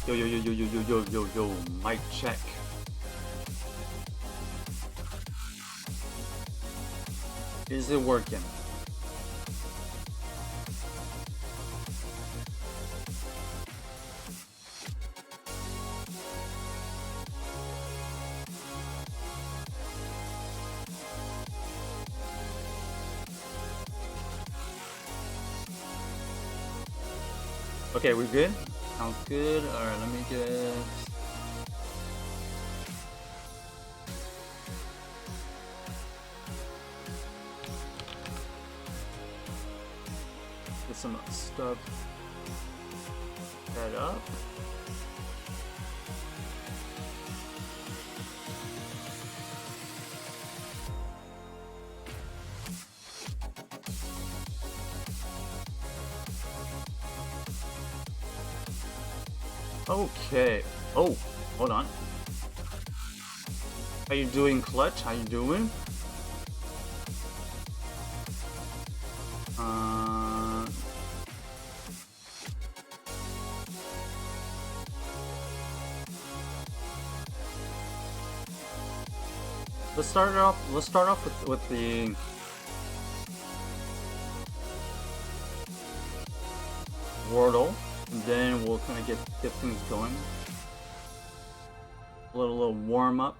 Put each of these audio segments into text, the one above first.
Yo, yo, yo, yo, yo, yo, yo, yo, yo, mic check. Is it working? Okay, we good? Sounds good. Alright, let me just... get some stuff set up. Okay. Oh, hold on. How you doing, Clutch? How you doing? Let's start off with the wordle, and then we'll kind of get things going. A little warm up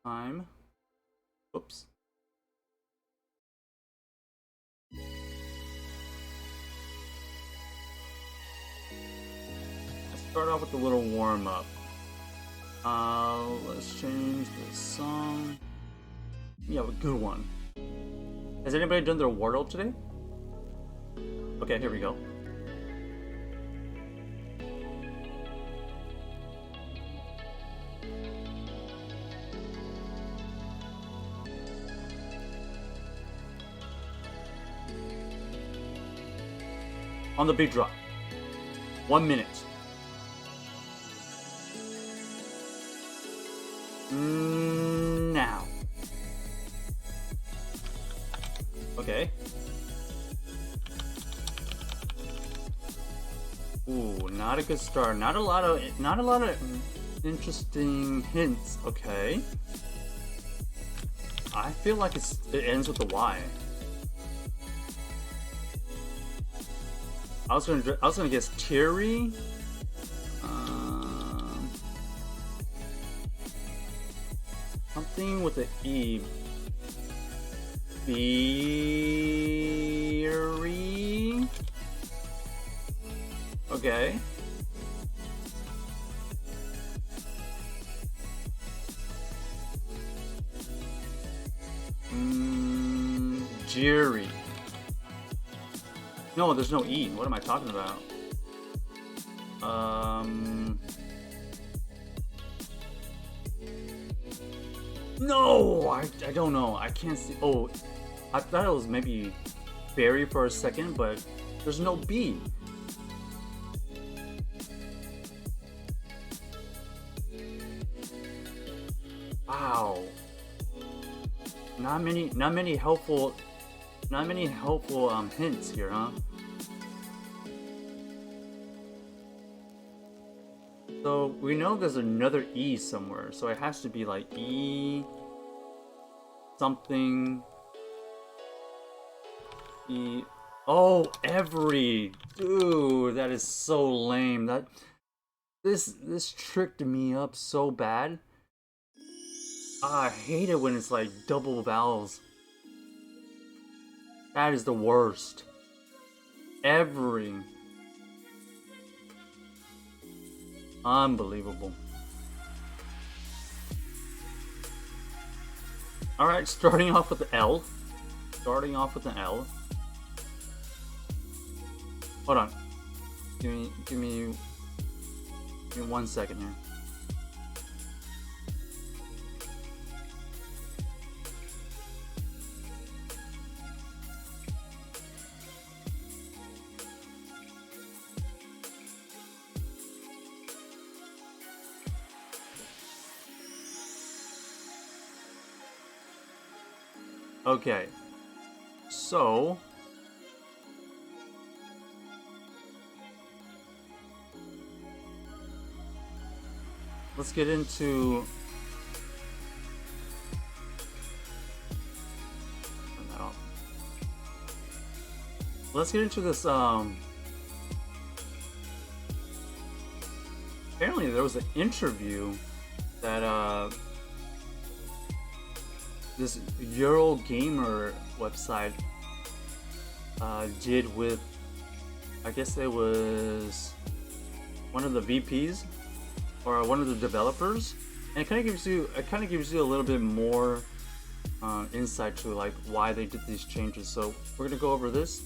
time. Oops. Let's start off with a little warm up. Let's change the song. Yeah, a good one. Has anybody done their wordle today? Okay, here we go. On the big drop. 1 minute. Now. Okay. Ooh, not a good start. Not a lot of interesting hints. Okay. I feel like it ends with a Y. I was gonna guess Terry. Something with an E. Beery. Okay. Jerry. No, there's no E. What am I talking about? No, I don't know. I can't see. Oh, I thought it was maybe Barry for a second, but there's no B. Wow. Not many helpful hints here, huh? So we know there's another E somewhere, so it has to be like E something. E. Oh, every. Dude, that is so lame. This tricked me up so bad. I hate it when it's like double vowels. That is the worst. Every. Unbelievable. Alright, starting off with the L. Starting off with an L. Hold on. Give me 1 second here. Okay, so let's get into this. Apparently, there was an interview that this Eurogamer website did with, I guess it was one of the VPs or one of the developers, and it kind of gives you a little bit more insight to like why they did these changes. So we're gonna go over this.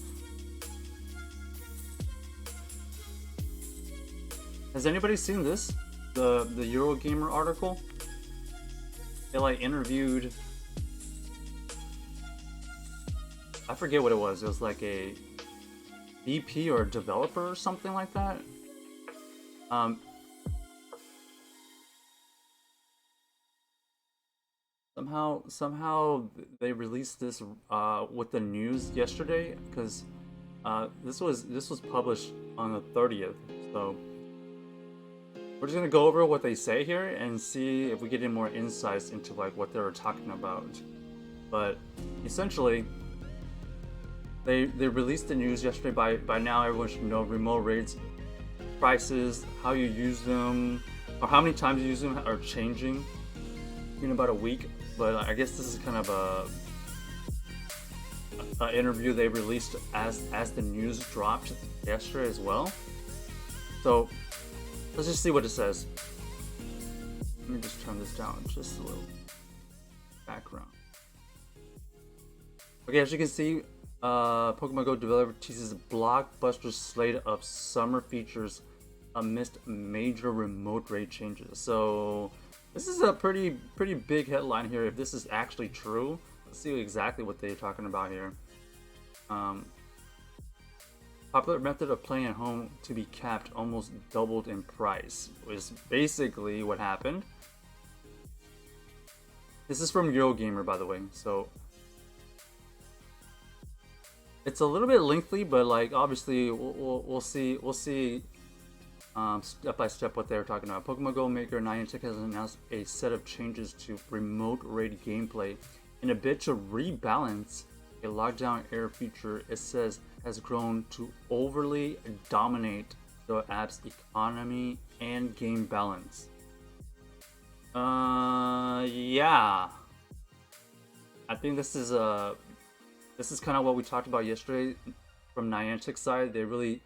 Has anybody seen this? The Eurogamer article? They like interviewed, I forget what it was. It was like a VP or a developer or something like that. Somehow they released this with the news yesterday, because this was published on the 30th. So we're just gonna go over what they say here and see if we get any more insights into like what they were talking about. But essentially, they released the news yesterday. By now everyone should know remote raids prices, how you use them, or how many times you use them are changing in about a week. But I guess this is kind of a interview they released as the news dropped yesterday as well. So let's just see what it says. Let me just turn this down just a little. Background. Okay, as you can see, PokemonGo developer teases blockbuster slate of summer features amidst major remote raid changes. So this is a pretty big headline here. If this is actually true, let's see exactly what they're talking about here. Popular method of playing at home to be capped almost doubled in price, was basically what happened. This is from Eurogamer, by the way, so it's a little bit lengthy, but like obviously we'll see step by step what they're talking about. PokemonGo maker Niantic has announced a set of changes to remote raid gameplay in a bid to rebalance a lockdown era feature it says has grown to overly dominate the app's economy and game balance. Yeah. I think this is kind of what we talked about yesterday from Niantic's side. They really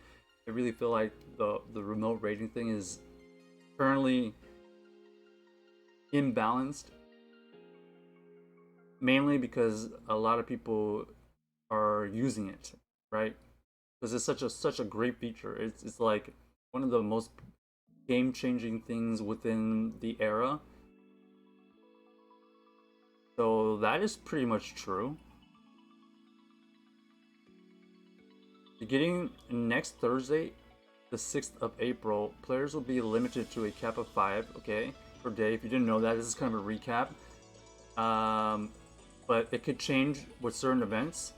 feel like the remote raiding thing is currently imbalanced, mainly because a lot of people are using it, right? Because it's such a great feature. It's like one of the most game-changing things within the era. So that is pretty much true. Beginning next Thursday, the 6th of April, players will be limited to a cap of 5, okay, per day. If you didn't know that, this is kind of a recap. But it could change with certain events.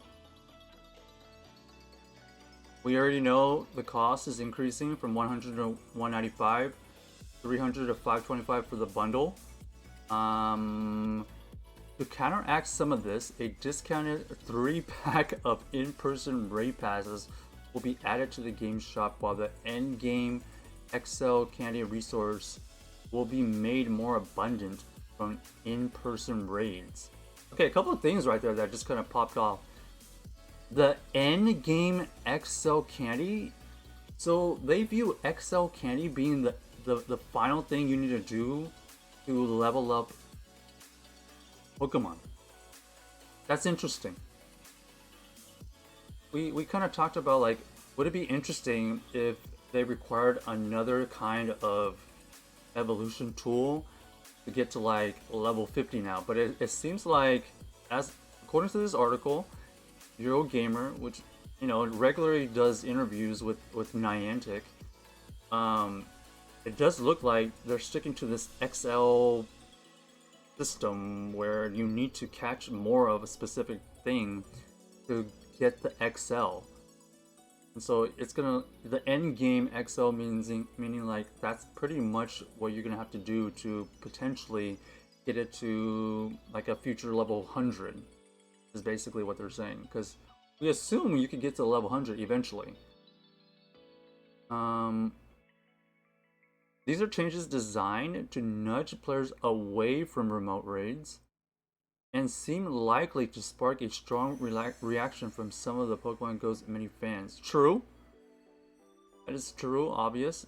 We already know the cost is increasing from 100 to 195, 300 to 525 for the bundle. To counteract some of this, a discounted 3-pack of in-person raid passes will be added to the game shop, while the end-game XL candy resource will be made more abundant from in-person raids. Okay, a couple of things right there that just kind of popped off. The end-game XL candy, so they view XL candy being the final thing you need to do to level up Pokemon. That's interesting. We kind of talked about, like, would it be interesting if they required another kind of evolution tool to get to like level 50 now? But it seems like, as according to this article, Eurogamer, which regularly does interviews with Niantic, it does look like they're sticking to this XL system where you need to catch more of a specific thing to get the XL. And so it's gonna, the end game XL meaning like that's pretty much what you're gonna have to do to potentially get it to like a future level 100 is basically what they're saying, because we assume you could get to level 100 eventually. These are changes designed to nudge players away from remote raids and seem likely to spark a strong reaction from some of the Pokemon Go's many fans. True. That is true, obvious.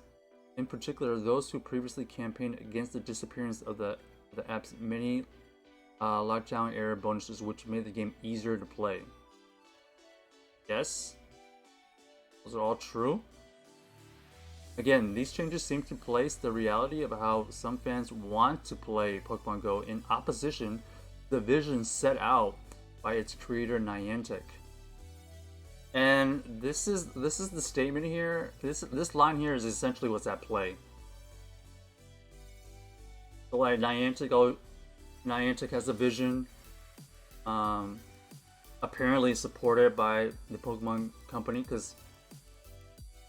In particular, those who previously campaigned against the disappearance of the app's many lockdown era bonuses, which made the game easier to play. Yes, those are all true. Again, these changes seem to place the reality of how some fans want to play Pokemon Go in opposition to the vision set out by its creator Niantic. And this is the statement here. This line here is essentially what's at play. So like Niantic has a vision, apparently supported by the Pokemon Company, because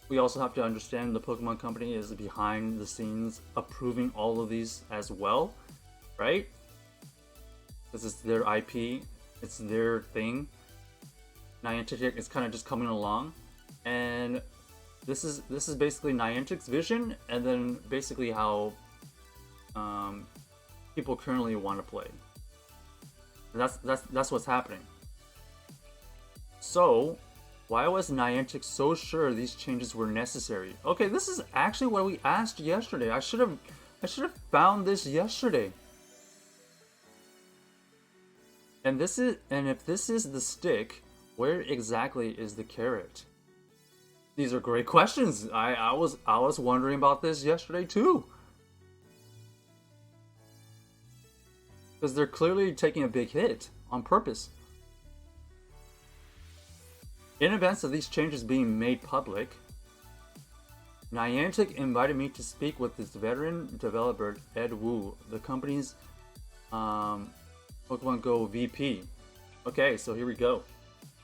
we also have to understand the Pokemon Company is behind the scenes approving all of these as well, right? Because it's their IP, it's their thing. Niantic is kind of just coming along, and this is basically Niantic's vision, and then basically how people currently want to play. And that's what's happening. So, why was Niantic so sure these changes were necessary? Okay, this is actually what we asked yesterday. I should have found this yesterday. And if this is the stick, Where exactly is the carrot? These are great questions. I was wondering about this yesterday too. Because they're clearly taking a big hit on purpose. In advance of these changes being made public, Niantic invited me to speak with its veteran developer Ed Wu, the company's Pokemon Go VP. Okay, so here we go.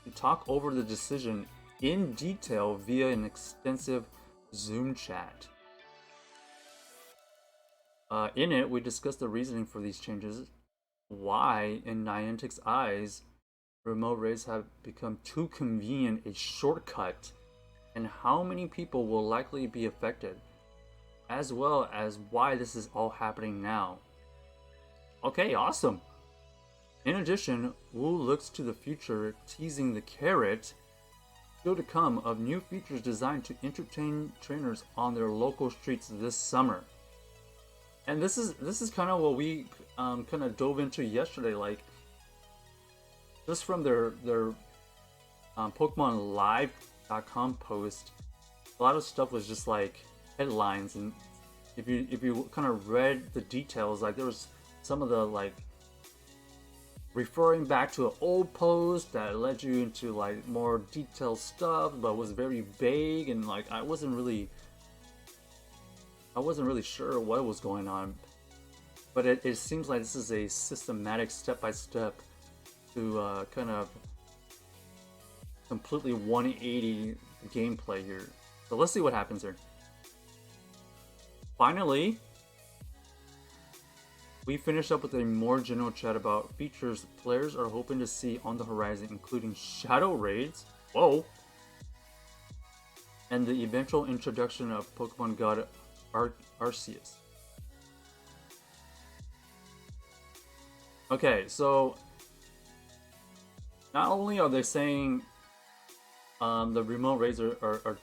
To talk over the decision in detail via an extensive Zoom chat. In it, we discussed the reasoning for these changes, why, in Niantic's eyes, remote raids have become too convenient a shortcut, and how many people will likely be affected, as well as why this is all happening now. Okay, awesome. In addition, Wu looks to the future, teasing the carrot still to come of new features designed to entertain trainers on their local streets this summer. And this is kind of what we kind of dove into yesterday, like just from their PokemonLive.com post. A lot of stuff was just like headlines, and if you kind of read the details, like there was some of the like referring back to an old post that led you into like more detailed stuff, but was very vague, and like I wasn't really sure what was going on. But it seems like this is a systematic step-by-step to kind of completely 180 gameplay here. So let's see what happens here. Finally, we finished up with a more general chat about features players are hoping to see on the horizon, including shadow raids, whoa, and the eventual introduction of Pokemon God Arceus. Okay, so not only are they saying the remote raids are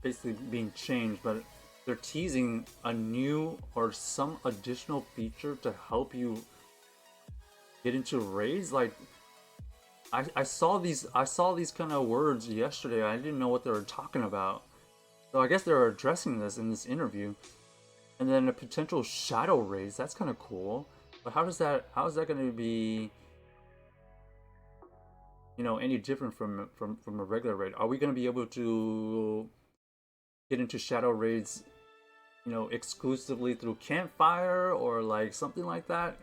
basically being changed, but they're teasing a new or some additional feature to help you get into raids. Like I saw these kind of words yesterday. I didn't know what they were talking about. So I guess they're addressing this in this interview. And then a potential shadow raids, that's kind of cool. But how is that going to be, you know, any different from a regular raid? Are we going to be able to get into shadow raids, you know, exclusively through campfire or like something like that?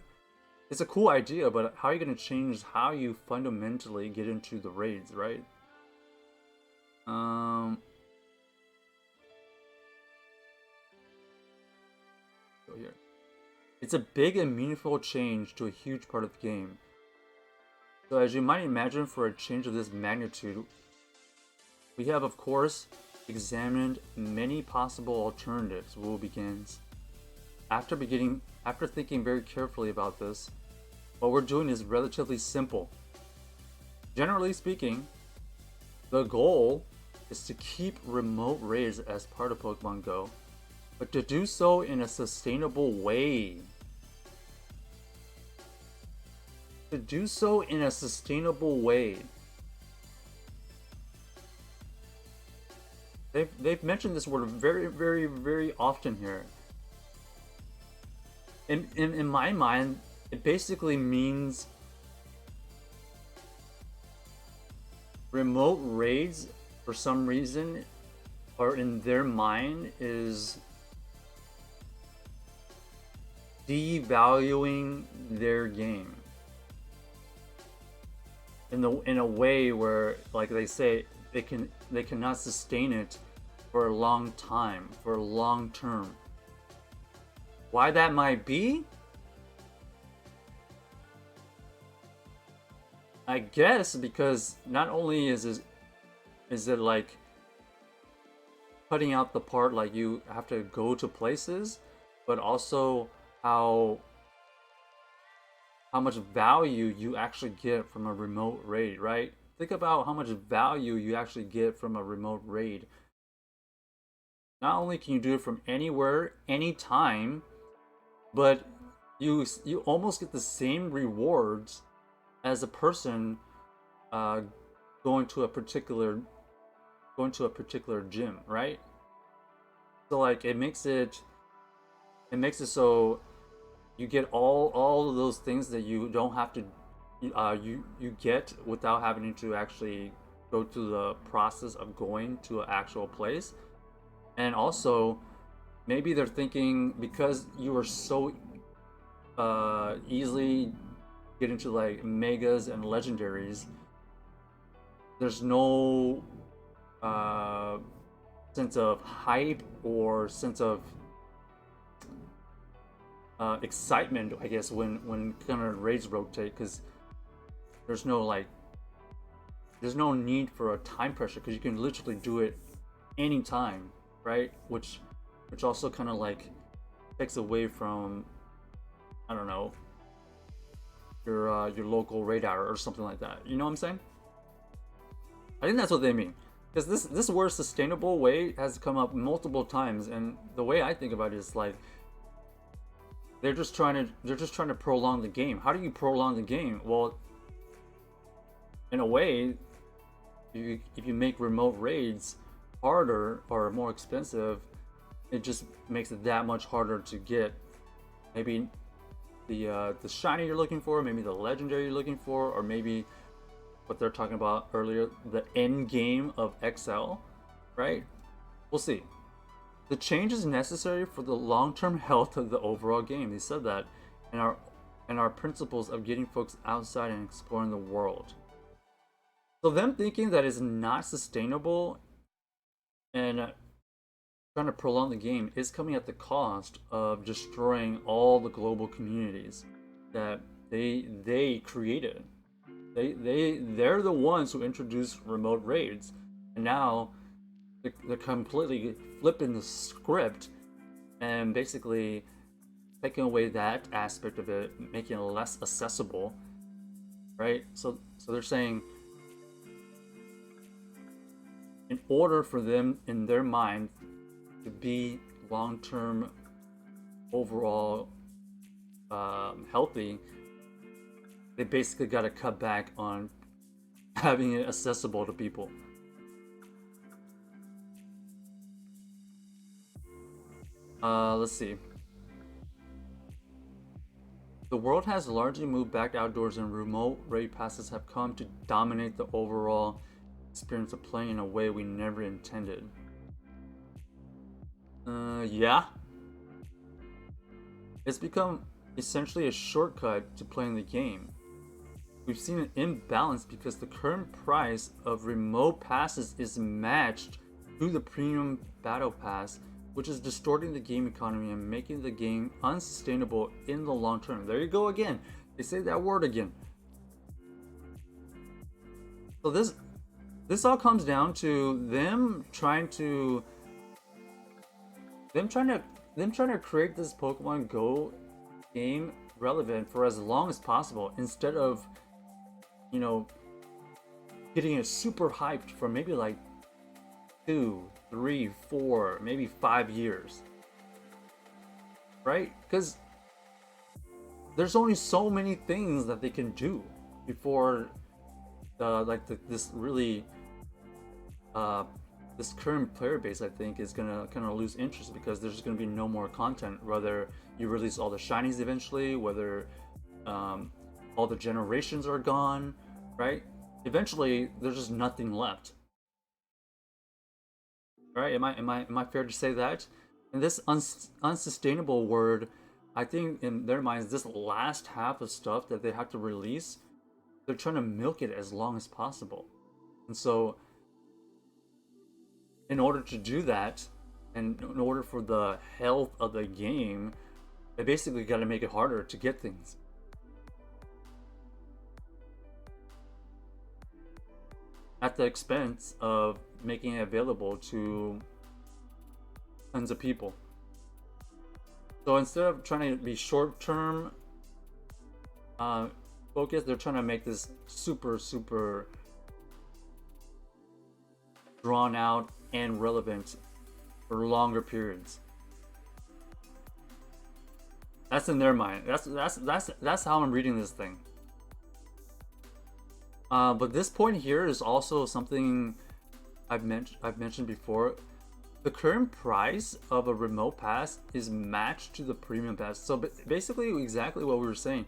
It's a cool idea, but how are you going to change how you fundamentally get into the raids, right? So here. It's a big and meaningful change to a huge part of the game. So as you might imagine, for a change of this magnitude, we have, of course, examined many possible alternatives. Wu begins. After thinking very carefully about this, what we're doing is relatively simple. Generally speaking, the goal is to keep remote raids as part of Pokemon Go, but to do so in a sustainable way. They've mentioned this word very, very, very often here. In my mind, it basically means remote raids, for some reason, or in their mind, is devaluing their game in a way where, like they say, they cannot sustain it for a long time, for a long term. Why that might be? I guess because not only is it like cutting out the part like you have to go to places, but also how much value you actually get from a remote raid, right? Think about how much value you actually get from a remote raid. Not only can you do it from anywhere, anytime, but you almost get the same rewards as a person going to a particular gym, right? So like it makes it so you get all of those things that you don't have to you get without having to actually go through the process of going to an actual place. And also maybe they're thinking because you are so easily get into like megas and legendaries, there's no uh, sense of hype or sense of excitement, I guess, when kind of raids rotate, because there's no like there's no need for a time pressure because you can literally do it anytime, right? Which also kind of like takes away from, I don't know, your local raid hour or something like that. You know what I'm saying? I think that's what they mean. Because this word sustainable way has come up multiple times, and the way I think about it is like they're just trying to prolong the game. How do you prolong the game? Well, in a way, if you make remote raids harder or more expensive, it just makes it that much harder to get maybe the shiny you're looking for, maybe the legendary you're looking for, or maybe what they're talking about earlier, the end game of XL, right? We'll see. The change is necessary for the long-term health of the overall game. They said that, and our principles of getting folks outside and exploring the world. So them thinking that is not sustainable and trying to prolong the game is coming at the cost of destroying all the global communities that they created. They're the ones who introduced remote raids, and now they're completely flipping the script and basically taking away that aspect of it, making it less accessible, right? So they're saying, in order for them in their mind to be long-term overall healthy, they basically got to cut back on having it accessible to people. Let's see. The world has largely moved back outdoors, and remote raid passes have come to dominate the overall experience of playing in a way we never intended. Yeah. It's become essentially a shortcut to playing the game. We've seen an imbalance because the current price of remote passes is matched to the premium battle pass, which is distorting the game economy and making the game unsustainable in the long term. There you go again. They say that word again. So this all comes down to them trying to create this Pokemon Go game relevant for as long as possible, instead of, you know, getting it super hyped for maybe like 2, 3, 4, maybe 5 years, right? Because there's only so many things that they can do before this really this current player base, I think, is gonna kind of lose interest, because there's gonna be no more content. Whether you release all the shinies eventually, whether all the generations are gone, right? Eventually, there's just nothing left. Right? Am I fair to say that? And this unsustainable word, I think in their minds, this last half of stuff that they have to release, they're trying to milk it as long as possible. And so, in order to do that, and in order for the health of the game, they basically got to make it harder to get things. At the expense of making it available to tons of people. So instead of trying to be short-term focused, they're trying to make this super drawn out and relevant for longer periods. That's in their mind. That's how I'm reading this thing. But this point here is also something I've mentioned before. The current price of a remote pass is matched to the premium pass. So basically, exactly what we were saying.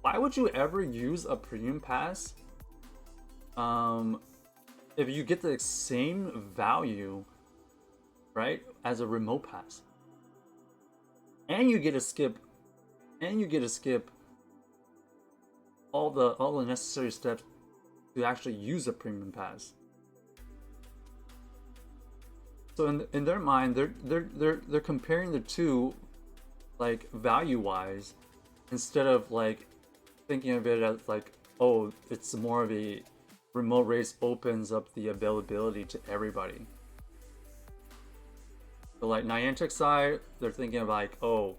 Why would you ever use a premium pass if you get the same value, right, as a remote pass, and you get to skip, all the necessary steps to actually use a premium pass? So in their mind, they're comparing the two, like, value wise, instead of like thinking of it as like, oh, it's more of a remote race opens up the availability to everybody. So like Niantic side, they're thinking of like, oh,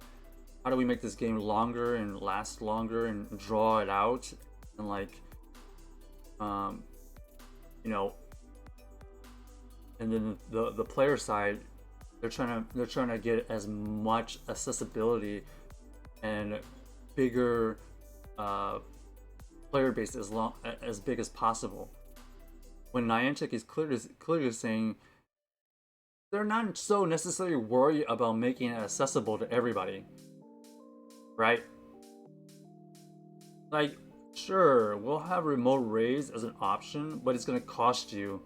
how do we make this game longer and last longer and draw it out, and like, um, you know, and then the player side, they're trying to get as much accessibility and bigger player base as big as possible. When Niantic is clearly saying they're not so necessarily worried about making it accessible to everybody, right? Like, sure, we'll have remote raids as an option, but it's gonna cost you.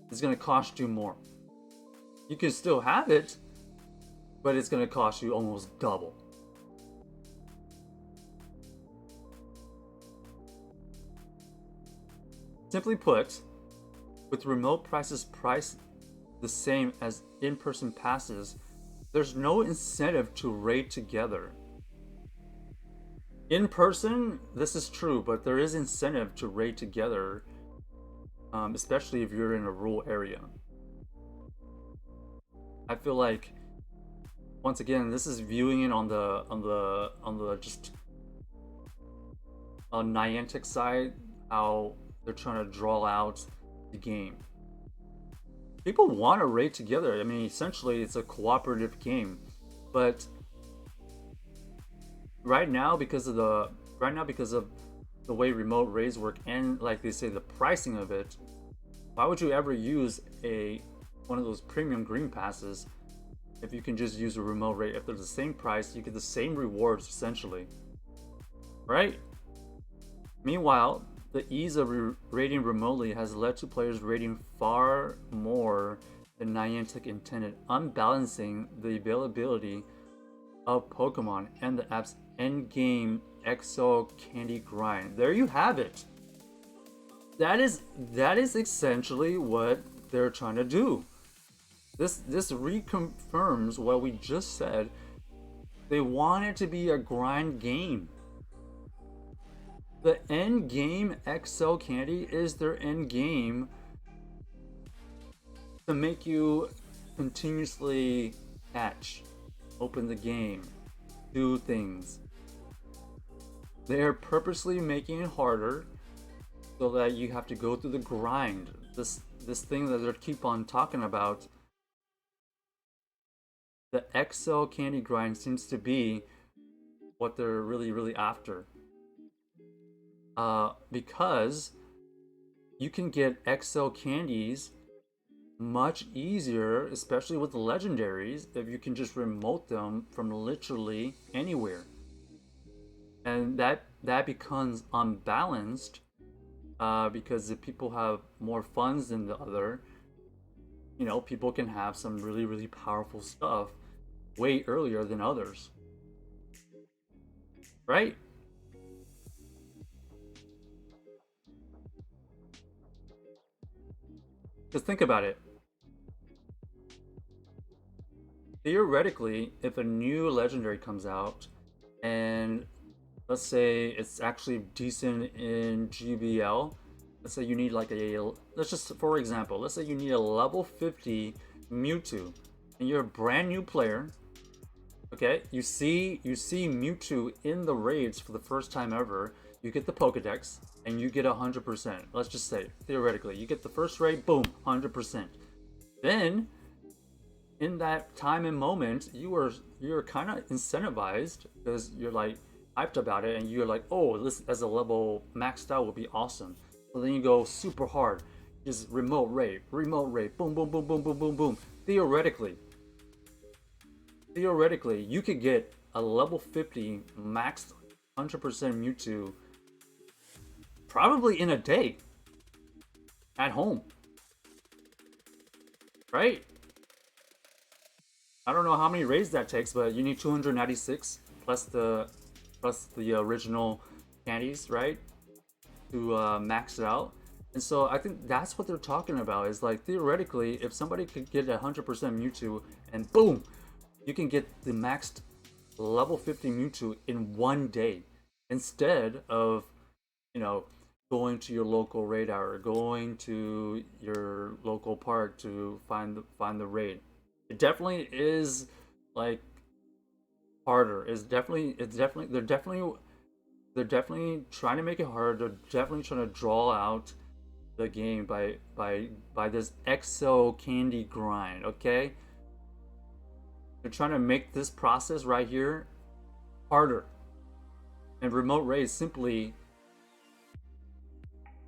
It's gonna cost you more. You can still have it, but it's gonna cost you almost double. Simply put, with remote prices priced the same as in-person passes, there's no incentive to raid together. In person, this is true, but there is incentive to raid together, especially if you're in a rural area. I feel like, once again, this is viewing it on the just on Niantic side, how they're trying to draw out the game. People want to raid together. I mean, essentially, it's a cooperative game, but right now, because of the way remote raids work, and like they say, the pricing of it, why would you ever use one of those premium green passes if you can just use a remote raid? If they're the same price, you get the same rewards essentially, right? Meanwhile, the ease of raiding remotely has led to players raiding far more than Niantic intended, unbalancing the availability of Pokemon and the app's endgame XO candy grind. There you have it. That is essentially what they're trying to do. This reconfirms what we just said. They want it to be a grind game. The end game XL candy is their end game to make you continuously catch, open the game, do things. They are purposely making it harder so that you have to go through the grind. This thing that they keep on talking about. The XL candy grind seems to be what they're really after. Because you can get XL candies much easier, especially with the legendaries, if you can just remote them from literally anywhere. And that becomes unbalanced, because if people have more funds than the other, people can have some really powerful stuff way earlier than others, right? Because think about it. Theoretically, if a new legendary comes out, and let's say it's actually decent in GBL, let's say you need like let's say you need a level 50 Mewtwo, and you're a brand new player, okay? You see Mewtwo in the raids for the first time ever, you get the Pokedex, and you get 100%. Let's just say, theoretically, you get the first raid, boom, 100%. Then, in that time and moment, you're kind of incentivized, because you're like, hyped about it, and you're like, oh, this as a level maxed out would be awesome. So then you go super hard, just remote raid, boom, boom, boom, boom, boom, boom, boom. Theoretically, you could get a level 50 maxed 100% Mewtwo probably in a day at home, right? I don't know how many raids that takes, but you need 296 plus the original candies, right? To max it out. And so I think that's what they're talking about. Is like theoretically, if somebody could get 100% Mewtwo and boom, you can get the maxed level 50 Mewtwo in one day instead of, you know, going to your local raid hour, going to your local park to find the raid. It definitely is like harder. They're definitely trying to make it harder. They're definitely trying to draw out the game by this Excel candy grind, okay? They're trying to make this process right here harder. And remote raid simply,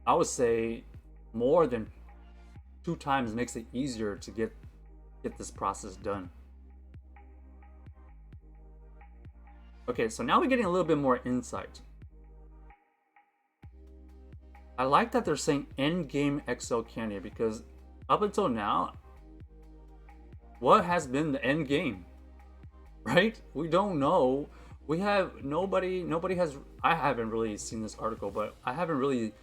I would say, more than 2 times makes it easier to get this process done. Okay, so now we're getting a little bit more insight. I like that they're saying end game XL candy, because up until now, what has been the end game? Right? We don't know. We have nobody has, I haven't really seen this article, but I haven't really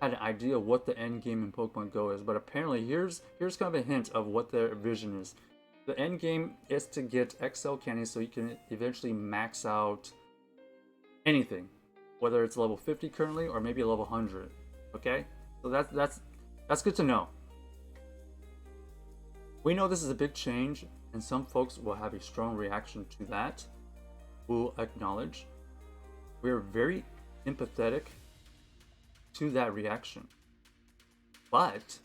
had an idea what the end game in Pokemon Go is. But apparently here's kind of a hint of what their vision is. The end game is to get XL candy so you can eventually max out anything, whether it's level 50 currently or maybe level 100. Okay, so that's good to know. We know this is a big change, and some folks will have a strong reaction to that. We'll acknowledge. We're very empathetic to that reaction, but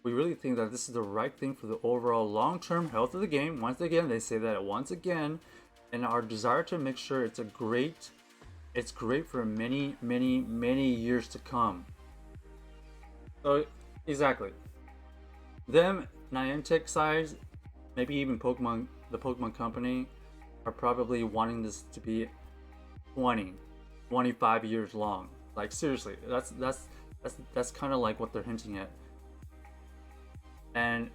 we really think that this is the right thing for the overall long-term health of the game. Once again, they say that once again, and our desire to make sure it's great for many, many, many years to come. So exactly, them Niantic side, maybe even the Pokemon Company, are probably wanting this to be 20, 25 years long. Like seriously, that's kind of like what they're hinting at. And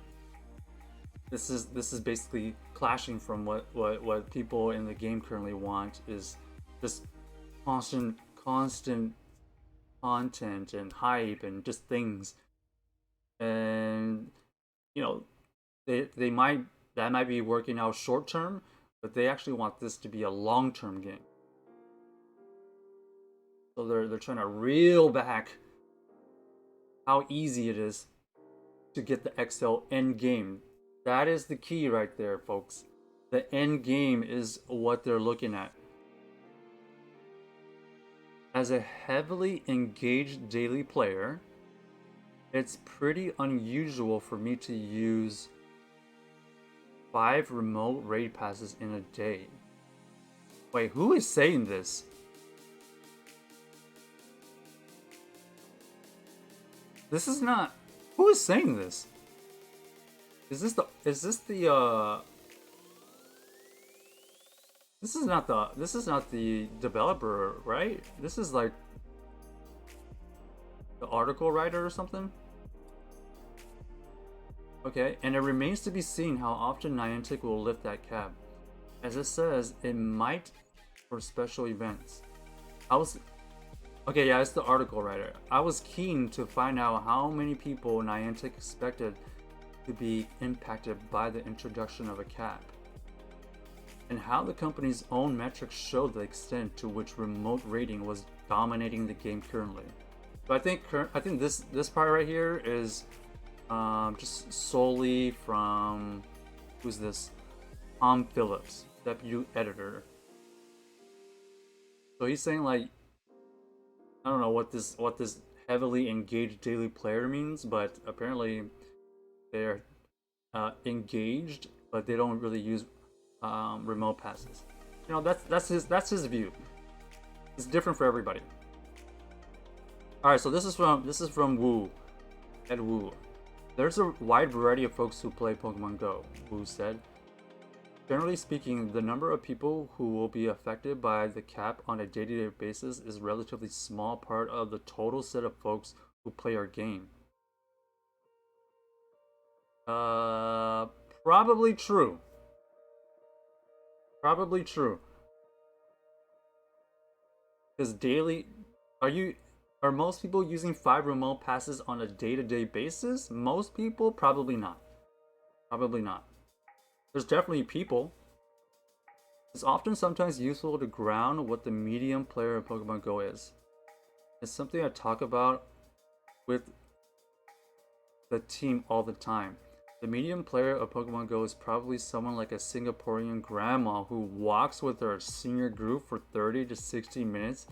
this is basically clashing from what people in the game currently want, is just constant content and hype and just things. And you know, they might, that might be working out short term, but they actually want this to be a long term game. So they're trying to reel back how easy it is to get the XL end game. That is the key right there, folks. The end game is what they're looking at. As a heavily engaged daily player, it's pretty unusual for me to use 5 remote raid passes in a day. Wait, who is saying this? This is not. Who is saying this? Is this the this is not the developer, right? This is like the article writer or something. Okay, and it remains to be seen how often Niantic will lift that cap. As it says, it might for special events. Okay, yeah, it's the article writer. I was keen to find out how many people Niantic expected to be impacted by the introduction of a cap, and how the company's own metrics showed the extent to which remote raiding was dominating the game currently. But I think this part right here is just solely from, who's this? Tom Phillips, deputy editor. So he's saying like, I don't know what this heavily engaged daily player means, but apparently they're engaged, but they don't really use remote passes. You know, that's his view. It's different for everybody. All right, so this is from Wu, Ed Wu. There's a wide variety of folks who play Pokemon Go, Wu said. Generally speaking, the number of people who will be affected by the cap on a day-to-day basis is a relatively small part of the total set of folks who play our game. Probably true. Probably true. Because daily, are most people using 5 remote passes on a day-to-day basis? Most people, probably not. Probably not. There's definitely people. It's often sometimes useful to ground what the medium player of Pokemon Go is. It's something I talk about with the team all the time. The medium player of Pokemon Go is probably someone like a Singaporean grandma who walks with her senior group for 30 to 60 minutes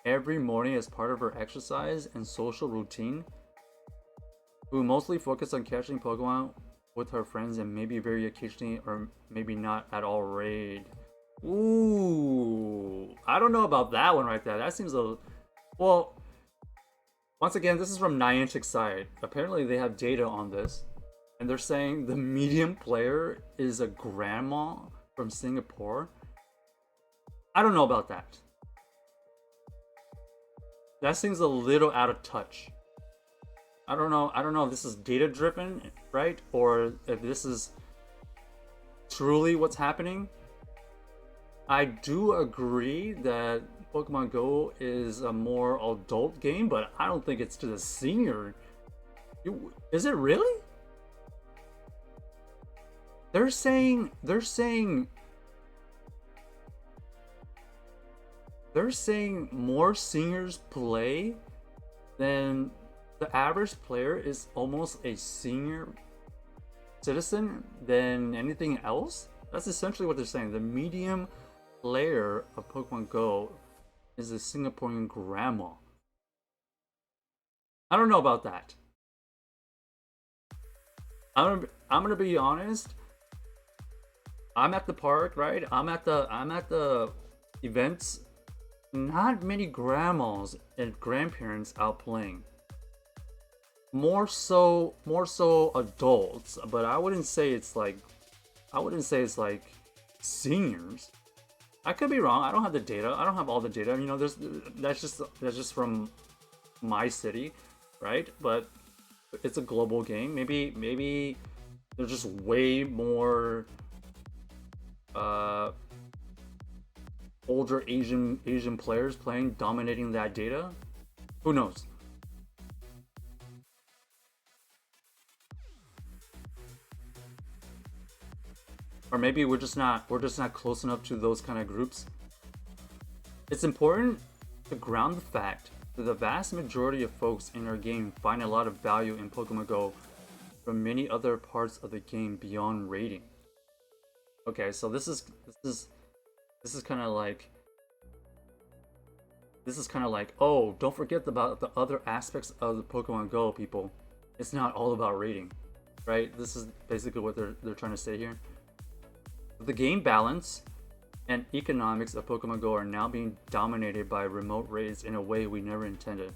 every morning as part of her exercise and social routine, who mostly focus on catching Pokemon with her friends and maybe very occasionally or maybe not at all raid. Ooh, I don't know about that one right there. That seems a well. Once again, this is from Niantic's side. Apparently, they have data on this, and they're saying the medium player is a grandma from Singapore. I don't know about that. That seems a little out of touch. I don't know if this is data driven, right? Or if this is truly what's happening. I do agree that Pokemon Go is a more adult game, but I don't think it's to the senior. Is it really? They're saying more seniors play than the average player is almost a senior citizen than anything else. That's essentially what they're saying. The medium player of Pokemon Go is a Singaporean grandma. I don't know about that. I'm gonna be honest. I'm at the park, right? I'm at the events. Not many grandmas and grandparents out playing. More so adults, but I wouldn't say it's like seniors. I could be wrong. I don't have the data. I don't have all the data. You know, that's just from my city, right? But it's a global game. Maybe there's just way more older Asian players playing, dominating that data. Who knows? Or maybe we're just not close enough to those kind of groups. It's important to ground the fact that the vast majority of folks in our game find a lot of value in Pokemon Go from many other parts of the game beyond raiding. Okay, so this is kind of like oh, don't forget about the other aspects of the Pokemon Go, people. It's not all about raiding, right? This is basically what they're trying to say here. The game balance and economics of Pokemon Go are now being dominated by remote raids in a way we never intended.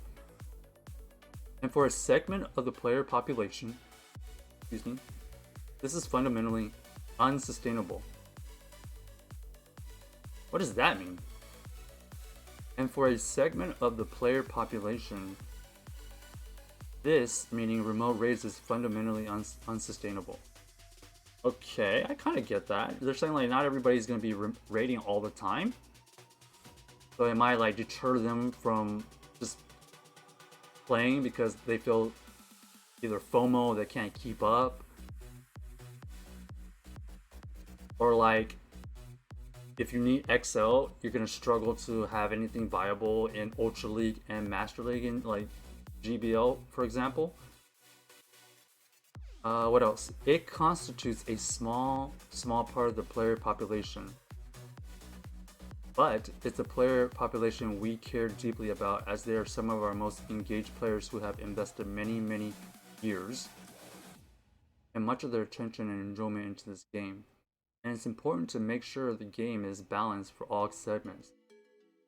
And for a segment of the player population, this is fundamentally unsustainable. What does that mean? And for a segment of the player population, this, meaning remote raids, is fundamentally unsustainable. Okay, I kind of get that. They're saying like not everybody's going to be raiding all the time. So it might like deter them from just playing because they feel either FOMO, they can't keep up. Or like, if you need XL, you're going to struggle to have anything viable in Ultra League and Master League in like GBL, for example. What else? It constitutes a small part of the player population. But it's a player population we care deeply about, as they are some of our most engaged players who have invested many years and much of their attention and enjoyment into this game. And it's important to make sure the game is balanced for all segments.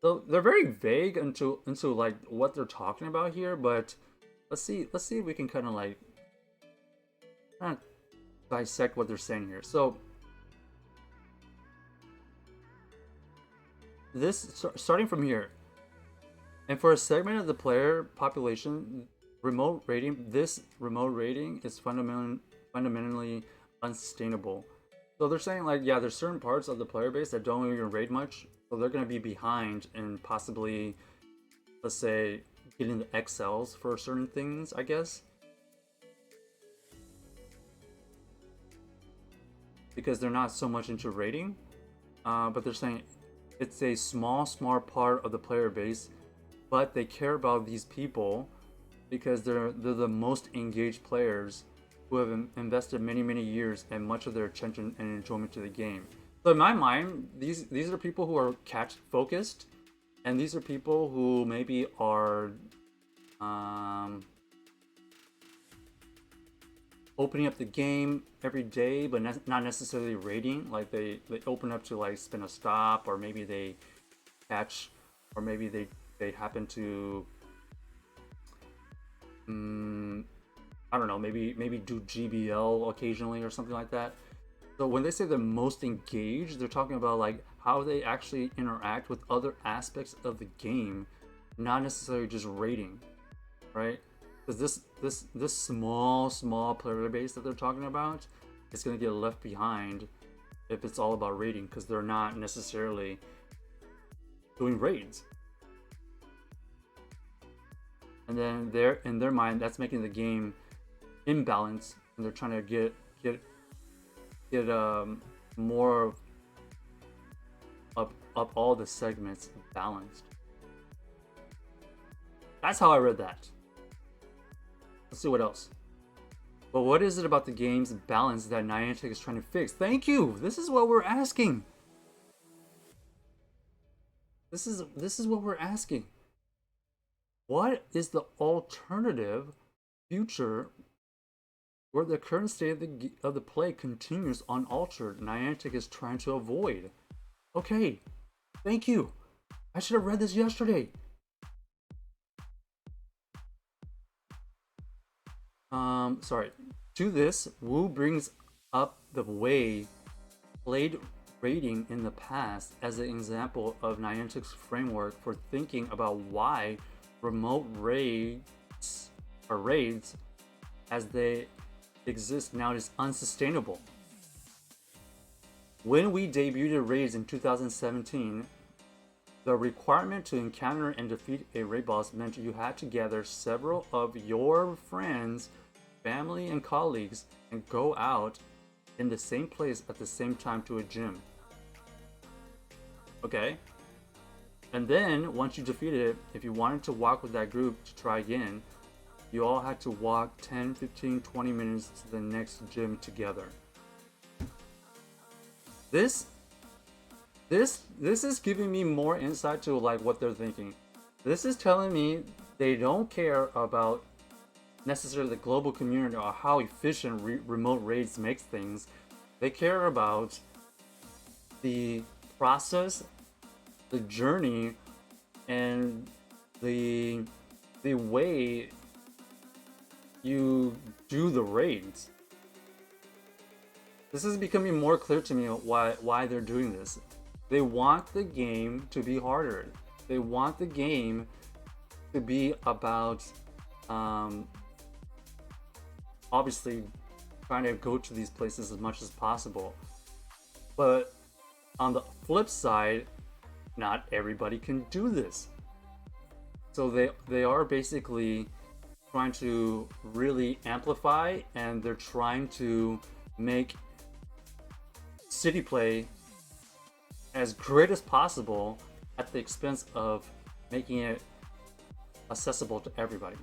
So they're very vague into like what they're talking about here, but let's see if we can kind of dissect what they're saying here. So starting from here, and for a segment of the player population, this remote rating is fundamentally unsustainable. So they're saying like, yeah, there's certain parts of the player base that don't even raid much, so they're gonna be behind and possibly, let's say, getting the XLs for certain things, I guess, because they're not so much into raiding. But they're saying it's a small part of the player base, but they care about these people because they're the most engaged players who have invested many years and much of their attention and enjoyment to the game. So in my mind, these are people who are catch focused, and these are people who maybe are um, opening up the game every day, but not necessarily raiding. Like they open up to like spin a stop, or maybe they catch, or maybe they happen to I don't know, maybe do GBL occasionally or something like that. So when they say the most engaged, they're talking about like how they actually interact with other aspects of the game, not necessarily just raiding, right? Because this small player base that they're talking about is going to get left behind if it's all about raiding, because they're not necessarily doing raids. And then they're in their mind, that's making the game imbalanced, and they're trying to get more up all the segments balanced. That's how I read that. Let's see what else. But what is it about the game's balance that Niantic is trying to fix? Thank you. This is what we're asking. This is what we're asking. What is the alternative future where the current state of the play continues unaltered? Niantic is trying to avoid. Okay, thank you. I should have read this yesterday. Sorry. To this, Wu brings up the way played raiding in the past as an example of Niantic's framework for thinking about why remote raids or raids as they exist now is unsustainable. When we debuted raids in 2017, the requirement to encounter and defeat a raid boss meant you had to gather several of your friends, family, and colleagues and go out in the same place at the same time to a gym. Okay? And then, once you defeated it, if you wanted to walk with that group to try again, you all had to walk 10, 15, 20 minutes to the next gym together. This is giving me more insight to like what they're thinking. This is telling me they don't care about necessarily the global community or how efficient remote raids makes things. They care about the process, the journey, and the way you do the raids. This is becoming more clear to me why they're doing this. They want the game to be harder. They want the game to be about obviously trying to go to these places as much as possible. But on the flip side, not everybody can do this. So they are basically trying to really amplify, and they're trying to make city play as great as possible at the expense of making it accessible to everybody.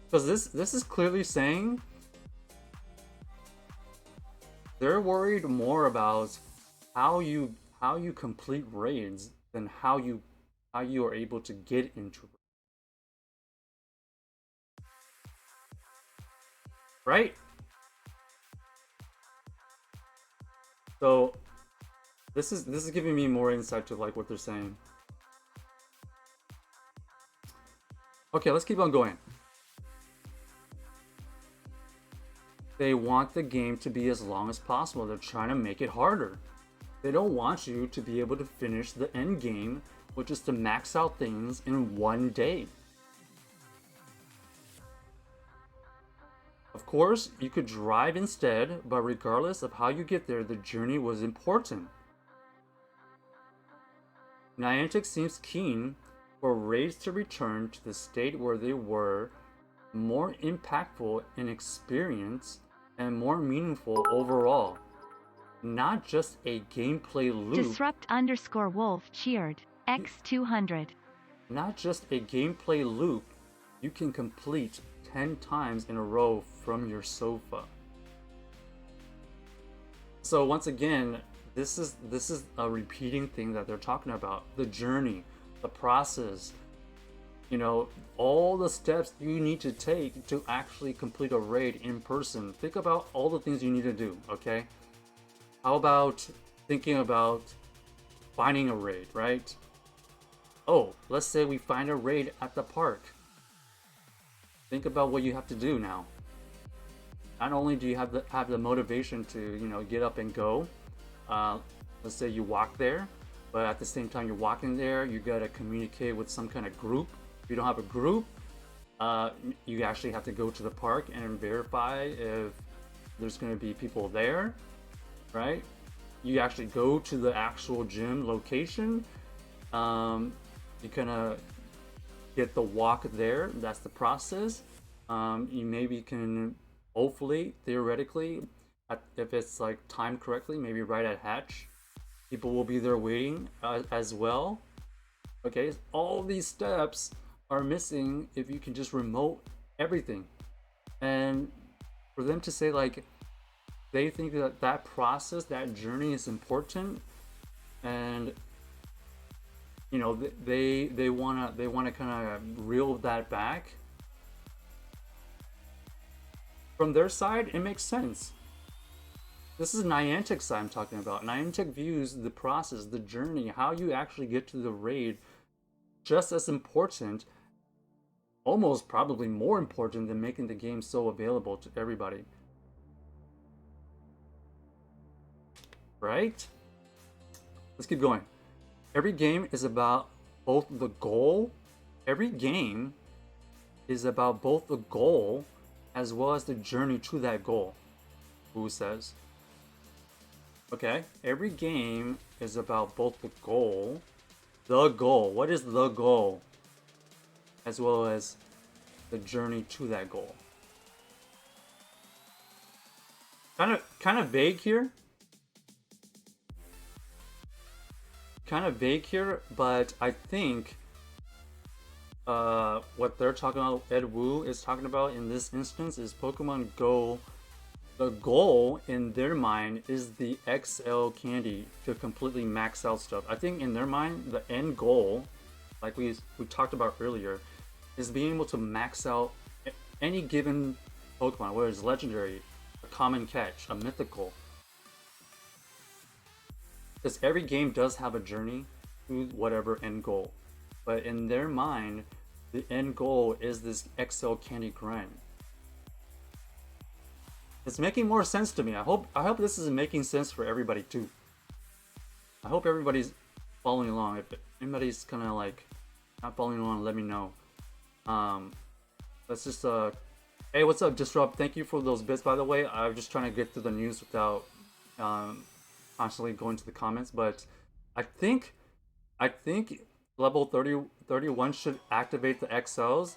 Because this is clearly saying they're worried more about how you complete raids than how you are able to get into raids. Right? So This is giving me more insight to like what they're saying. Okay, let's keep on going. They want the game to be as long as possible. They're trying to make it harder. They don't want you to be able to finish the end game, which is to max out things in one day. Of course, you could drive instead, but regardless of how you get there, the journey was important. Niantic seems keen for raids to return to the state where they were, more impactful in experience and more meaningful overall. Not just a gameplay loop. Disrupt_wolf cheered. X200. Not just a gameplay loop you can complete 10 times in a row from your sofa. So once again, this is a repeating thing that they're talking about. The journey, the process, you know, all the steps you need to take to actually complete a raid in person. Think about all the things you need to do, okay? How about thinking about finding a raid, right? Oh, let's say we find a raid at the park. Think about what you have to do now. Not only do you have the motivation to, you know, get up and go. Let's say you walk there, but at the same time you're walking there, you gotta communicate with some kind of group. If you don't have a group, you actually have to go to the park and verify if there's gonna be people there, right? You actually go to the actual gym location. You kind of get the walk there. That's the process. You maybe can, hopefully, theoretically, if it's like timed correctly, maybe right at hatch, people will be there waiting as well. Okay, all these steps are missing if you can just remote everything. And for them to say like they think that that process, that journey is important, and you know they wanna kind of reel that back. From their side, it makes sense. This is Niantic's side I'm talking about. Niantic views the process, the journey, how you actually get to the raid, just as important, almost probably more important than making the game so available to everybody. Right? Let's keep going. Every game is about both the goal. Every game is about both the goal as well as the journey to that goal. Who says? Okay, every game is about both the goal. The goal. What is the goal? As well as the journey to that goal. Kind of vague here. But I think what they're talking about, Ed Wu is talking about in this instance, is Pokemon Go. The goal in their mind is the XL candy to completely max out stuff. I think in their mind, the end goal, like we talked about earlier, is being able to max out any given Pokemon, whether it's legendary, a common catch, a mythical. Because every game does have a journey to whatever end goal. But in their mind, the end goal is this XL candy grind. It's making more sense to me. I hope this is making sense for everybody too. I hope everybody's following along. If anybody's kind of like not following along, let me know. Let's just hey, what's up, Disrupt? Thank you for those bits, by the way. I'm just trying to get through the news without constantly going to the comments, but I think level 31 should activate the XLs,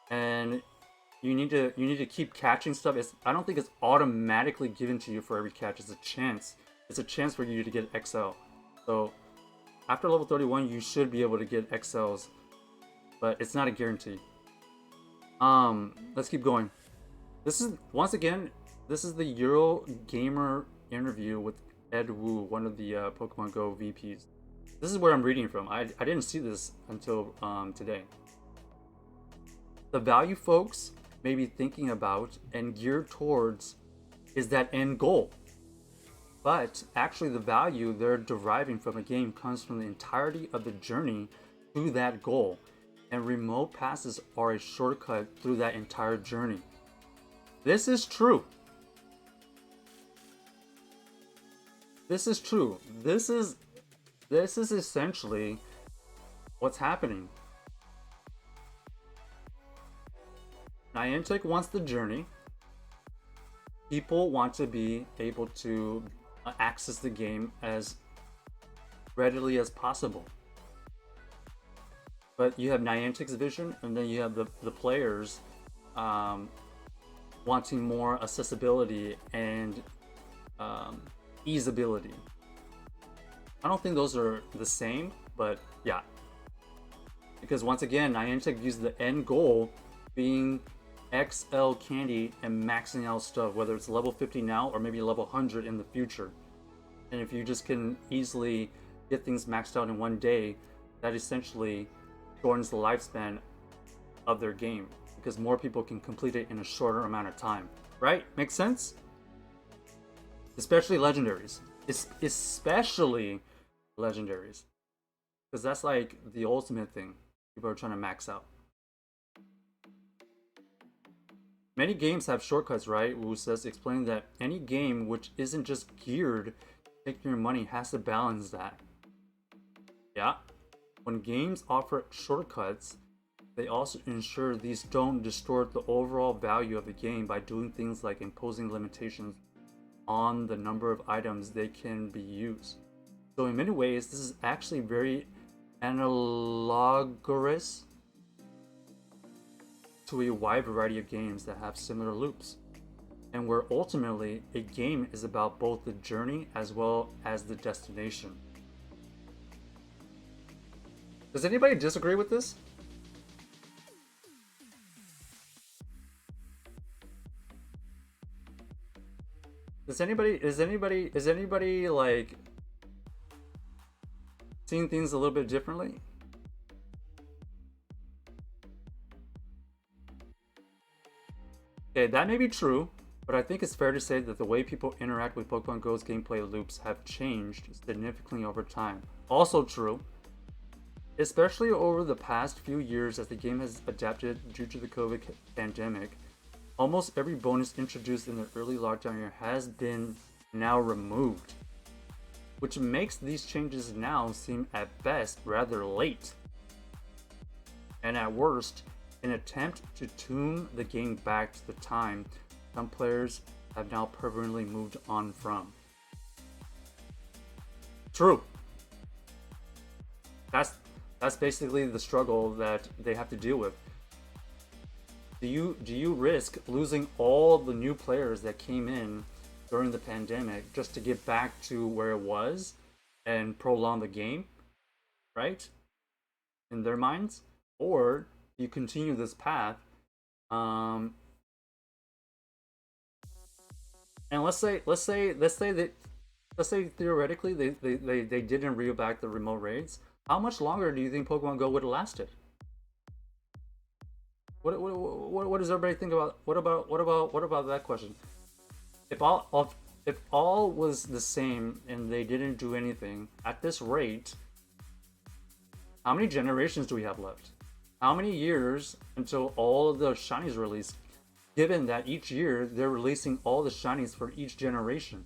and you need to keep catching stuff. I don't think it's automatically given to you for every catch. It's a chance. It's a chance for you to get XL. So after level 31, you should be able to get XLs, but it's not a guarantee. Let's keep going. This is the Euro Gamer interview with Ed Wu, one of the Pokemon Go VPs. This is where I'm reading from. I didn't see this until today. The value folks may be thinking about and geared towards is that end goal. But actually, the value they're deriving from a game comes from the entirety of the journey to that goal, and remote passes are a shortcut through that entire journey. This is true. This is true. This is essentially what's happening. Niantic wants the journey. People want to be able to access the game as readily as possible. But you have Niantic's vision, and then you have the players wanting more accessibility and easeability. I don't think those are the same, but yeah. Because once again, Niantic views the end goal being XL candy and maxing out stuff, whether it's level 50 now or maybe level 100 in the future. And if you just can easily get things maxed out in one day, that essentially shortens the lifespan of their game, because more people can complete it in a shorter amount of time. Right? Makes sense? Especially legendaries. Especially legendaries. Because that's like the ultimate thing people are trying to max out. Many games have shortcuts, right? Wu says, explaining that any game which isn't just geared to take your money has to balance that. Yeah. When games offer shortcuts, they also ensure these don't distort the overall value of the game by doing things like imposing limitations on the number of items they can be used. So in many ways, this is actually very analogous to a wide variety of games that have similar loops, and where ultimately a game is about both the journey as well as the destination. Does anybody disagree with this? Is anybody like seeing things a little bit differently? Okay, that may be true, but I think it's fair to say that the way people interact with Pokemon Go's gameplay loops have changed significantly over time. Also true, especially over the past few years as the game has adapted due to the COVID pandemic. Almost every bonus introduced in the early lockdown year has been now removed, which makes these changes now seem at best rather late, and at worst an attempt to tune the game back to the time some players have now permanently moved on from. True. That's basically the struggle that they have to deal with. Do you risk losing all the new players that came in during the pandemic just to get back to where it was and prolong the game, right? In their minds, or you continue this path, and let's say theoretically they didn't reel back the remote raids. How much longer do you think Pokemon Go would have lasted? What does everybody think about? What about that question? If all was the same and they didn't do anything at this rate, how many generations do we have left? How many years until all of the shinies release? Given that each year they're releasing all the shinies for each generation,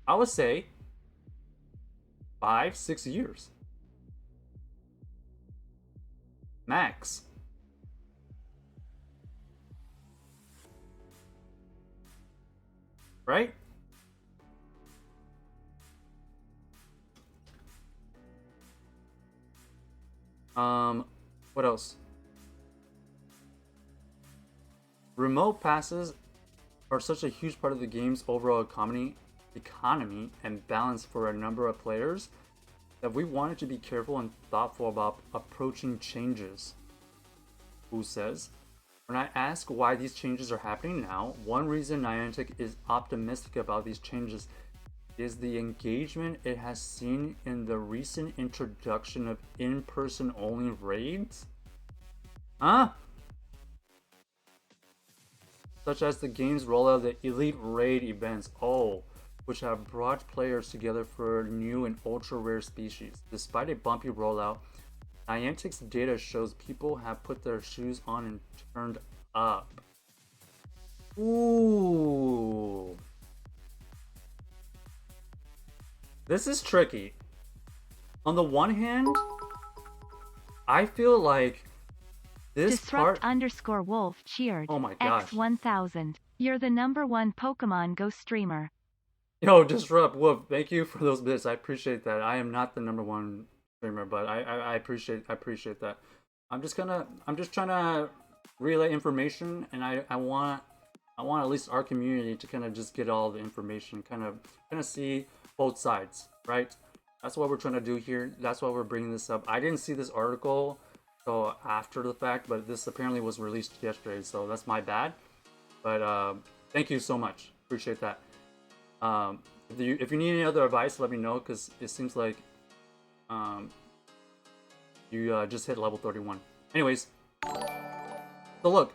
I would say 5-6 years max. Right? What else? Remote passes are such a huge part of the game's overall economy and balance for a number of players that we wanted to be careful and thoughtful about approaching changes. Who says? When I ask why these changes are happening now, one reason Niantic is optimistic about these changes is the engagement it has seen in the recent introduction of in-person only raids. Huh? such as the game's rollout of the Elite Raid events, which have brought players together for new and ultra rare species. Despite a bumpy rollout, Niantic's data shows people have put their shoes on and turned up. Ooh. This is tricky. On the one hand, I feel like this Disrupt part... _wolf cheered. Oh my gosh. X1000. You're the #1 PokemonGo streamer. Yo, Disrupt Wolf, thank you for those bits. I appreciate that. I am not the #1 streamer, but I appreciate that. I'm just trying to relay information, and I want at least our community to kind of just get all the information, kind of see both sides, right? That's what we're trying to do here. That's why we're bringing this up. I didn't see this article so after the fact, but this apparently was released yesterday, so that's my bad. But thank you so much. Appreciate that. If you need any other advice, let me know, because it seems like you just hit level 31. Anyways, so look,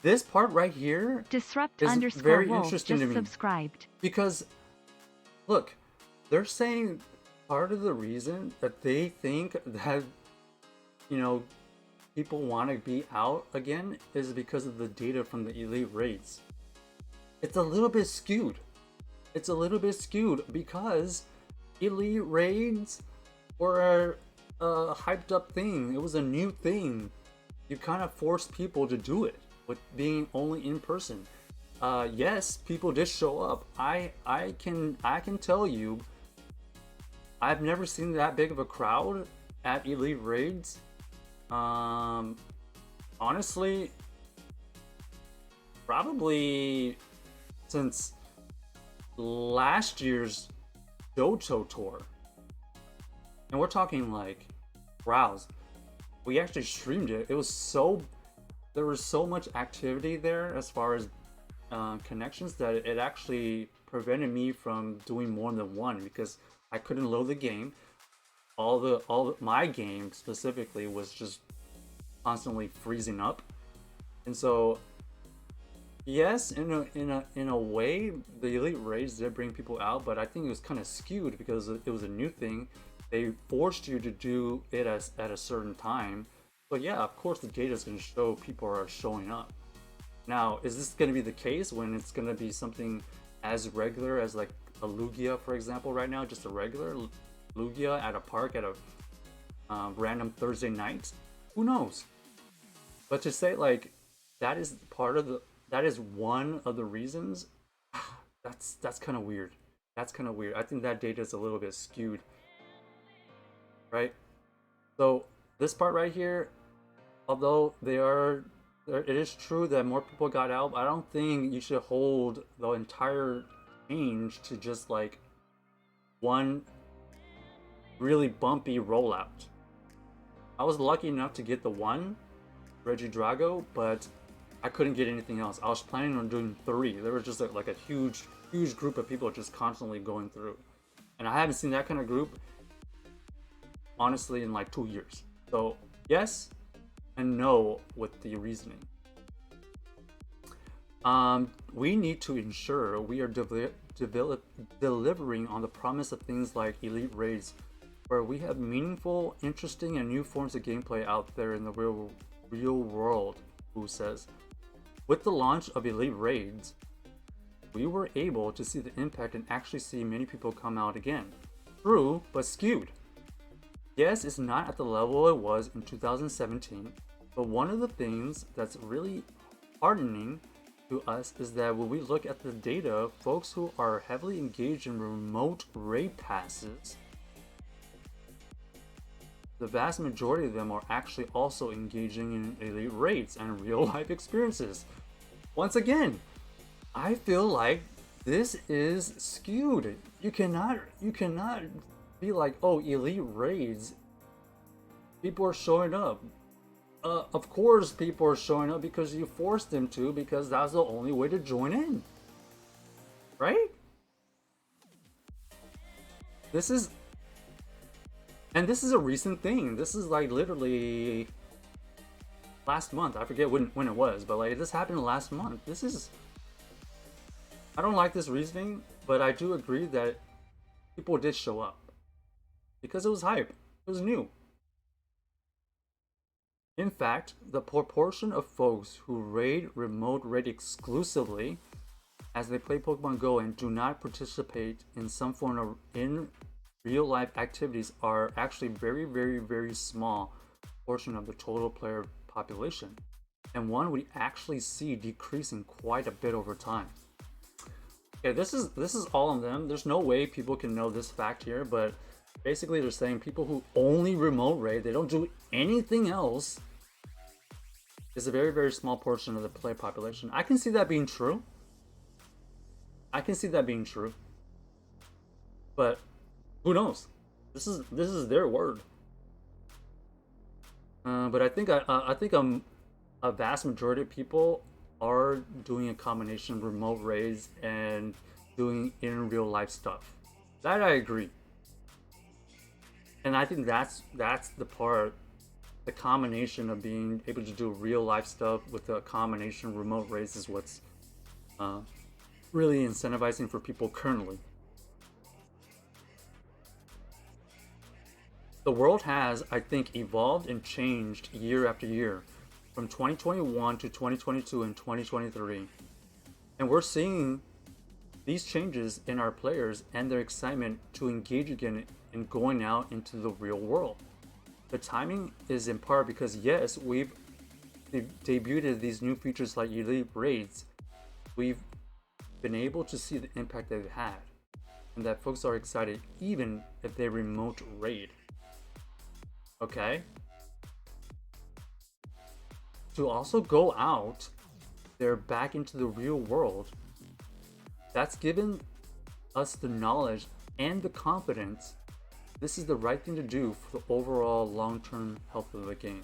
this part right here Disrupt is _wolf very interesting just to me, subscribed. because look, they're saying part of the reason that they think that, you know, people want to be out again is because of the data from the Elite Raids. It's a little bit skewed. It's a little bit skewed because Elite Raids were a hyped up thing. It was a new thing. You kind of forced people to do it with being only in person. Yes, people did show up. I can tell you, I've never seen that big of a crowd at Elite Raids. Honestly, probably since last year's Johto tour. And we're talking like crowds. We actually streamed it. There was so much activity there as far as connections that it actually prevented me from doing more than one, because I couldn't load the game. My game specifically was just constantly freezing up, and so yes, in a way, the Elite Raids did bring people out, but I think it was kind of skewed because it was a new thing. They forced you to do it at a certain time. But yeah, of course the data is going to show people are showing up. Now, is this going to be the case when it's going to be something as regular as like a Lugia, for example, right now? Just a regular Lugia at a park at a random Thursday night? Who knows? But to say like that is one of the reasons, that's kind of weird. That's kind of weird. I think that data is a little bit skewed, right? So this part right here, although it is true that more people got out, I don't think you should hold the entire change to just like one really bumpy rollout. I was lucky enough to get the one Regidrago, but I couldn't get anything else. I was planning on doing 3. There was just like a huge group of people just constantly going through, and I haven't seen that kind of group honestly in like 2 years. So yes and no with the reasoning. We need to ensure we are delivering on the promise of things like Elite Raids, where we have meaningful, interesting, and new forms of gameplay out there in the real world, Wu says. With the launch of Elite Raids, we were able to see the impact and actually see many people come out again. True, but skewed. Yes, it's not at the level it was in 2017, but one of the things that's really heartening to us is that when we look at the data, folks who are heavily engaged in remote raid passes, the vast majority of them are actually also engaging in Elite Raids and real life experiences. Once again, I feel like this is skewed. You cannot be like, oh, Elite Raids, people are showing up. Of course people are showing up because you forced them to, because that's the only way to join in, right? This is a recent thing. This is like literally last month. I forget when it was, but like this happened last month. This is I don't like this reasoning, but I do agree that people did show up because it was hype. It was new. In fact, the proportion of folks who raid remote raid exclusively as they play Pokemon Go and do not participate in some form of in real life activities are actually very, very, very small portion of the total player population, and one we actually see decreasing quite a bit over time. Okay, this is all on them. There's no way people can know this fact here, but basically they're saying people who only remote raid, they don't do anything else, is a very, very small portion of the player population. I can see that being true. I can see that being true. But who knows? This is their word. But I think a vast majority of people are doing a combination of remote raids and doing in real life stuff. That I agree, and I think that's the part, the combination of being able to do real life stuff with a combination of remote raids is what's uh, really incentivizing for people currently. The world has, I think, evolved and changed year after year, from 2021 to 2022 and 2023. And we're seeing these changes in our players and their excitement to engage again in going out into the real world. The timing is in part because, yes, we've debuted these new features like Elite Raids. We've been able to see the impact they've had, and that folks are excited even if they remote raid. Okay? To also go out there back into the real world, that's given us the knowledge and the confidence this is the right thing to do for the overall long-term health of the game.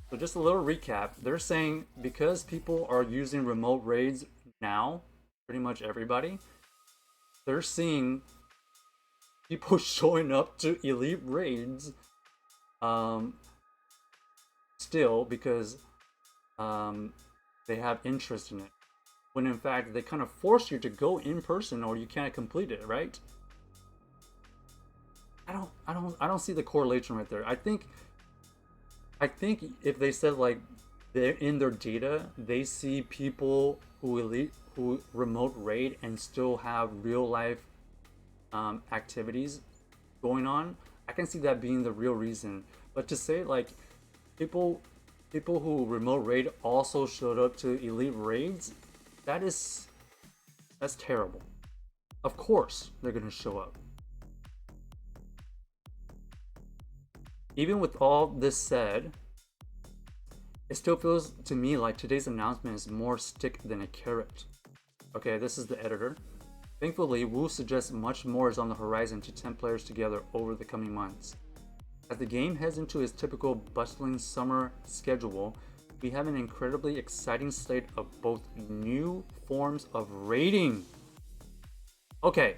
So just a little recap, they're saying because people are using remote raids now, pretty much everybody, they're seeing people showing up to elite raids still because they have interest in it, when in fact they kind of force you to go in person or you can't complete it, right? I don't see the correlation right there. I think if they said like they're in their data, they see people who remote raid and still have real life activities going on, I can see that being the real reason. But to say like people people who remote raid also showed up to elite raids, that's terrible. Of course they're gonna show up. Even with all this said, it still feels to me like today's announcement is more stick than a carrot. Okay, this is the editor. Thankfully, Wu suggests much more is on the horizon to tempt players together over the coming months. As the game heads into its typical bustling summer schedule, we have an incredibly exciting slate of both new forms of raiding. Okay,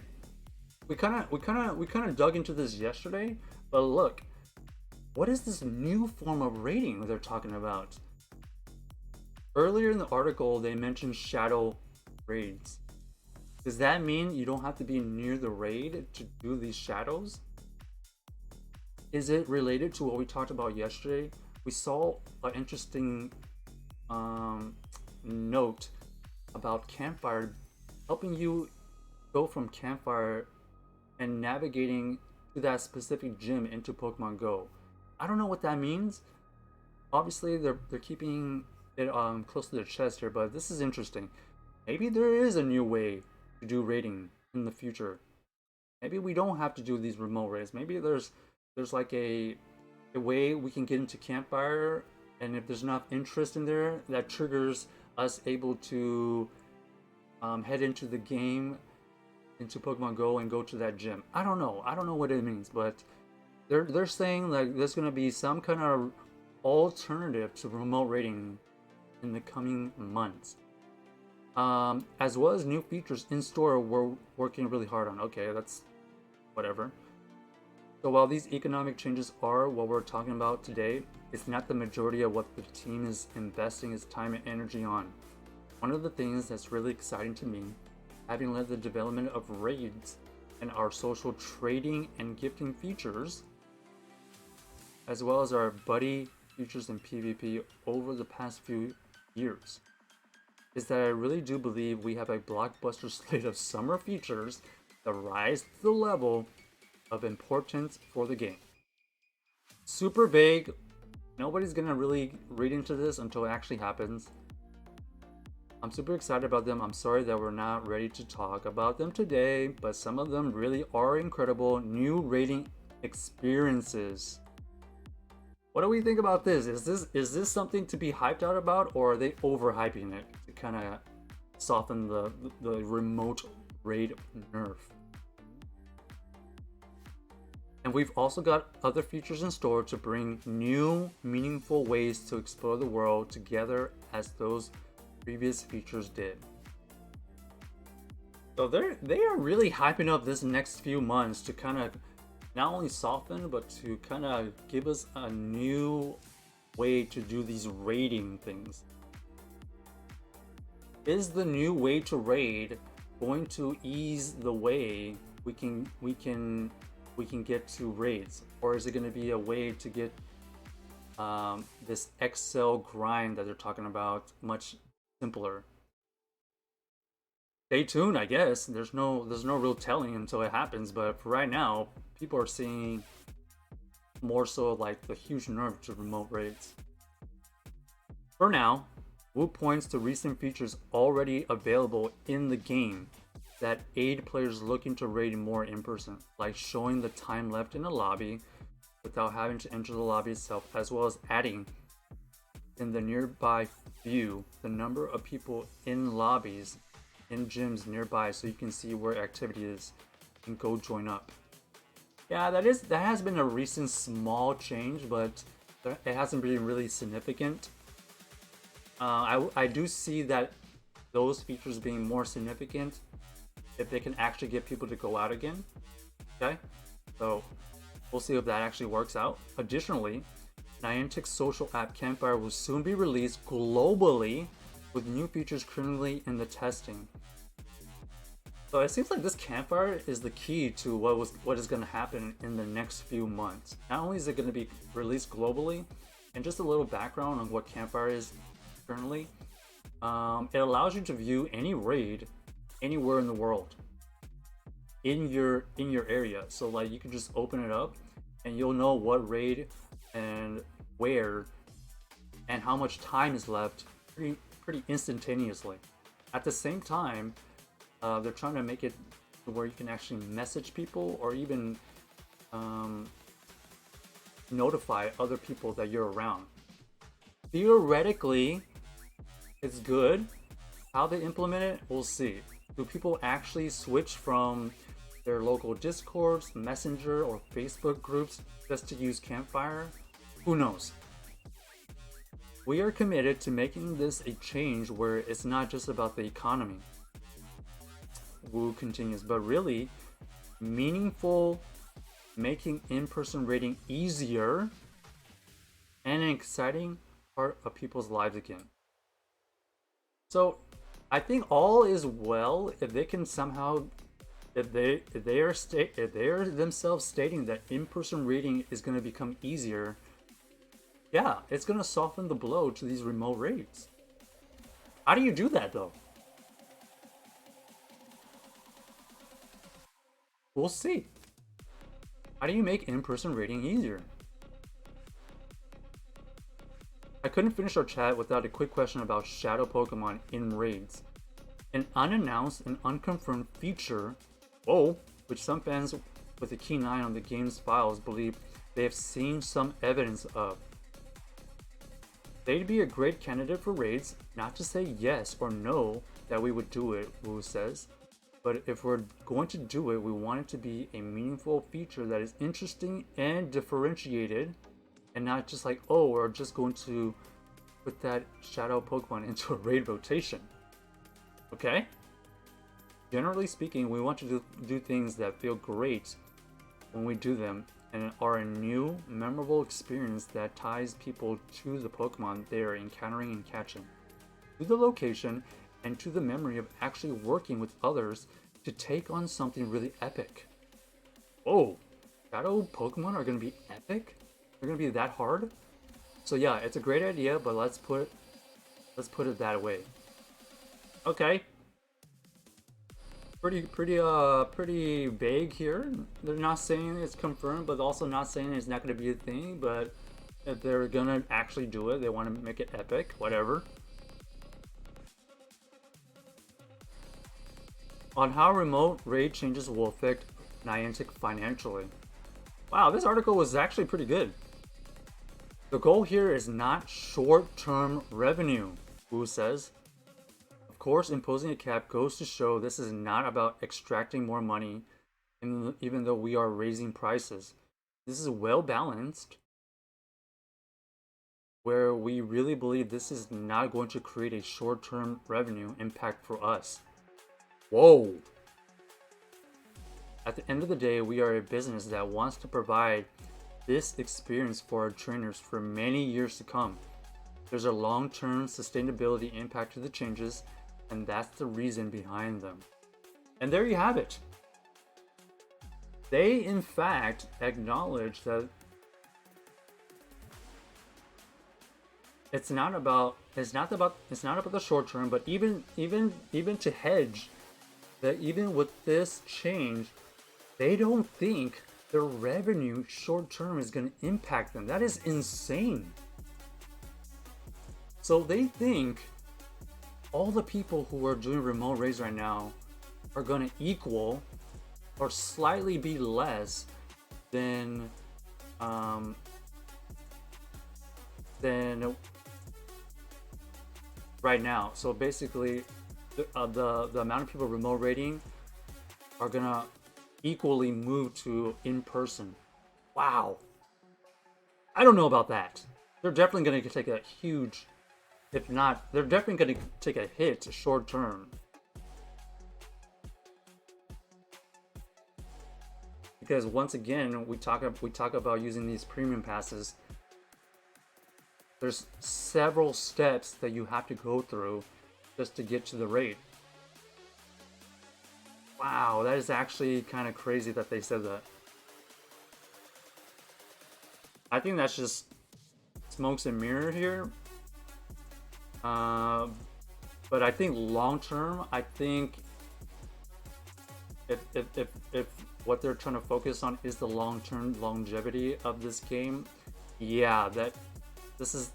we kind of dug into this yesterday, but look, what is this new form of raiding they're talking about? Earlier in the article, they mentioned shadow raids. Does that mean you don't have to be near the raid to do these shadows? Is it related to what we talked about yesterday? We saw an interesting note about Campfire helping you go from Campfire and navigating to that specific gym into Pokemon Go. I don't know what that means. Obviously, they're keeping it close to their chest here, but this is interesting. Maybe there is a new way to do raiding in the future. Maybe we don't have to do these remote raids. Maybe there's like a way we can get into Campfire, and if there's enough interest in there, that triggers us able to head into the game, into Pokemon Go, and go to that gym. I don't know. I don't know what it means, but they're saying like there's gonna be some kind of alternative to remote raiding in the coming months, as well as new features in store we're working really hard on. Okay, that's whatever. So while these economic changes are what we're talking about today, it's not the majority of what the team is investing its time and energy on. One of the things that's really exciting to me having led the development of raids and our social trading and gifting features, as well as our buddy features in PvP over the past few years, is that I really do believe we have a blockbuster slate of summer features that rise to the level of importance for the game. Super vague. Nobody's gonna really read into this until it actually happens. I'm super excited about them. I'm sorry that we're not ready to talk about them today, but some of them really are incredible new raiding experiences. What do we think about this? Is this something to be hyped out about, or are they overhyping it to kind of soften the remote raid nerf? And we've also got other features in store to bring new, meaningful ways to explore the world together as those previous features did. So they are really hyping up this next few months to kind of not only soften, but to kind of give us a new way to do these raiding things. Is the new way to raid going to ease the way we can get to raids, or is it going to be a way to get this Excel grind that they're talking about much simpler? Stay tuned, I guess. There's no real telling until it happens, but for right now, people are seeing more so like the huge nerf to remote raids. For now, Wu points to recent features already available in the game that aid players looking to raid more in person, like showing the time left in a lobby without having to enter the lobby itself, as well as adding in the nearby view the number of people in lobbies in gyms nearby, so you can see where activity is and go join up. Yeah, that has been a recent small change, but it hasn't been really significant. I do see that those features being more significant if they can actually get people to go out again. Okay, so we'll see if that actually works out. Additionally, Niantic's social app Campfire will soon be released globally with new features currently in the testing. So it seems like this Campfire is the key to what is going to happen in the next few months. Not only is it going to be released globally, and just a little background on what Campfire is currently, it allows you to view any raid anywhere in the world in your area. So like you can just open it up and you'll know what raid and where and how much time is left pretty instantaneously. At the same time, they're trying to make it where you can actually message people or even notify other people that you're around. Theoretically, it's good. How they implement it, we'll see. Do people actually switch from their local Discords, Messenger, or Facebook groups just to use Campfire? Who knows? We are committed to making this a change where it's not just about the economy, Wu continues, but really meaningful, making in-person raiding easier and an exciting part of people's lives again. So I think all is well if they can somehow, if they are themselves stating that in-person raiding is going to become easier. Yeah, it's going to soften the blow to these remote raids. How do you do that though? We'll see. How do you make in-person raiding easier? I couldn't finish our chat without a quick question about shadow Pokemon in raids. An unannounced and unconfirmed feature, which some fans with a keen eye on the game's files believe they have seen some evidence of. They'd be a great candidate for raids, not to say yes or no that we would do it, Wu says. But if we're going to do it, we want it to be a meaningful feature that is interesting and differentiated, and not just like, oh, we're just going to put that shadow Pokemon into a raid rotation. Okay? Generally speaking, we want to do things that feel great when we do them and are a new, memorable experience that ties people to the Pokemon they are encountering and catching, to the location, and to the memory of actually working with others to take on something really epic. Whoa, Shadow Pokemon are going to be epic? They're going to be that hard? So yeah, it's a great idea, but let's put it that way. Okay. Pretty vague here. They're not saying it's confirmed, but also not saying it's not going to be a thing, but if they're going to actually do it, they want to make it epic, whatever. On how remote raid changes will affect Niantic financially. Wow, this article was actually pretty good. The goal here is not short-term revenue, Wu says. Of course, imposing a cap goes to show this is not about extracting more money, even though we are raising prices. This is well balanced, where we really believe this is not going to create a short-term revenue impact for us. Whoa! At the end of the day, we are a business that wants to provide this experience for our trainers for many years to come. There's a long-term sustainability impact to the changes, and that's the reason behind them. And there you have it. They, in fact, acknowledge that it's not about the short term, but even to hedge that even with this change, they don't think their revenue short term is going to impact them. That is insane. So they think all the people who are doing remote raids right now are going to equal or slightly be less than right now. So basically, the amount of people remote raiding are gonna equally move to in person. Wow. I don't know about that. They're definitely gonna take a huge, if not, they're definitely gonna take a hit short term. Because once again, we talk about using these premium passes. There's several steps that you have to go through just to get to the raid. Wow, that is actually kind of crazy that they said that. I think that's just smokes and mirror here. But I think long term, I think if what they're trying to focus on is the long term longevity of this game, yeah, that this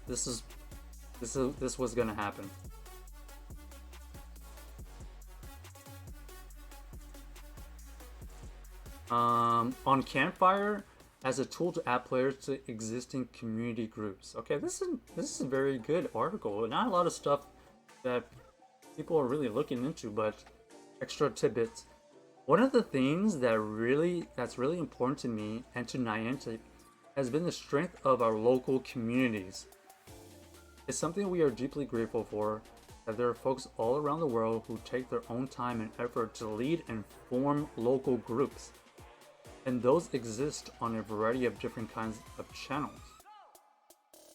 was gonna happen. On Campfire as a tool to add players to existing community groups. Okay, this is a very good article. Not a lot of stuff that people are really looking into, but extra tidbits. One of the things that's really important to me and to Niantic has been the strength of our local communities. It's something we are deeply grateful for, that there are folks all around the world who take their own time and effort to lead and form local groups. And those exist on a variety of different kinds of channels.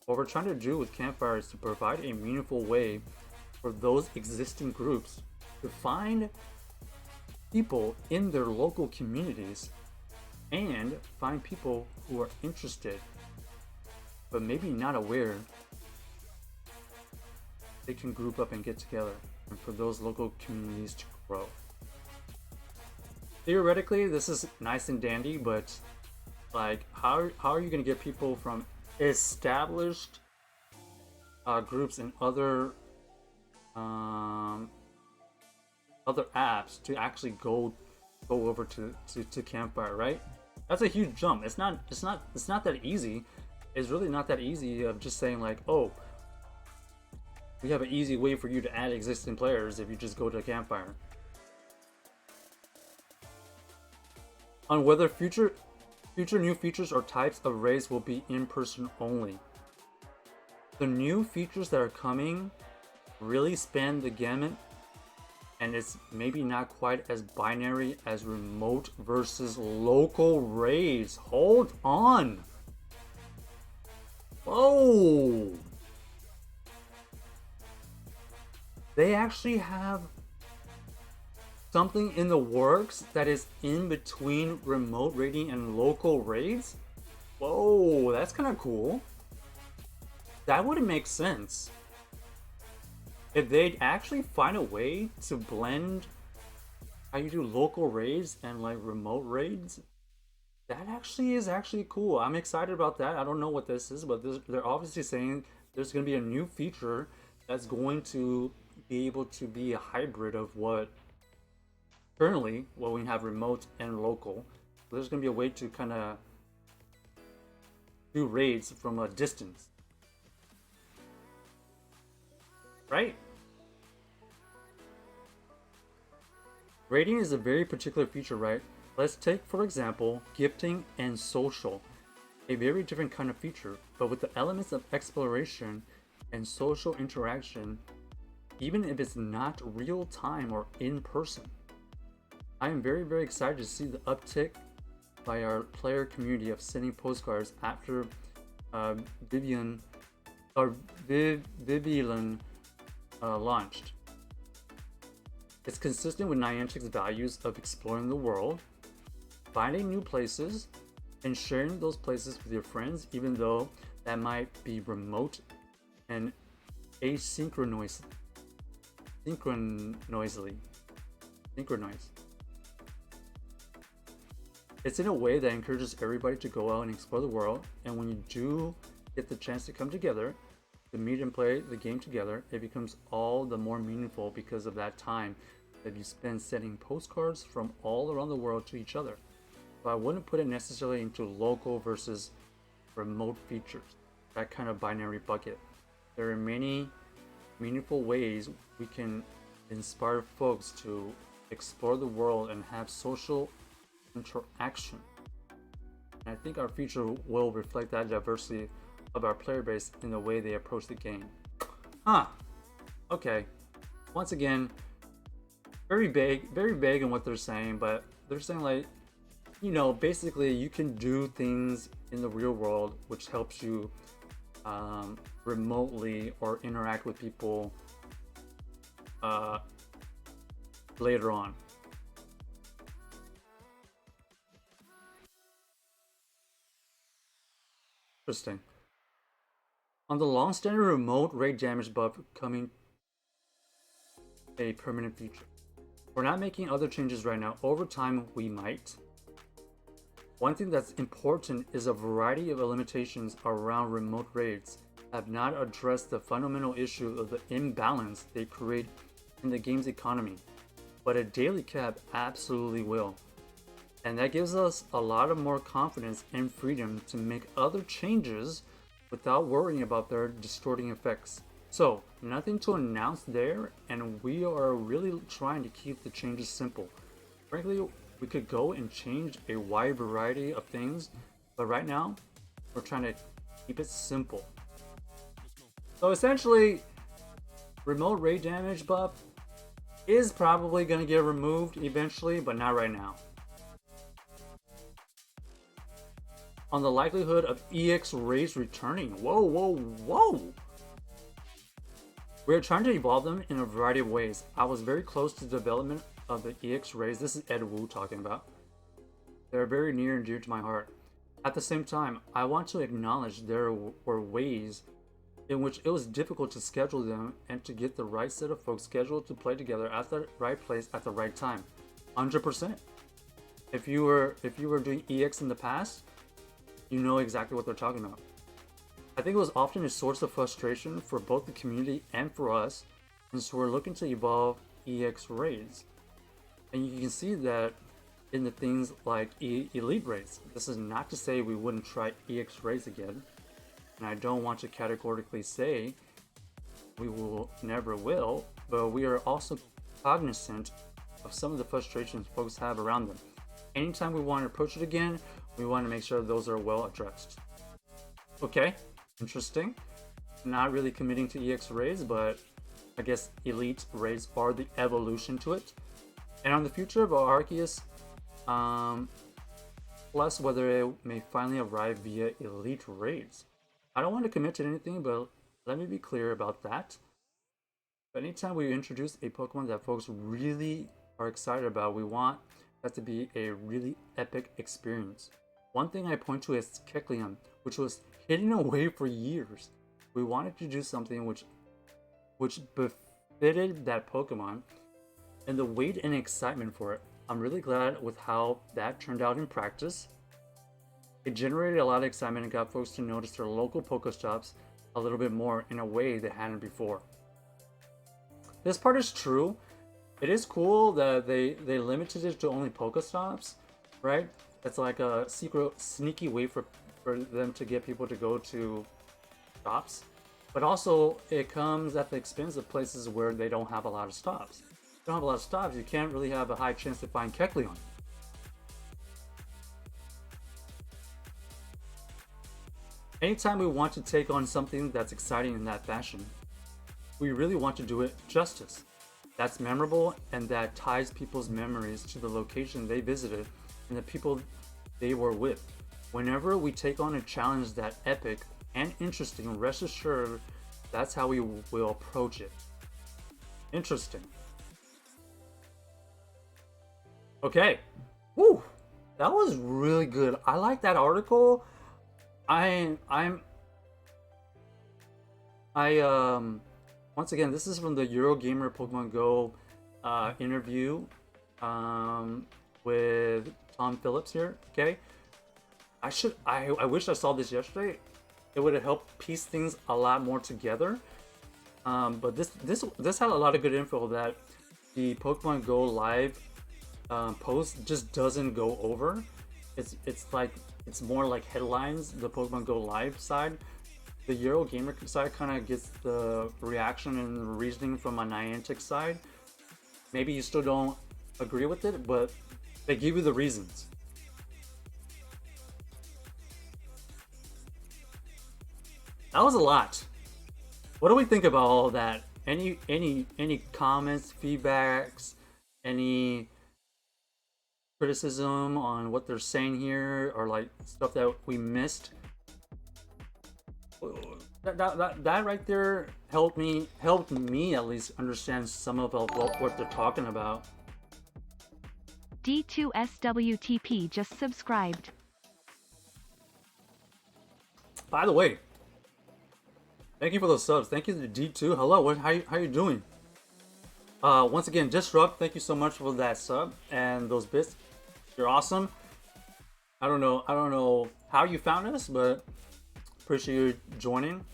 What we're trying to do with Campfire is to provide a meaningful way for those existing groups to find people in their local communities and find people who are interested but maybe not aware they can group up and get together, and for those local communities to grow. Theoretically, this is nice and dandy, but like how are you going to get people from established groups and other apps to actually go over to Campfire, right? That's a huge jump. It's not that easy. It's really not that easy of just saying like, oh, we have an easy way for you to add existing players if you just go to Campfire. On whether future new features or types of raids will be in person only. The new features that are coming really span the gamut, and it's maybe not quite as binary as remote versus local raids. Hold on. Whoa. they actually have something in the works that is in between remote raiding and local raids? Whoa, that's kind of cool. That wouldn't make sense. If they'd actually find a way to blend how you do local raids and like remote raids, that actually is actually cool. I'm excited about that. I don't know what this is, but they're obviously saying there's going to be a new feature that's going to be able to be a hybrid of what currently what we have remote and local. There's going to be a way to kind of do raids from a distance, right? Raiding is a very particular feature, right? Let's take, for example, gifting and social, a very different kind of feature, but with the elements of exploration and social interaction, even if it's not real time or in person. I am very, very excited to see the uptick by our player community of sending postcards after Vivian launched. It's consistent with Niantic's values of exploring the world, finding new places, and sharing those places with your friends, even though that might be remote and asynchronously. It's in a way that encourages everybody to go out and explore the world, and when you do get the chance to come together, to meet and play the game together, it becomes all the more meaningful because of that time that you spend sending postcards from all around the world to each other. But I wouldn't put it necessarily into local versus remote features, that kind of binary bucket. There are many meaningful ways we can inspire folks to explore the world and have social interaction. And I think our future will reflect that diversity of our player base in the way they approach the game. Okay. Once again, very vague in what they're saying, but they're saying like, you know, basically you can do things in the real world which helps you remotely or interact with people later on. Interesting. On the long-standing remote raid damage buff coming a permanent feature. We're not making other changes right now. Over time, we might. One thing that's important is a variety of limitations around remote raids have not addressed the fundamental issue of the imbalance they create in the game's economy, but a daily cap absolutely will. And that gives us a lot of more confidence and freedom to make other changes without worrying about their distorting effects. So, nothing to announce there, and we are really trying to keep the changes simple. Frankly, we could go and change a wide variety of things, but right now, we're trying to keep it simple. So essentially, remote raid damage buff is probably going to get removed eventually, but not right now. On the likelihood of EX raids returning. Whoa. We're trying to evolve them in a variety of ways. I was very close to the development of the EX raids. This is Ed Wu talking about. They're very near and dear to my heart. At the same time, I want to acknowledge there were ways in which it was difficult to schedule them and to get the right set of folks scheduled to play together at the right place at the right time. 100%. If you were doing EX in the past, you know exactly what they're talking about. I think it was often a source of frustration for both the community and for us, and so we're looking to evolve EX raids. And you can see that in the things like elite raids. This is not to say we wouldn't try EX raids again, and I don't want to categorically say we will never will, but we are also cognizant of some of the frustrations folks have around them. Anytime we want to approach it again, we want to make sure those are well addressed. Okay, interesting. Not really committing to EX raids, but I guess elite raids are the evolution to it. And on the future of Arceus, plus whether it may finally arrive via elite raids. I don't want to commit to anything, but let me be clear about that. But anytime we introduce a Pokemon that folks really are excited about, we want that to be a really epic experience. One thing I point to is Kecleon, which was hidden away for years. We wanted to do something which befitted that Pokemon and the wait and excitement for it. I'm really glad with how that turned out in practice. It generated a lot of excitement and got folks to notice their local Pokestops a little bit more in a way they hadn't before. This part is true. It is cool that they limited it to only Pokestops, right? It's like a secret, sneaky way for them to get people to go to stops. But also, it comes at the expense of places where they don't have a lot of stops. If you don't have a lot of stops, you can't really have a high chance to find Kecleon. Anytime we want to take on something that's exciting in that fashion, we really want to do it justice. That's memorable and that ties people's memories to the location they visited and the people they were with. Whenever we take on a challenge that epic and interesting, rest assured that's how we will approach it. Interesting. Okay. Woo! That was really good. I like that article. I once again, this is from the Eurogamer Pokemon Go interview with Tom Phillips here. Okay, I wish I saw this yesterday. It would have helped piece things a lot more together. But this had a lot of good info that the Pokemon Go live post just doesn't go over. It's more like headlines. The Pokemon Go live side. The Eurogamer side kind of gets the reaction and reasoning from a Niantic side. Maybe you still don't agree with it, but they give you the reasons. That was a lot. What do we think about all of that? Any comments, feedbacks, any criticism on what they're saying here, or like stuff that we missed? That right there helped me at least understand some of what they're talking about. D2SWTP just subscribed. By the way, thank you for those subs. Thank you to D2. Hello, how you doing? Once again, Disrupt, thank you so much for that sub and those bits. You're awesome. I don't know how you found us, but appreciate you joining.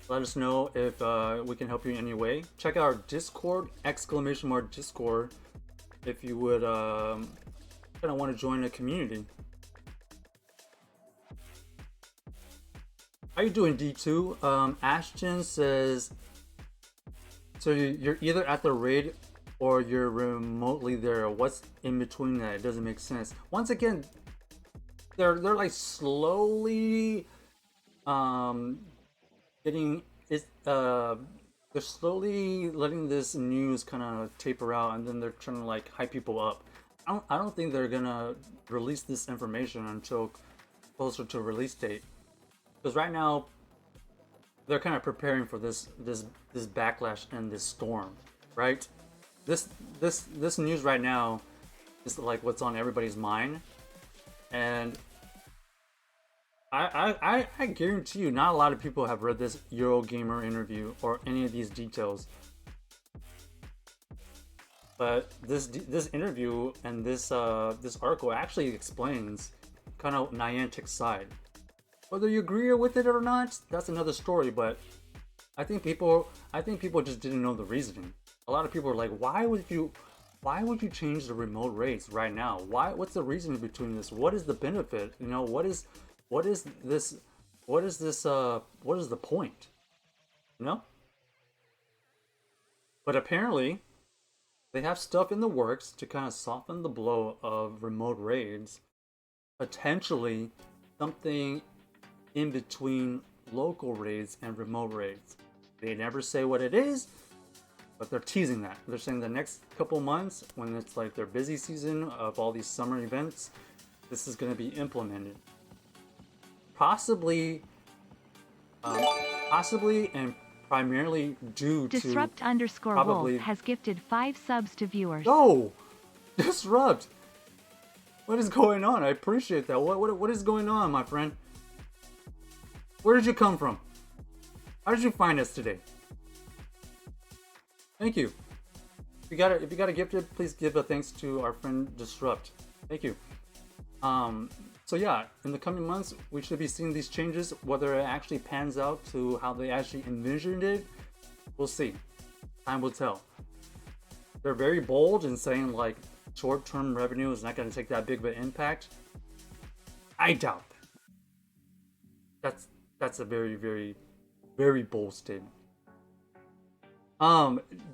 Let us know if we can help you in any way. Check out our Discord, !Discord, if you would kind of want to join the community. How you doing, D2? Ashton says, so you're either at the raid or you're remotely there. What's in between that? It doesn't make sense. Once again, they're like slowly getting it. They're slowly letting this news kind of taper out, and then they're trying to like hype people up. I don't think they're gonna release this information until closer to release date, because right now they're kind of preparing for this backlash and this storm, right? This news right now is like what's on everybody's mind, and I guarantee you, not a lot of people have read this Eurogamer interview or any of these details. But this interview and this article actually explains kind of Niantic's side. Whether you agree with it or not, that's another story. But I think people just didn't know the reasoning. A lot of people are like, why would you change the remote raids right now? What's the reasoning between this? What is the benefit? You know, what is this? What is the point? You know? But apparently, they have stuff in the works to kind of soften the blow of remote raids. Potentially, something in between local raids and remote raids. They never say what it is, but they're teasing that. They're saying the next couple months, when it's like their busy season of all these summer events, this is going to be implemented. Possibly, and primarily due to Disrupt_Wolf probably... has gifted 5 subs to viewers. No! Disrupt! What is going on? I appreciate that. What is going on, my friend? Where did you come from? How did you find us today? Thank you. If you got a gifted, please give a thanks to our friend Disrupt. Thank you. So yeah, in the coming months, we should be seeing these changes. Whether it actually pans out to how they actually envisioned it, we'll see. Time will tell. They're very bold in saying like short-term revenue is not going to take that big of an impact. I doubt that. That's a very, very, very bold statement.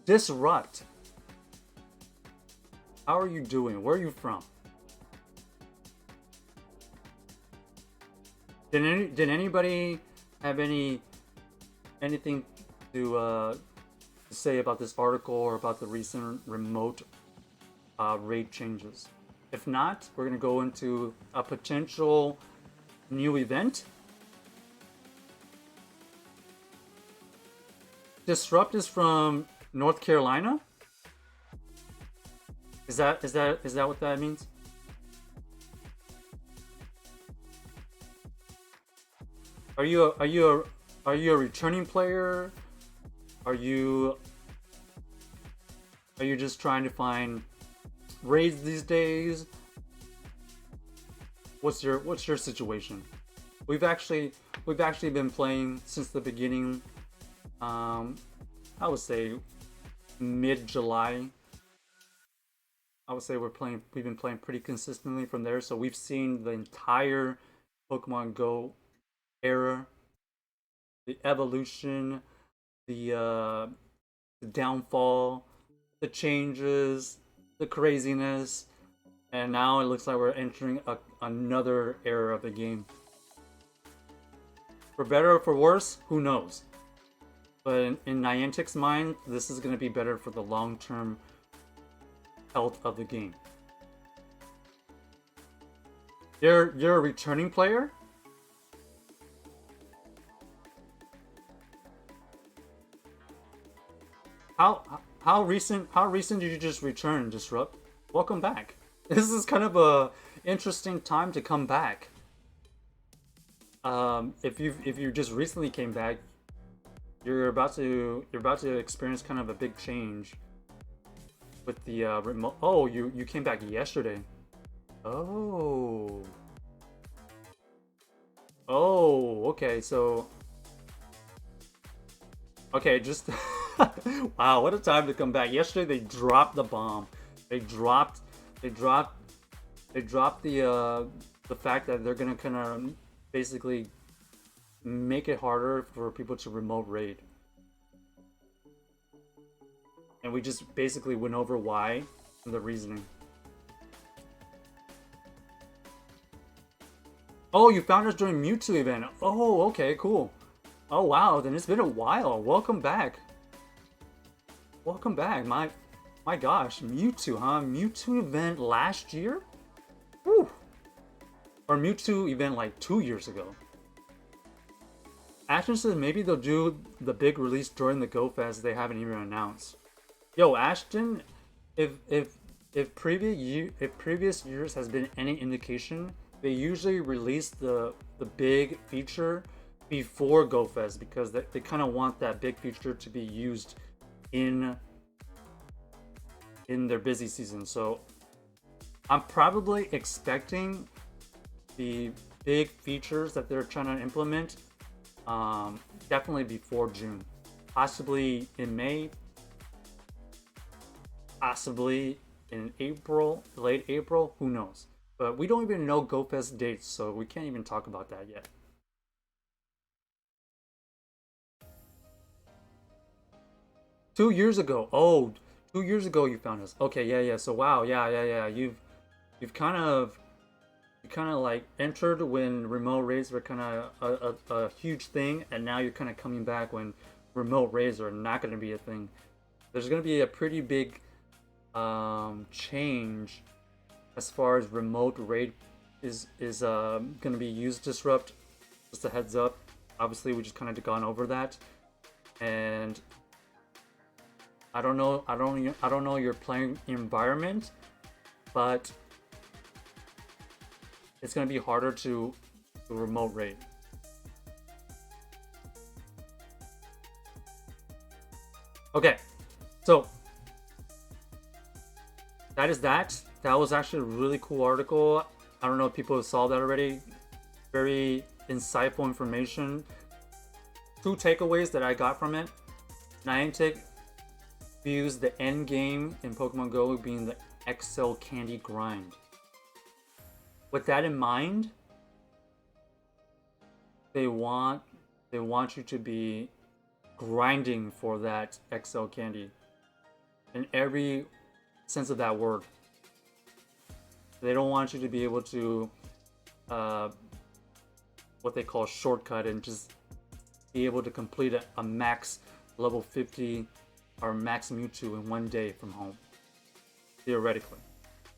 Disrupt. How are you doing? Where are you from? Did anybody have anything to say about this article or about the recent remote raid changes? If not, we're gonna go into a potential new event. Disrupt is from North Carolina. Is that what that means? Are you a returning player? Are you just trying to find raids these days? What's your situation? We've actually been playing since the beginning. I would say mid-July. I would say we've been playing pretty consistently from there. So we've seen the entire Pokemon Go era, the evolution, the downfall, the changes, the craziness, and now it looks like we're entering another era of the game. For better or for worse, who knows? But in Niantic's mind, this is going to be better for the long-term health of the game. You're a returning player? How recent did you just return, Disrupt? Welcome back. This is kind of a interesting time to come back. If you just recently came back, you're about to experience kind of a big change with the remote. Oh, you came back yesterday. Oh, okay. So, okay, just wow, what a time to come back. Yesterday they dropped the bomb. They dropped the fact that they're gonna kind of basically make it harder for people to remote raid. And we just basically went over why and the reasoning. Oh, you found us during Mewtwo event. Oh, okay, cool. Oh wow, then it's been a while. Welcome back. Welcome back. My gosh, Mewtwo, huh? Mewtwo event last year? Whew. Or Mewtwo event like 2 years ago. Ashton says maybe they'll do the big release during the Go Fest they haven't even announced. Yo, Ashton, if previous years has been any indication, they usually release the big feature before Go Fest because they kind of want that big feature to be used in their busy season. So I'm probably expecting the big features that they're trying to implement definitely before June, possibly in May, possibly in April, late April, who knows. But we don't even know GoFest dates, so we can't even talk about that yet. Two years ago. Oh, 2 years ago you found us. Okay, yeah. So wow, yeah. You've kind of like entered when remote raids were kind of a huge thing, and now you're kind of coming back when remote raids are not going to be a thing. There's going to be a pretty big change as far as remote raid is going to be used. Disrupt, just a heads up. Obviously we just kind of gone over that. and I don't know your playing environment, but it's gonna be harder to remote raid. Okay, so that is that. That was actually a really cool article. I don't know if people saw that already. Very insightful information. Two takeaways that I got from it. Niantic views the end game in Pokemon Go being the XL candy grind. With that in mind, they want you to be grinding for that XL candy in every sense of that word. They don't want you to be able to what they call shortcut and just be able to complete a max level 50 or max Mewtwo in one day from home, theoretically.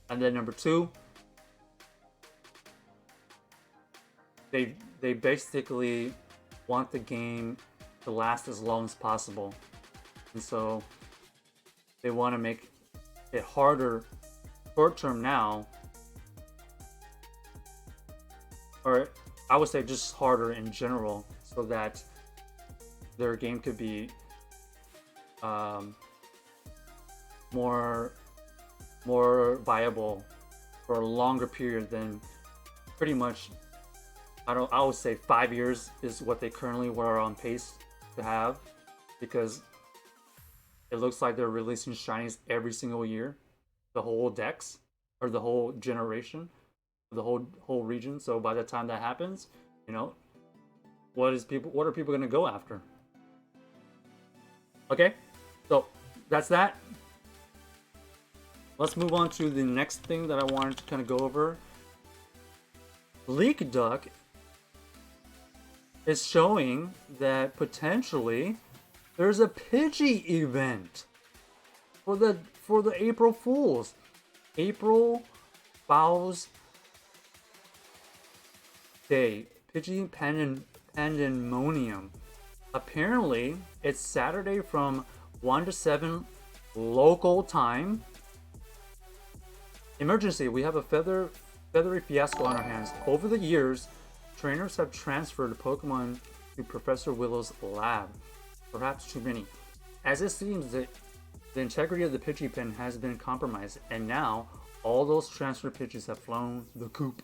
And then number two, they basically want the game to last as long as possible, and so they want to make it harder short term now, or I would say just harder in general, so that their game could be more viable for a longer period than pretty much. I would say 5 years is what they currently were on pace to have, because it looks like they're releasing shinies every single year, the whole dex or the whole generation, the whole region. So by the time that happens, you know, what are people going to go after? Okay, so that's that. Let's move on to the next thing that I wanted to kind of go over. Leak Duck is showing that potentially there's a Pidgey event for the April Fools. April Fowls Day. Pidgey Pandemonium. Apparently, it's Saturday from 1 to 7 local time. Emergency, we have a feathery fiasco on our hands. Over the years, trainers have transferred Pokemon to Professor Willow's lab. Perhaps too many. As it seems that the integrity of the Pidgey pen has been compromised, and now all those transferred Pidgeys have flown the coop.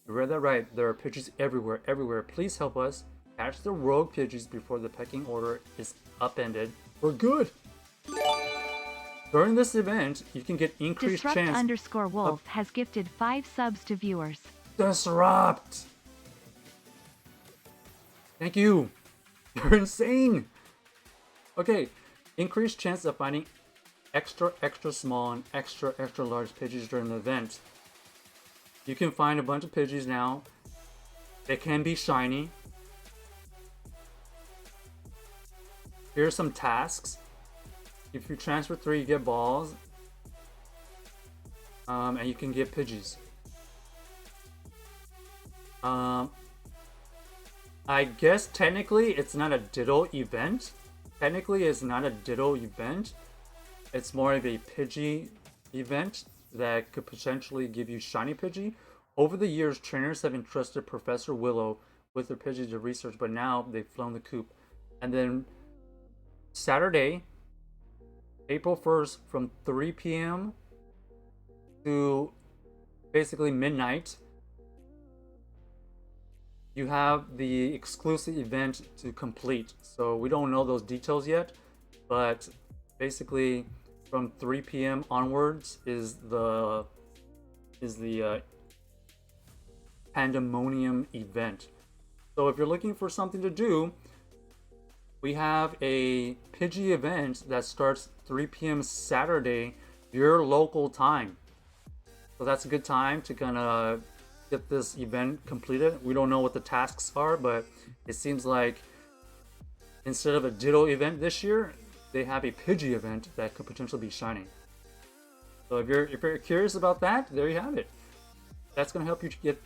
You read that right. There are Pidgeys everywhere. Please help us catch the rogue Pidgeys before the pecking order is upended for good. During this event, you can get increased chance. Disrupt_Wolf has gifted 5 subs to viewers. Disrupt! Thank you. You're insane. Okay, increased chance of finding extra small and extra large Pidgeys during the event. You can find a bunch of Pidgeys now. They can be shiny. Here are some tasks. If you transfer 3, you get balls. And you can get Pidgeys. I guess technically it's not a Ditto event. It's more of a Pidgey event that could potentially give you shiny Pidgey. Over the years, trainers have entrusted Professor Willow with their Pidgey to research, but now they've flown the coop. And then Saturday, April 1st, from 3 p.m. to basically midnight, you have the exclusive event to complete. So we don't know those details yet, but basically from 3 p.m. onwards is the Pandemonium event. So if you're looking for something to do, we have a Pidgey event that starts 3 p.m. Saturday, your local time. So that's a good time to kind of get this event completed. We don't know what the tasks are, but it seems like instead of a Ditto event this year, they have a Pidgey event that could potentially be shiny. So if you're curious about that, there you have it. That's going to help you to get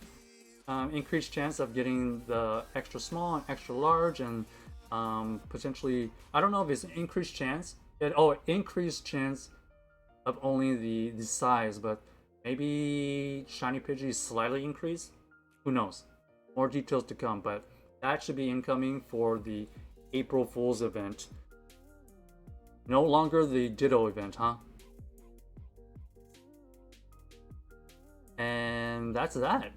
increased chance of getting the extra small and extra large and Potentially, I don't know if it's an increased chance. Increased chance of only the size, but maybe shiny Pidgey slightly increased. Who knows? More details to come, but that should be incoming for the April Fool's event. No longer the Ditto event, huh? And that's that.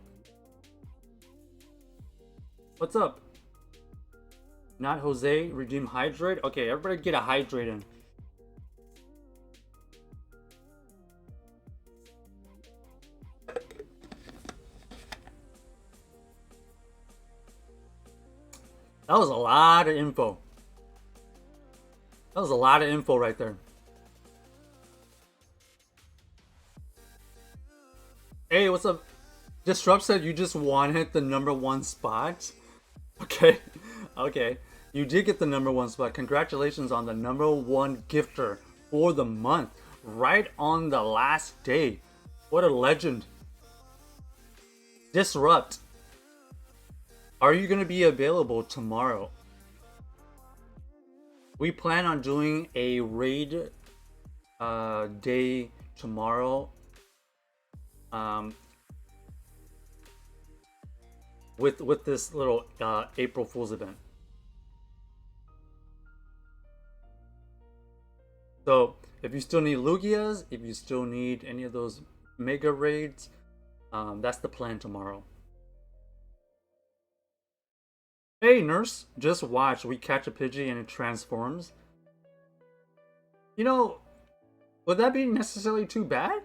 What's up? Not Jose, redeem hydrate. Okay, everybody get a hydrate in. That was a lot of info. That was a lot of info right there. Hey, what's up? Disrupt said you just wanted the #1 spot. Okay, okay. You did get the #1 spot. Congratulations on the #1 gifter for the month. Right on the last day. What a legend. Disrupt. Are you going to be available tomorrow? We plan on doing a raid day tomorrow. With this little April Fool's event. So if you still need Lugias, if you still need any of those mega raids, that's the plan tomorrow. Hey nurse, just watch. We catch a Pidgey and it transforms. You know, would that be necessarily too bad?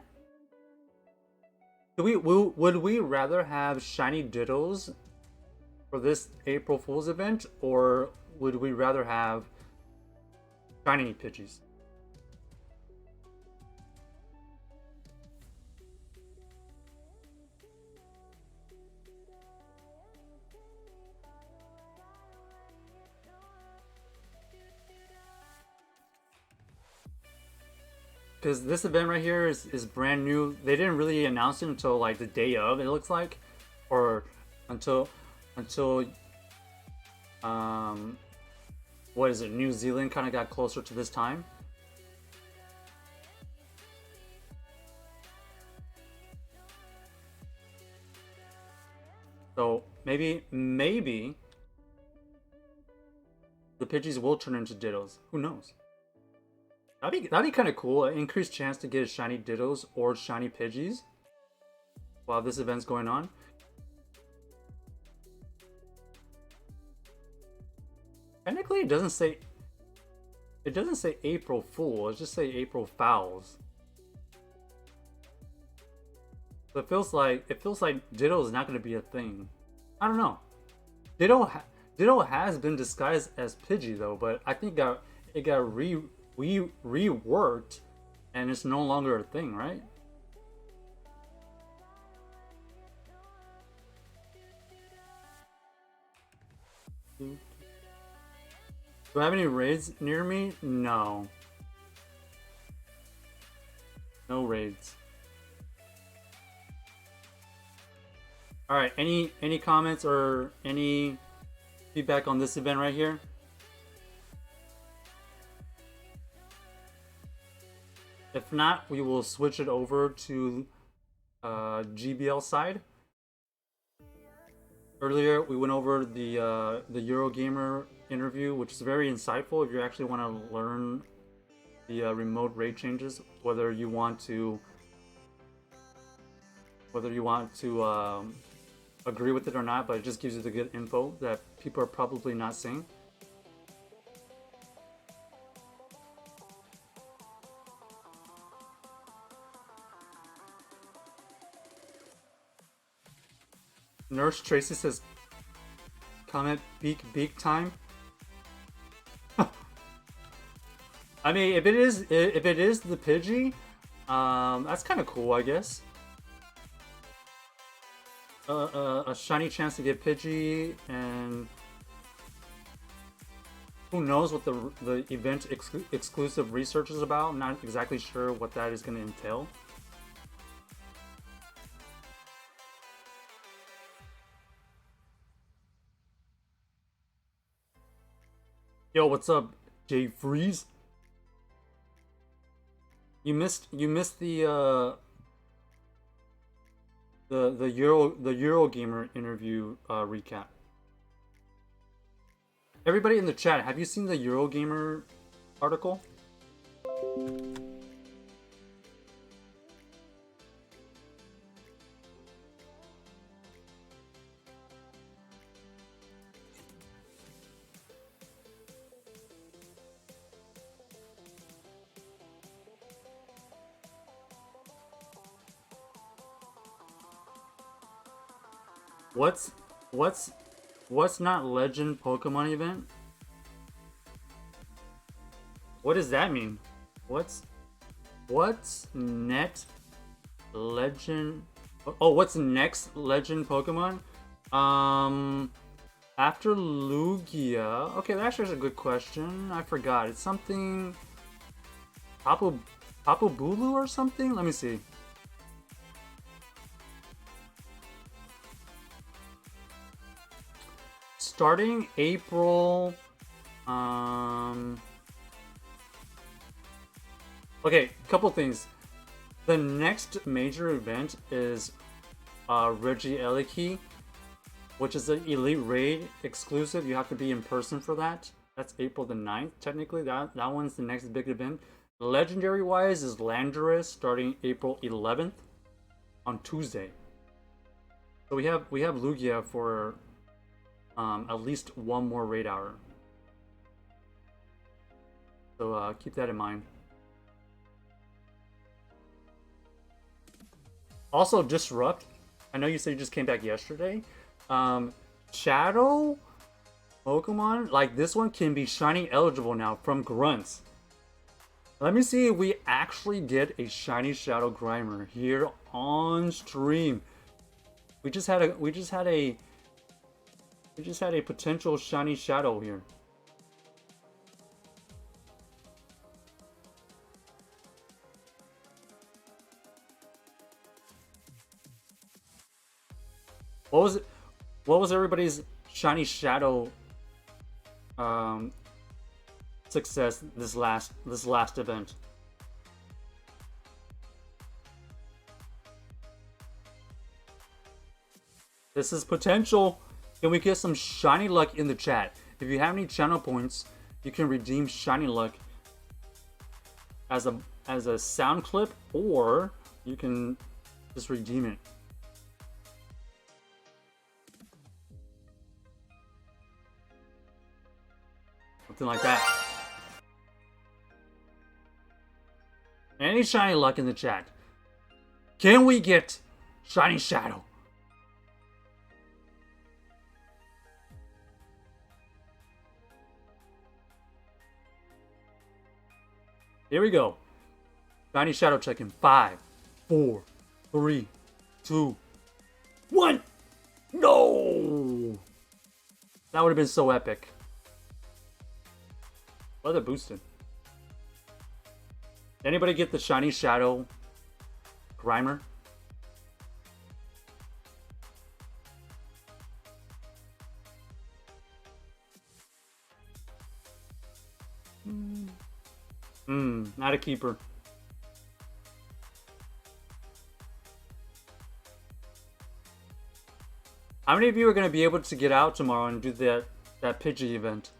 Would we rather have shiny Dittos for this April Fool's event, or would we rather have shiny Pidgeys? Because this event right here is brand new. They didn't really announce it until like the day of, it looks like, or until what is it, New Zealand kind of got closer to this time. So maybe the Pidgeys will turn into Dittos. Who knows? That'd be kind of cool. An increased chance to get shiny Dittos or shiny Pidgeys while this event's going on. Technically, it doesn't say April Fool. It just say April Fouls. So it feels like Ditto is not going to be a thing. I don't know. Ditto has been disguised as Pidgey though, but I think it got reworked, and it's no longer a thing, right? Do I have any raids near me? No. No raids. Alright, any comments or any feedback on this event right here? If not, we will switch it over to GBL side. Earlier, we went over the Eurogamer interview, which is very insightful if you actually want to learn the remote raid changes, whether you want to agree with it or not, but it just gives you the good info that people are probably not seeing. Nurse Tracy says, comment beak time. I mean, if it is the Pidgey, that's kind of cool, I guess. A shiny chance to get Pidgey, and who knows what the event exclusive research is about. I'm not exactly sure what that is going to entail. Yo, what's up, Jay Freeze? You missed the Eurogamer interview recap. Everybody in the chat, have you seen the Eurogamer article? What's not legend Pokemon event? What does that mean? What's net legend? Oh, what's next legend Pokemon? After Lugia. Okay, that's actually a good question. I forgot. It's something Tapu Bulu or something? Let me see. Starting April, okay, couple things. The next major event is Regieleki, which is an Elite Raid exclusive. You have to be in person for that. That's April the 9th, technically. That one's the next big event. Legendary wise is Landorus starting April 11th on Tuesday. So we have Lugia for at least one more raid hour. So keep that in mind. Also, Disrupt. I know you said you just came back yesterday. Shadow Pokemon, like this one, can be shiny eligible now from Grunts. Let me see if we actually get a shiny Shadow Grimer here on stream. We just had a potential shiny Shadow here. What was everybody's shiny Shadow success this last event? This is potential. Can we get some shiny luck in the chat? If you have any channel points, you can redeem shiny luck as a sound clip, or you can just redeem it. Something like that. Any shiny luck in the chat? Can we get shiny Shadow? Here we go. Shiny Shadow check in 5, 4, 3, 2, 1. No! That would have been so epic. Weather boosted. Anybody get the shiny Shadow Grimer? Not a keeper. How many of you are going to be able to get out tomorrow and do that Pidgey event?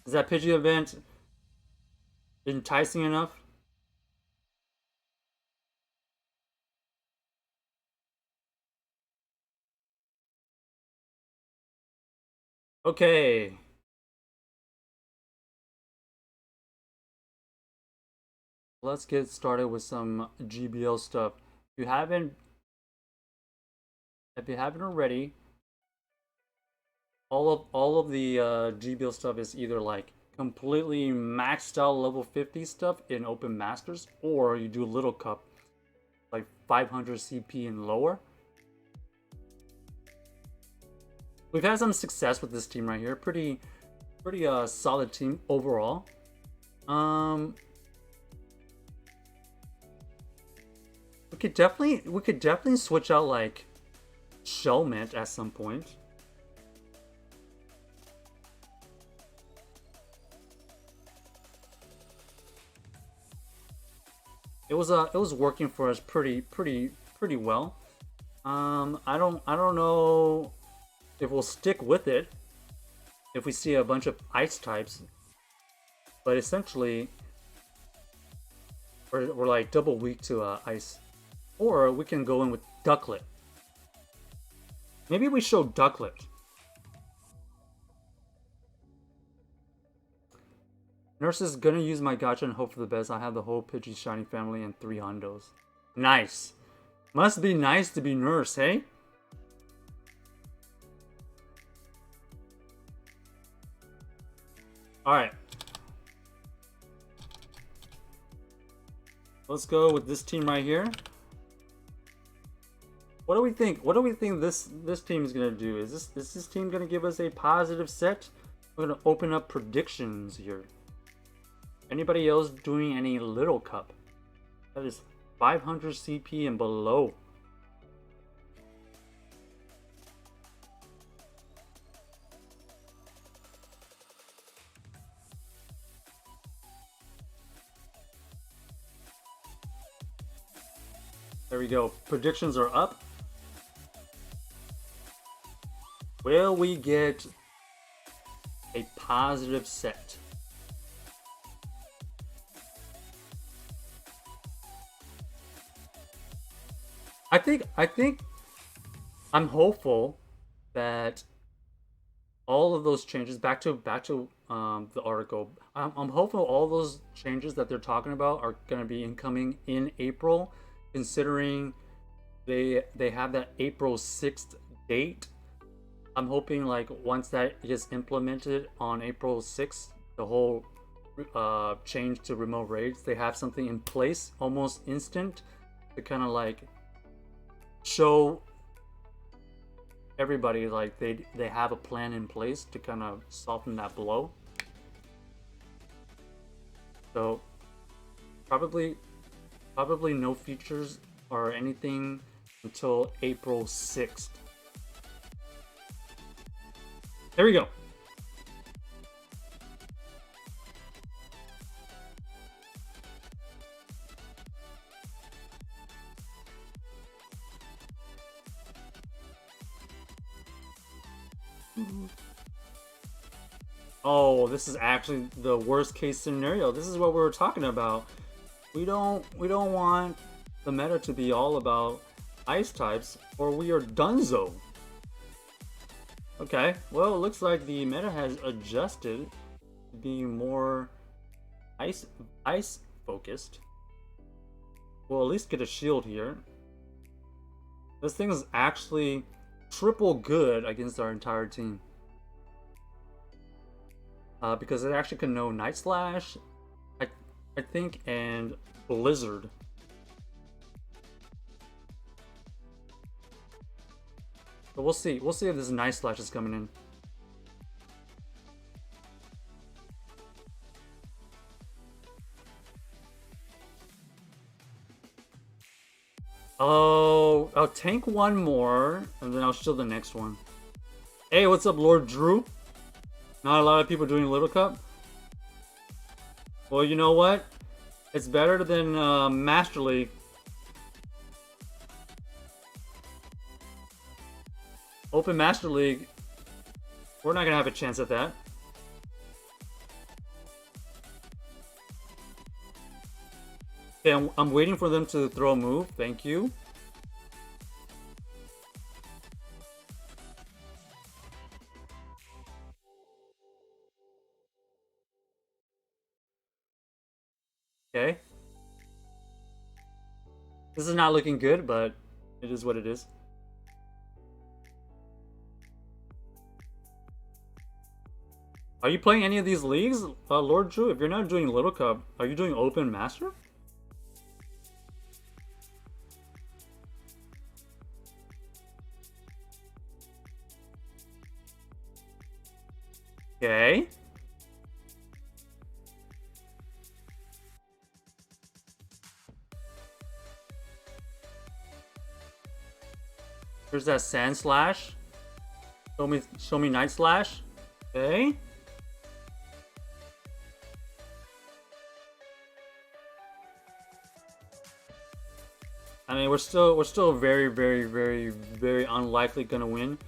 Is that Pidgey event enticing enough? Okay. Let's get started with some GBL stuff. If you haven't already, all of the GBL stuff is either like completely maxed out level 50 stuff in Open Masters, or you do Little Cup, like 500 CP and lower. We've had some success with this team right here. Pretty solid team overall. We could definitely switch out like Shellmint at some point. it was working for us pretty well. I don't know if we'll stick with it if we see a bunch of ice types, but essentially we're like double weak to ice. Or we can go in with Ducklet. Maybe we show Ducklet. Nurse is gonna use my gacha and hope for the best. I have the whole Pidgey Shiny family and 3 hondos. Nice. Must be nice to be Nurse, hey? Alright. Let's go with this team right here. What do we think? What do we think this team is gonna do? Is this team gonna give us a positive set? We're gonna open up predictions here. Anybody else doing any little cup? That is 500 CP and below. There we go. Predictions are up. Will we get a positive set? I think I'm hopeful that all of those changes back to the article. I'm hopeful all those changes that they're talking about are going to be incoming in April, considering they have that April 6th date. I'm hoping like once that gets implemented on April 6th, the whole change to remote raids, they have something in place almost instant to kind of like show everybody like they have a plan in place to kind of soften that blow. So probably no features or anything until April 6th. There we go. Oh, this is actually the worst case scenario. This is what we were talking about. We don't want the meta to be all about ice types, or we are donezo. Okay, well, it looks like the meta has adjusted to being more ice focused. We'll at least get a shield here. This thing is actually triple good against our entire team. Because it actually can know Night Slash, I think, and Blizzard. But we'll see. We'll see if this Night Slash is coming in. Oh, I'll tank one more, and then I'll shield the next one. Hey, what's up, Lord Drew? Not a lot of people doing Little Cup. Well, you know what? It's better than Master League. Open Master League. We're not gonna have a chance at that. Okay, I'm waiting for them to throw a move. Thank you. Okay. This is not looking good, but it is what it is. Are you playing any of these leagues, Lord Drew? If you're not doing Little Cup, are you doing Open Master? Okay. Here's that Sand Slash. Show me Night Slash. Okay. I mean, we're still very, very, very, very unlikely gonna win.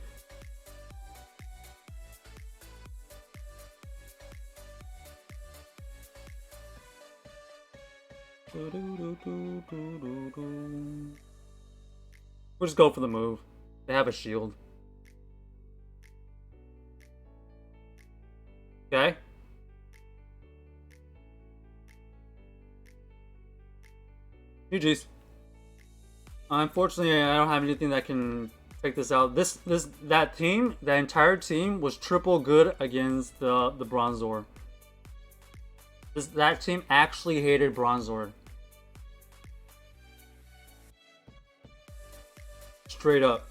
We'll just go for the move. They have a shield. Okay. GG's. Unfortunately, I don't have anything that can take this out. That entire team was triple good against the Bronzor. That team actually hated Bronzor. Straight up.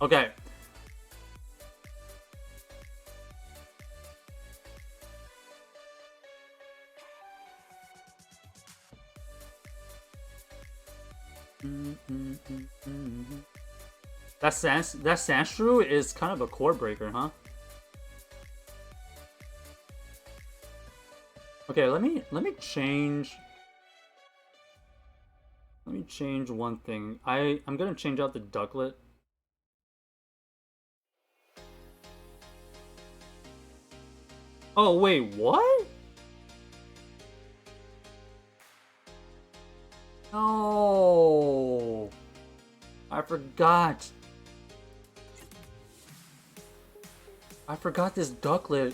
Okay. That Sandshrew is kind of a core breaker, huh? Okay, let me change. Let me change one thing. I'm gonna change out the Ducklet. Oh wait, what? No, I forgot. I forgot this Ducklet.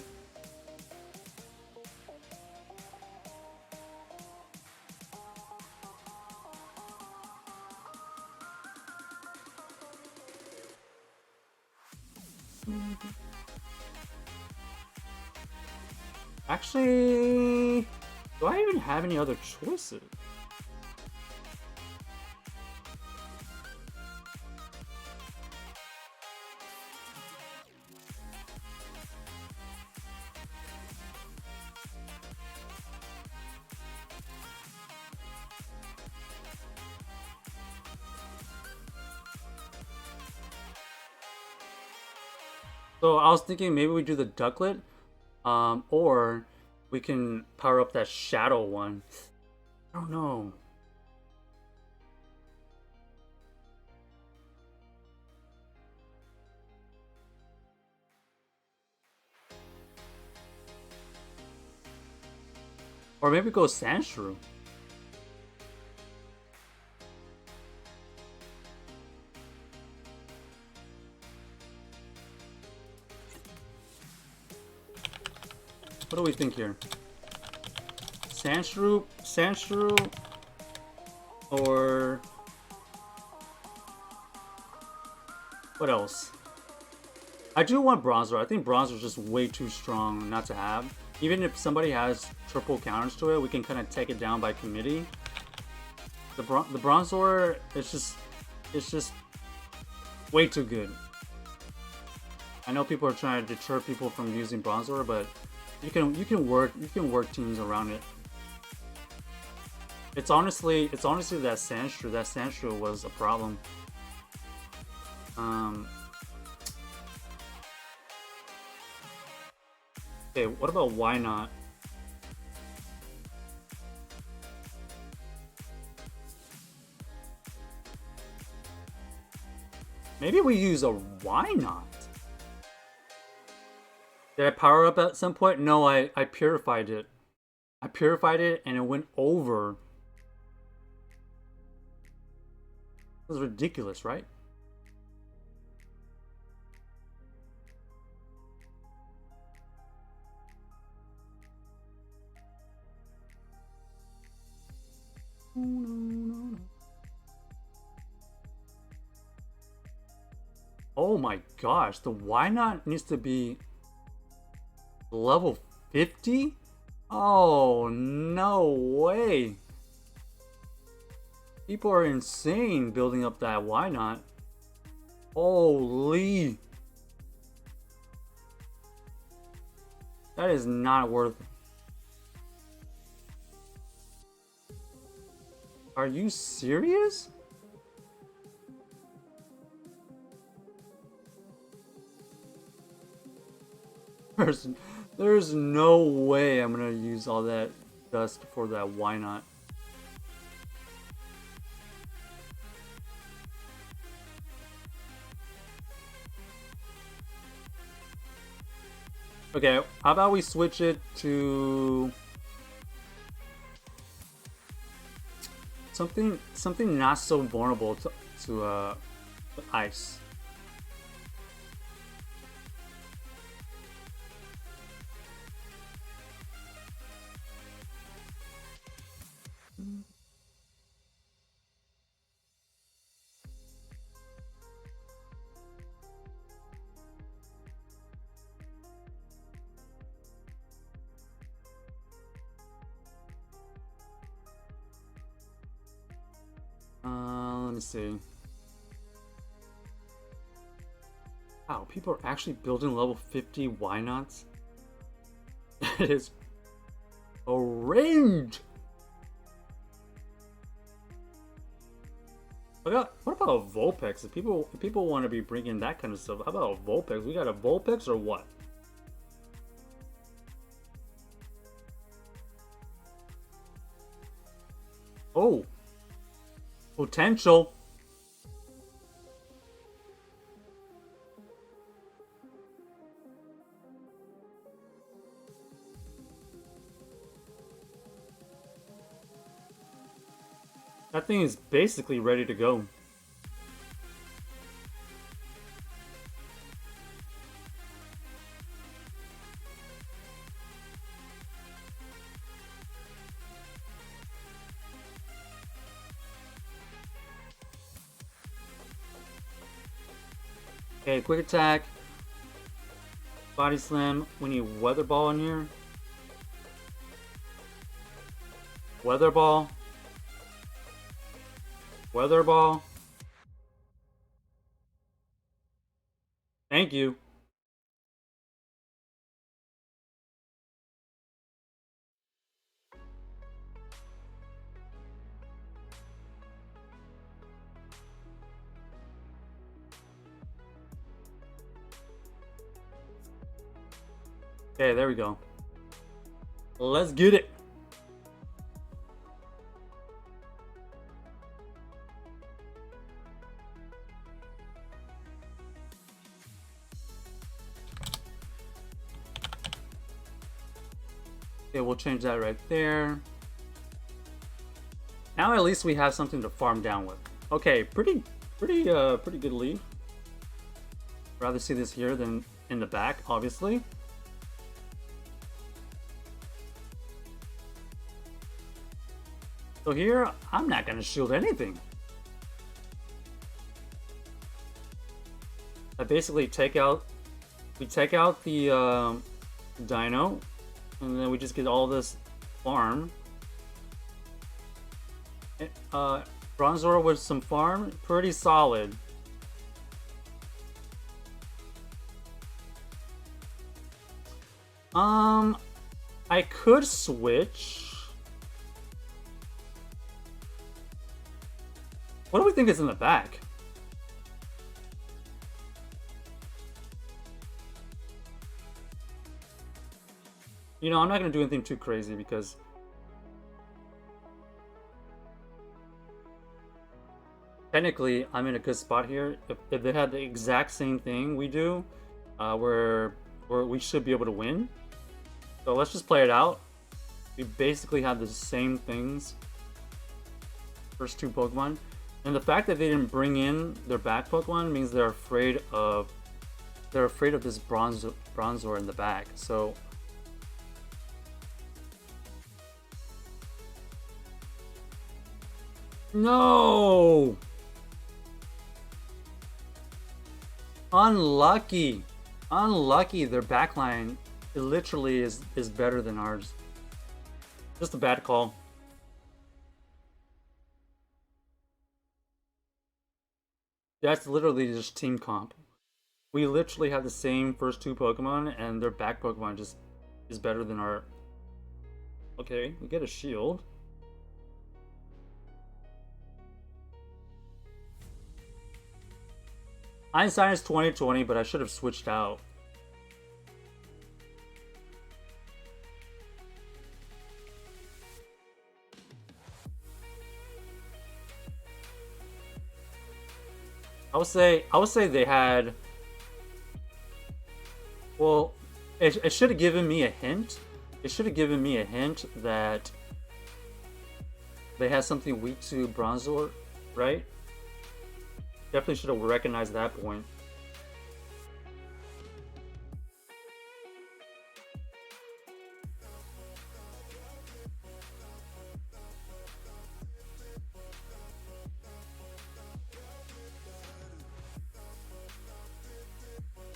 Actually, do I even have any other choices? So I was thinking maybe we do the Ducklet, or we can power up that Shadow one. I don't know. Or maybe go Sandshrew. What do we think here? Sandshrew, or what else? I do want Bronzer. I think Bronzer is just way too strong not to have. Even if somebody has triple counters to it, we can kind of take it down by committee. The Bronzor, it's just way too good. I know people are trying to deter people from using Bronzor, but you can work teams around it. It's honestly that Sandshrew. That Sandshrew was a problem. Okay, what about why not? Maybe we use a why not? Did I power up at some point? No, I purified it. I purified it and it went over. It was ridiculous, right? Oh my gosh, the why not needs to be level 50? Oh, no way. People are insane building up that why not. Holy. That is not worth it. Are you serious? There's no way I'm gonna use all that dust for that why not. Okay, how about we switch it to something not so vulnerable to ice. Let me see. Wow, people are actually building level 50 why nots? It is a range. What about a Vulpix? If people want to be bringing that kind of stuff, how about a Vulpix? We got a Vulpix or what? Oh, potential. That thing is basically ready to go. Okay, quick attack. Body slam. We need weather ball in here. Weather ball. Weather ball. Thank you. Okay, there we go. Let's get it. Okay, we'll change that right there. Now at least we have something to farm down with. Okay, pretty good lead. Rather see this here than in the back, obviously. So here, I'm not gonna shield anything. I basically take out the dino, and then we just get all this farm. Bronzor with some farm, pretty solid. I could switch. What do we think is in the back? You know, I'm not gonna do anything too crazy because technically I'm in a good spot here. If they had the exact same thing we do, where we should be able to win. So let's just play it out. We basically have the same things. First two Pokemon. And the fact that they didn't bring in their back Pokemon means they're afraid of this Bronzor in the back. So no! Unlucky. Unlucky, their backline, it literally is better than ours. Just a bad call. That's literally just team comp. We literally have the same first two Pokemon, and their back Pokemon just is better than our... Okay, we get a shield. Einstein is 2020, but I should have switched out. I would say they had. Well, it should have given me a hint. It should have given me a hint that they had something weak to Bronzor, right? Definitely should have recognized that point.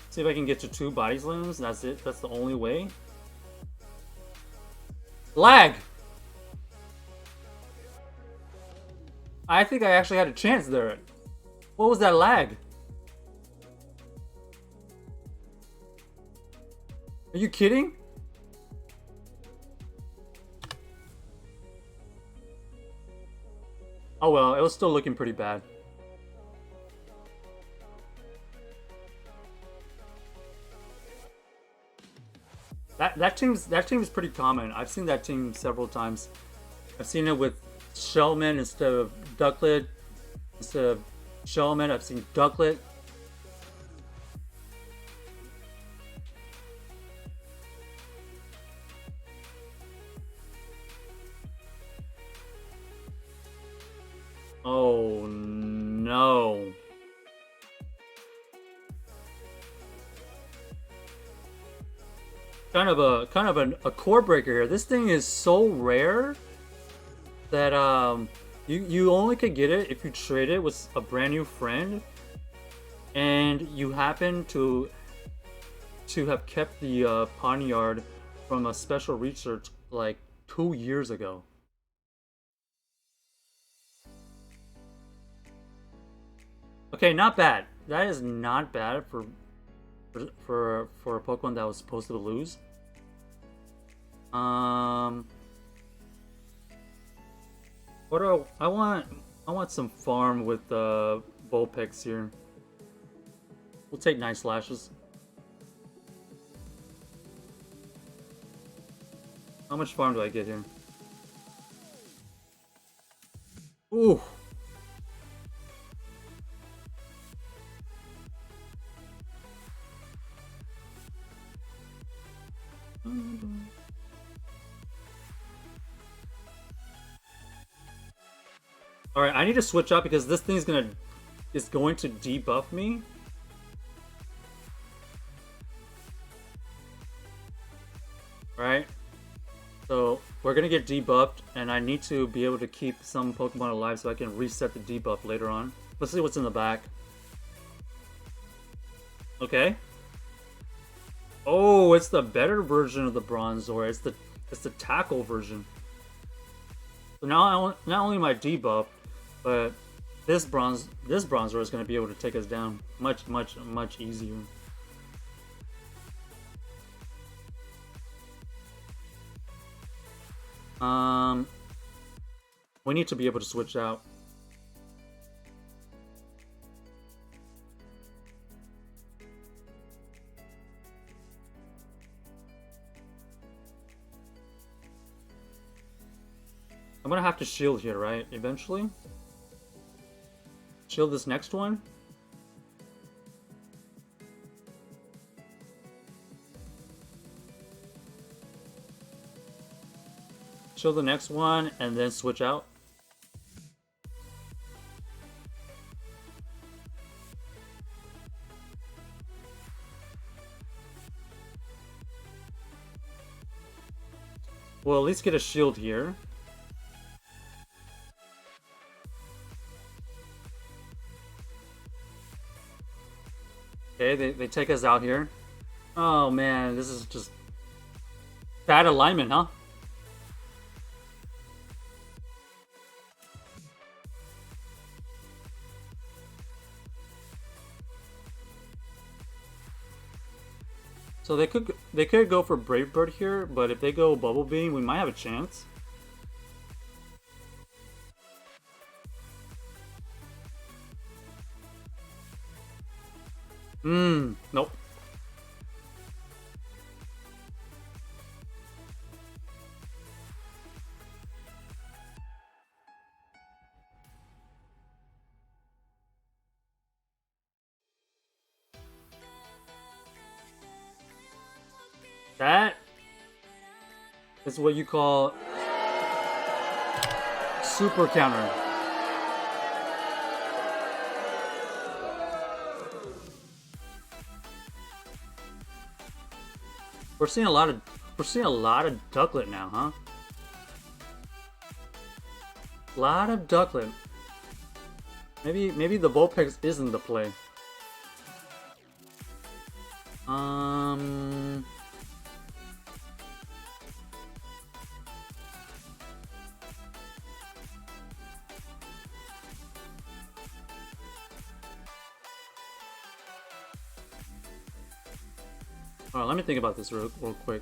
See if I can get to 2 body slams. That's it. That's the only way. Lag! I think I actually had a chance there. What was that lag? Are you kidding? Oh well, it was still looking pretty bad. That team's pretty common. I've seen that team several times. I've seen it with Shellman instead of Ducklet. Instead of Shellman, I've seen Ducklet. Oh no. Kind of a core breaker here. This thing is so rare that you only could get it if you trade it with a brand new friend, and you happen to have kept the Poniard from a special research like 2 years ago. Okay, not bad. That is not bad for a Pokemon that was supposed to lose. Um, what do I want? I want some farm with Vulpix here. We'll take 9 slashes. How much farm do I get here? Ooh. All right, I need to switch up because this thing's is going to debuff me. All right, so we're gonna get debuffed, and I need to be able to keep some Pokemon alive so I can reset the debuff later on. Let's see what's in the back. Okay. Oh, it's the better version of the Bronzor. It's the tackle version. So now not only am I debuffed, but this Bronzor is going to be able to take us down much easier. We need to be able to switch out. I'm gonna have to shield here, right? Eventually? Shield this next one? Shield the next one, and then switch out? Well, at least get a shield here. Okay, they take us out here. Oh man, this is just bad alignment, huh? So they could go for Brave Bird here, but if they go Bubble Beam, we might have a chance. Nope. That is what you call super counter. We're seeing a lot of ducklet now, huh? A lot of ducklet. Maybe the Vulpix isn't the play. Alright, let me think about this real quick.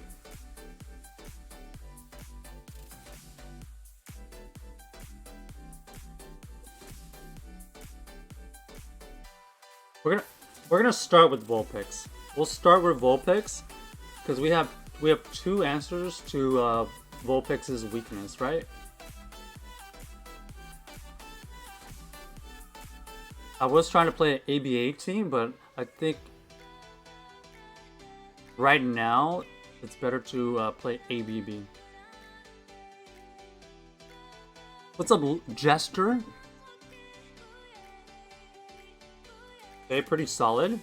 We're gonna start with Vulpix. We'll start with Vulpix because we have two answers to Vulpix's weakness, right? I was trying to play an ABA team, but I think right now it's better to play ABB. What's up, Jester? Okay, pretty solid.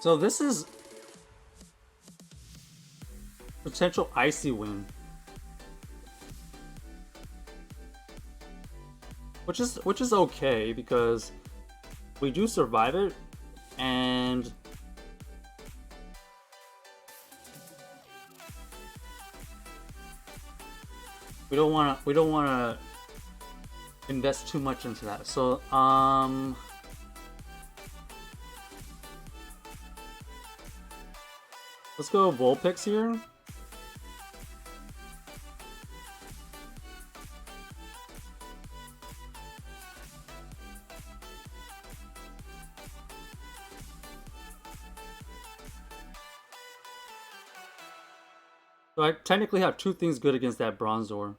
So this is potential icy win, which is okay because we do survive it, and we don't wanna invest too much into that. So let's go Vulpix here. So I technically have two things good against that Bronzor.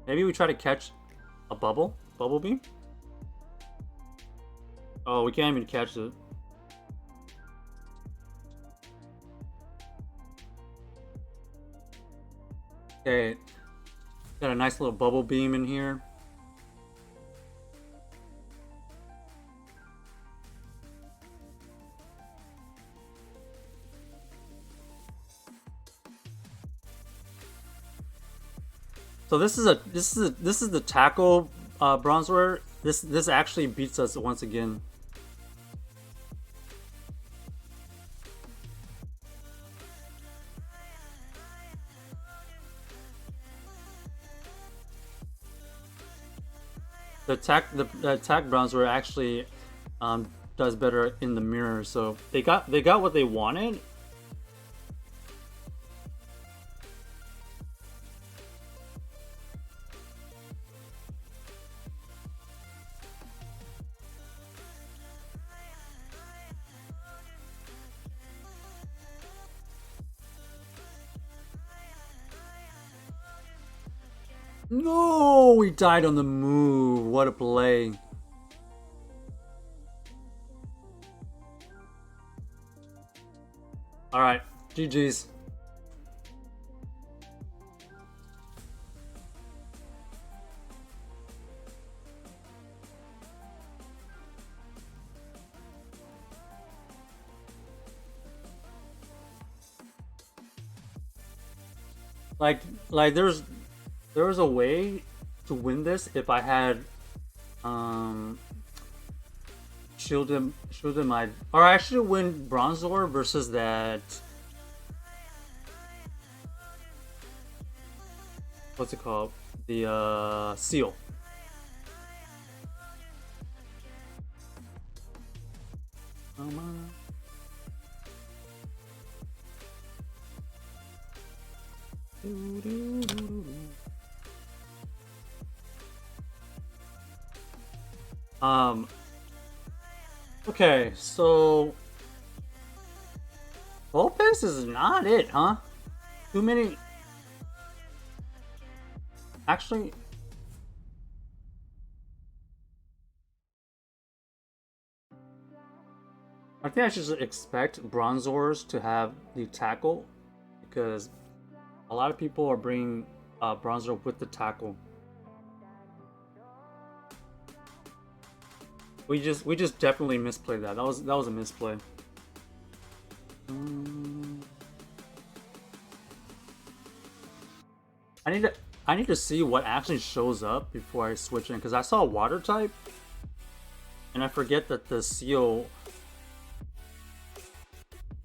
Maybe we try to catch a Bubble Beam? Oh, we can't even catch it. Okay, got a nice little Bubble Beam in here. So this is the tackle Bronzor. This actually beats us once again. The attack Bronzor actually does better in the mirror. So they got what they wanted. No, we died on the move. What a play. All right, GG's. Like there was a way to win this if I had shielded my, or I should win Bronzor versus that, what's it called, the seal. Come on. Okay, so Vulpix is not it, huh? Too many. Actually, I think I should expect Bronzors to have the tackle because a lot of people are bringing Bronzor with the tackle. We just definitely misplayed that. That was a misplay. I need to see what actually shows up before I switch in because I saw water type, and I forget that the seal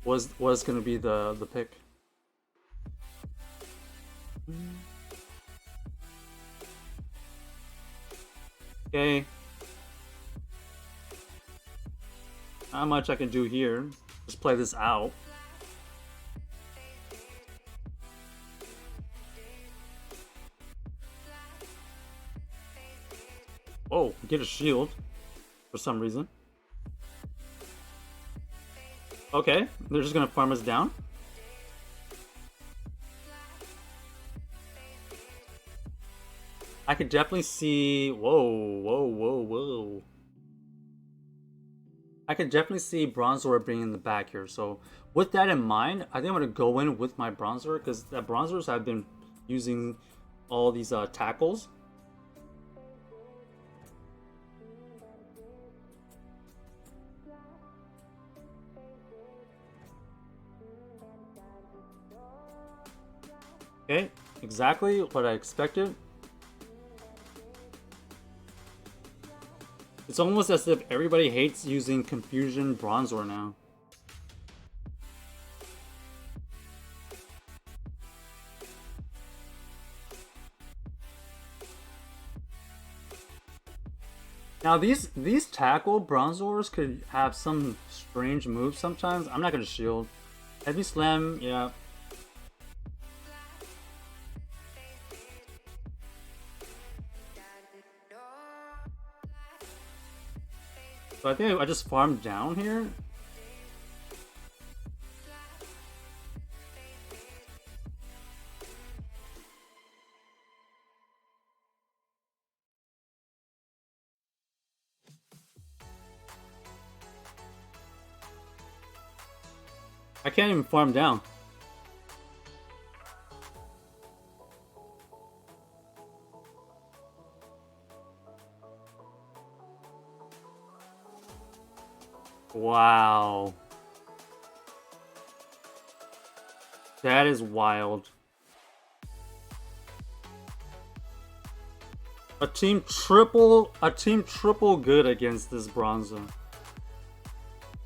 was gonna be the pick. Okay. Not much I can do here. Just play this out. Oh, get a shield for some reason. Okay, they're just gonna farm us down. I could definitely see. Whoa. I could definitely see Bronzor being in the back here. So with that in mind, I think I'm gonna go in with my Bronzor because the Bronzors have been using all these tackles. Okay, exactly what I expected. It's almost as if everybody hates using Confusion Bronzor now. Now these tackle Bronzors could have some strange moves sometimes. I'm not gonna shield. Heavy Slam, yeah. So I think I just farmed down here. I can't even farm down. Wow. That is wild. A team triple good against this Bronzor.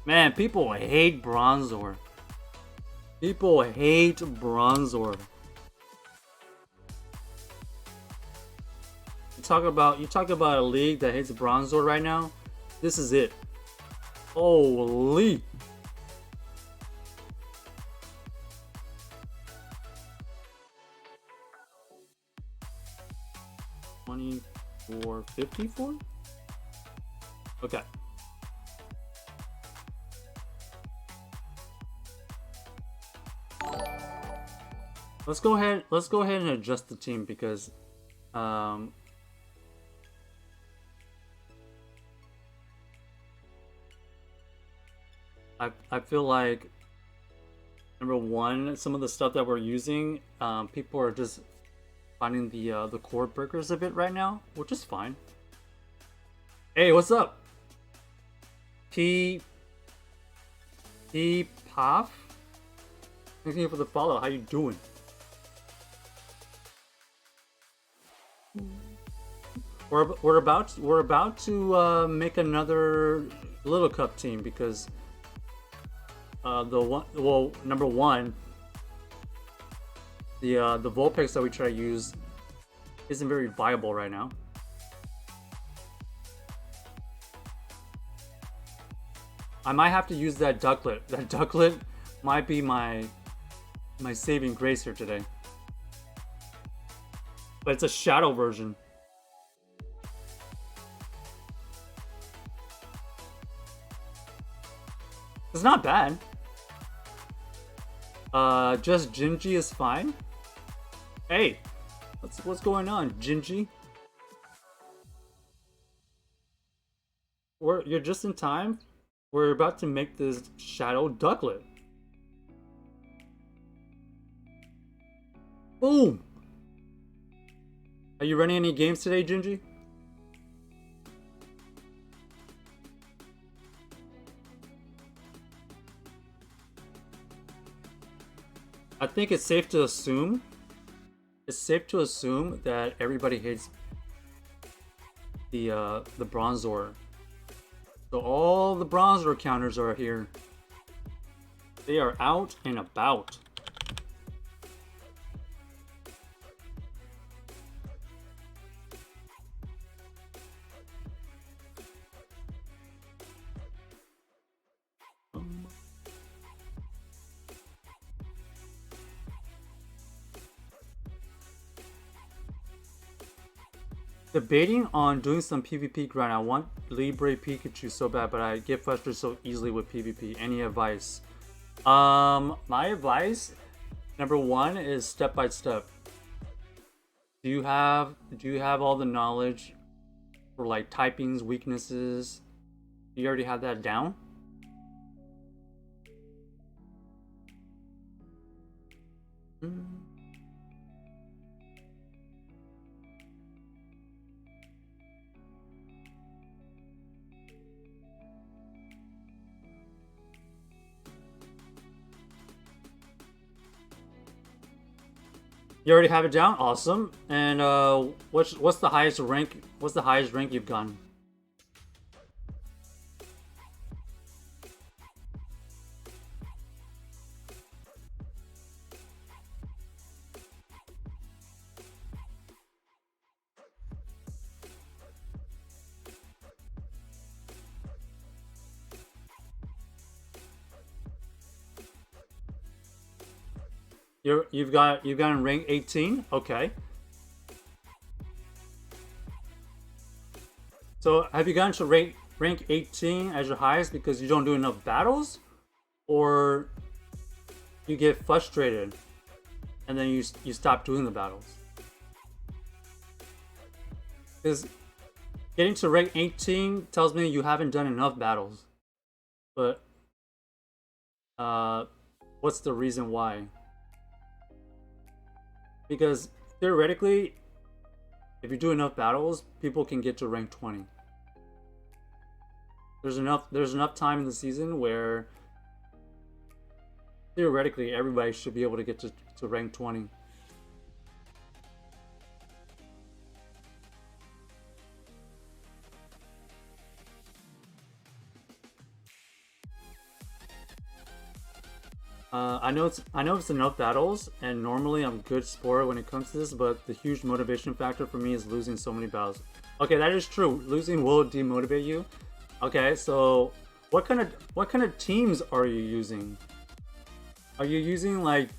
Man, people hate Bronzor. People hate Bronzor. You talk about a league that hates Bronzor right now. This is it. Holy. $24.54? Okay. Let's go ahead and adjust the team because I feel like number one, some of the stuff that we're using, people are just finding the core breakers of it right now, which is fine. Hey, what's up? P Puff? Thank you for the follow. How you doing? We're about to make another Little Cup team because number one, the Vulpix that we try to use isn't very viable right now. I might have to use that Ducklet. That Ducklet might be my saving grace here today. But it's a shadow version. It's not bad. Just Gingy is fine. Hey, what's going on, Gingy? You're just in time. We're about to make this shadow ducklet. Boom! Are you running any games today, Gingy? I think it's safe to assume that everybody hates the Bronzor. So all the Bronzor counters are here. They are out and about. Debating on doing some PvP grind. I want Libre Pikachu so bad, but I get frustrated so easily with PvP. Any advice? My advice, number one, is step by step. Do you have all the knowledge for like typings, weaknesses? Do you already have that down? You already have it down? Awesome. And what's the highest rank? What's the highest rank you've gotten? You've gotten rank 18? Okay. So have you gotten to rank 18 as your highest because you don't do enough battles? Or you get frustrated and then you stop doing the battles? Because getting to rank 18 tells me you haven't done enough battles. But what's the reason why? Because theoretically, if you do enough battles, people can get to rank 20. There's enough time in the season where theoretically everybody should be able to get to rank 20. I know it's enough battles, and normally I'm good sport when it comes to this, but the huge motivation factor for me is losing so many battles. Okay, that is true. Losing will demotivate you. Okay, so what kind of teams are you using? Are you using like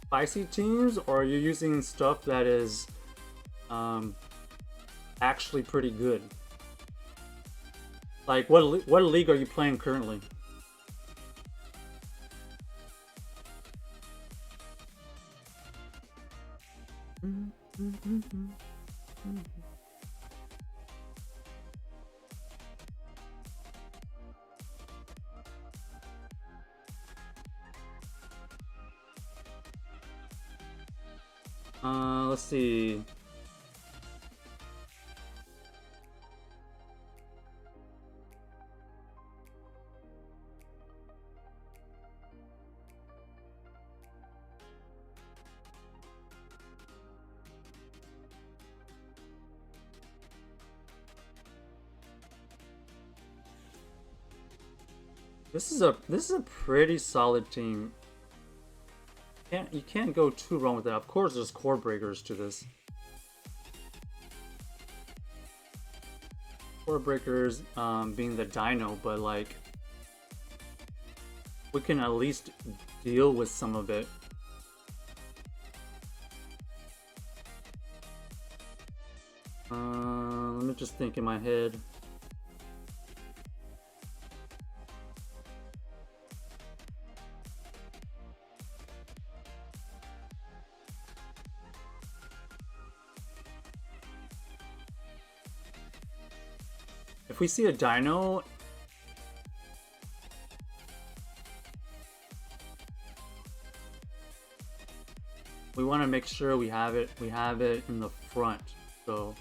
spicy teams, or are you using stuff that is actually pretty good? Like what league are you playing currently? Let's see. This is a pretty solid team. You can't go too wrong with that. Of course, there's core breakers to this. Core breakers being the dino, but like we can at least deal with some of it. Let me just think in my head. If we see a dino, we want to make sure we have it in the front. So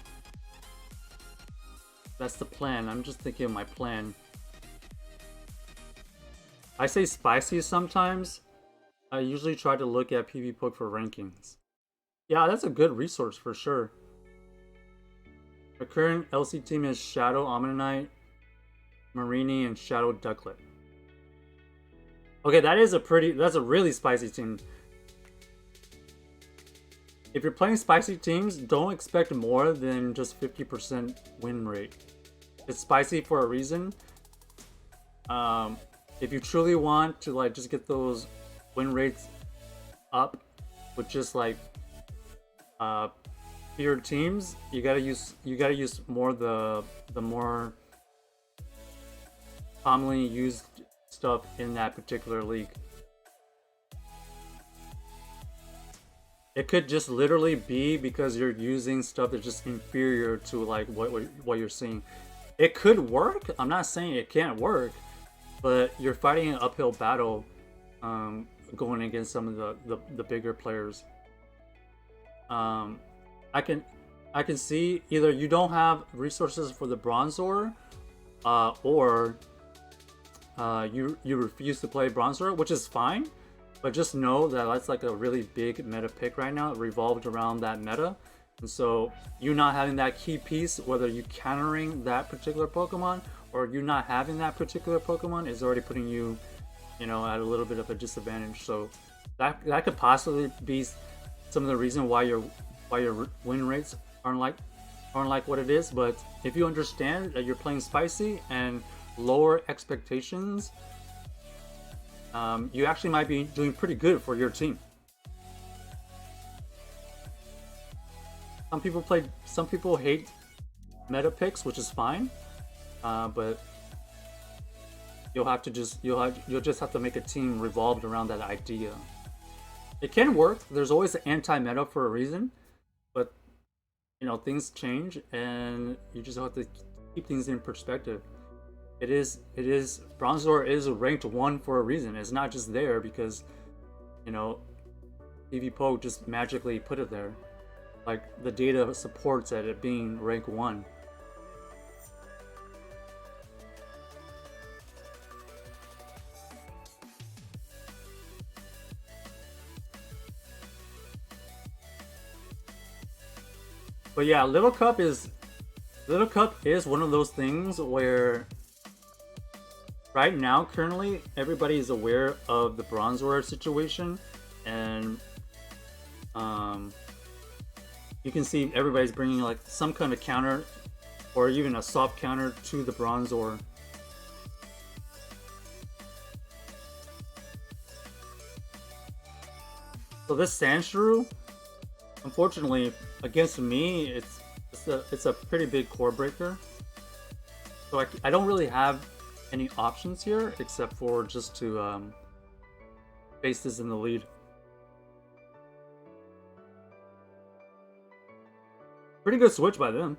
that's the plan. I'm just thinking of my plan. I say spicy sometimes. I usually try to look at PvPoke for rankings. Yeah, that's a good resource for sure. The current LC team is Shadow Ammonite, Marini, and Shadow Ducklet. Okay, that's a really spicy team. If you're playing spicy teams, don't expect more than just 50% win rate. It's spicy for a reason. If you truly want to like just get those win rates up with just like fewer teams, you gotta use more the more commonly used stuff in that particular league. It could just literally be because you're using stuff that's just inferior to like what you're seeing. It could work. I'm not saying it can't work, but you're fighting an uphill battle going against some of the bigger players. I can see either you don't have resources for the Bronzor, or you refuse to play Bronzor, which is fine. But just know that that's like a really big meta pick right now. It revolved around that meta. And so you not having that key piece, whether you countering that particular Pokemon or you not having that particular Pokemon, is already putting you, at a little bit of a disadvantage. So that could possibly be some of the reason why your win rates aren't like what it is. But if you understand that you're playing spicy and lower expectations, you actually might be doing pretty good for your team. Some people hate meta picks, which is fine, but you'll just have to make a team revolved around that idea. It can work. There's always an anti-meta for a reason, but things change, and you just have to keep things in perspective. It is Bronzor is ranked 1 for a reason. It's not just there because PvPoke just magically put it there. Like, the data supports it being rank 1. But yeah, Little Cup is one of those things where right now, currently, everybody is aware of the Bronzor situation, and you can see everybody's bringing like some kind of counter or even a soft counter to the Bronzor. So this Sandshrew, unfortunately, against me, it's a pretty big core breaker. So I don't really have any options here except for just to face this in the lead. Pretty good switch by them.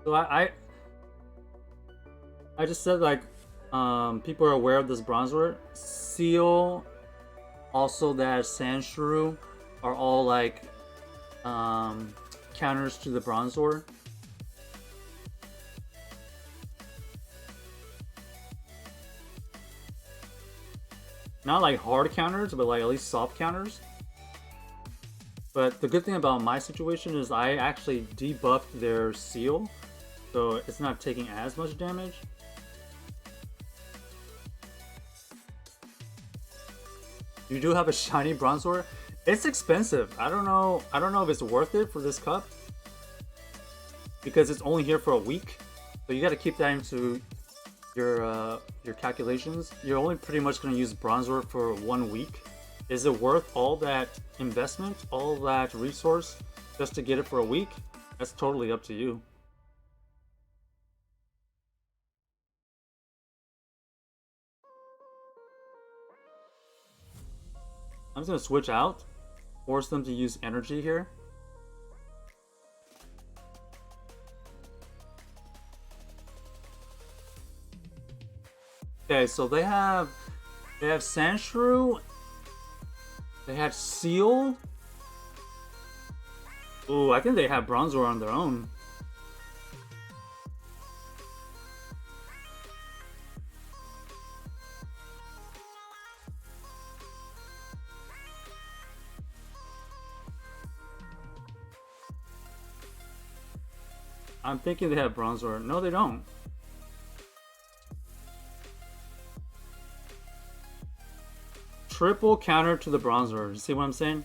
So I just said like people are aware of this Bronzor. Seal, also that Sandshrew are all like counters to the Bronzor. Not like hard counters, but like at least soft counters. But the good thing about my situation is I actually debuffed their Seal, so it's not taking as much damage. You do have a shiny Bronzor. It's expensive. I don't know if it's worth it for this cup because it's only here for a week. So you got to keep that into your calculations. You're only pretty much going to use Bronzor for 1 week. Is it worth all that investment, all that resource just to get it for a week? That's totally up to you. I'm just gonna switch out, force them to use energy here. Okay, so they have Sandshrew. They had Seal. Ooh, I think they have Bronzor on their own. I'm thinking they have Bronzor. No, they don't. Triple counter to the Bronzor. You see what I'm saying?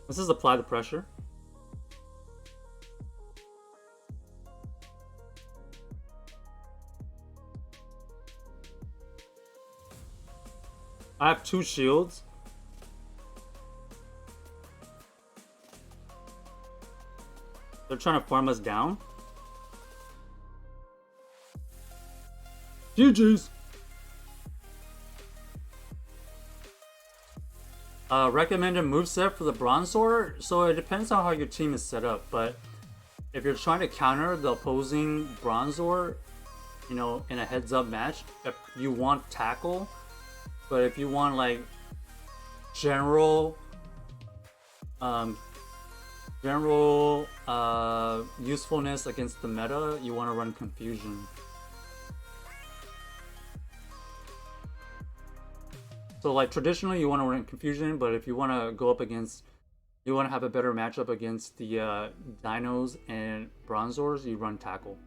Let's just apply the pressure. I have 2 shields. They're trying to farm us down. GG's. Recommended moveset for the Bronzor. So it depends on how your team is set up, but if you're trying to counter the opposing Bronzor, you know, in a heads-up match, if you want tackle, but if you want like general usefulness against the meta, you want to run confusion. So like traditionally you want to run confusion, but if you want to go up against, you want to have a better matchup against the Dinos and Bronzors, you run tackle.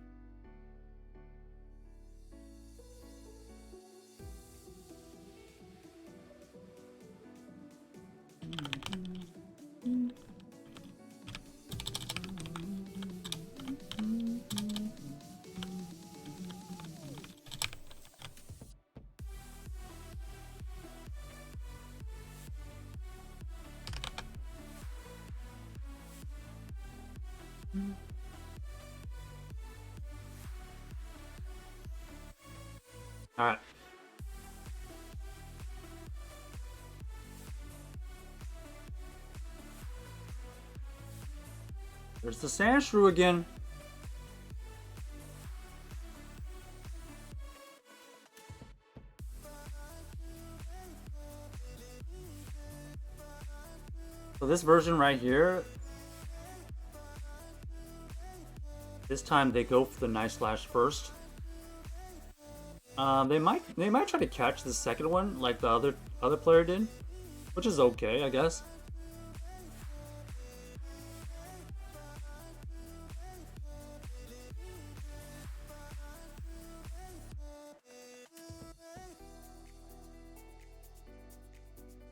All right. There's the Sandshrew again. So this version right here, this time they go for the Night Slash first. They might try to catch the second one like the other player did, which is okay, I guess.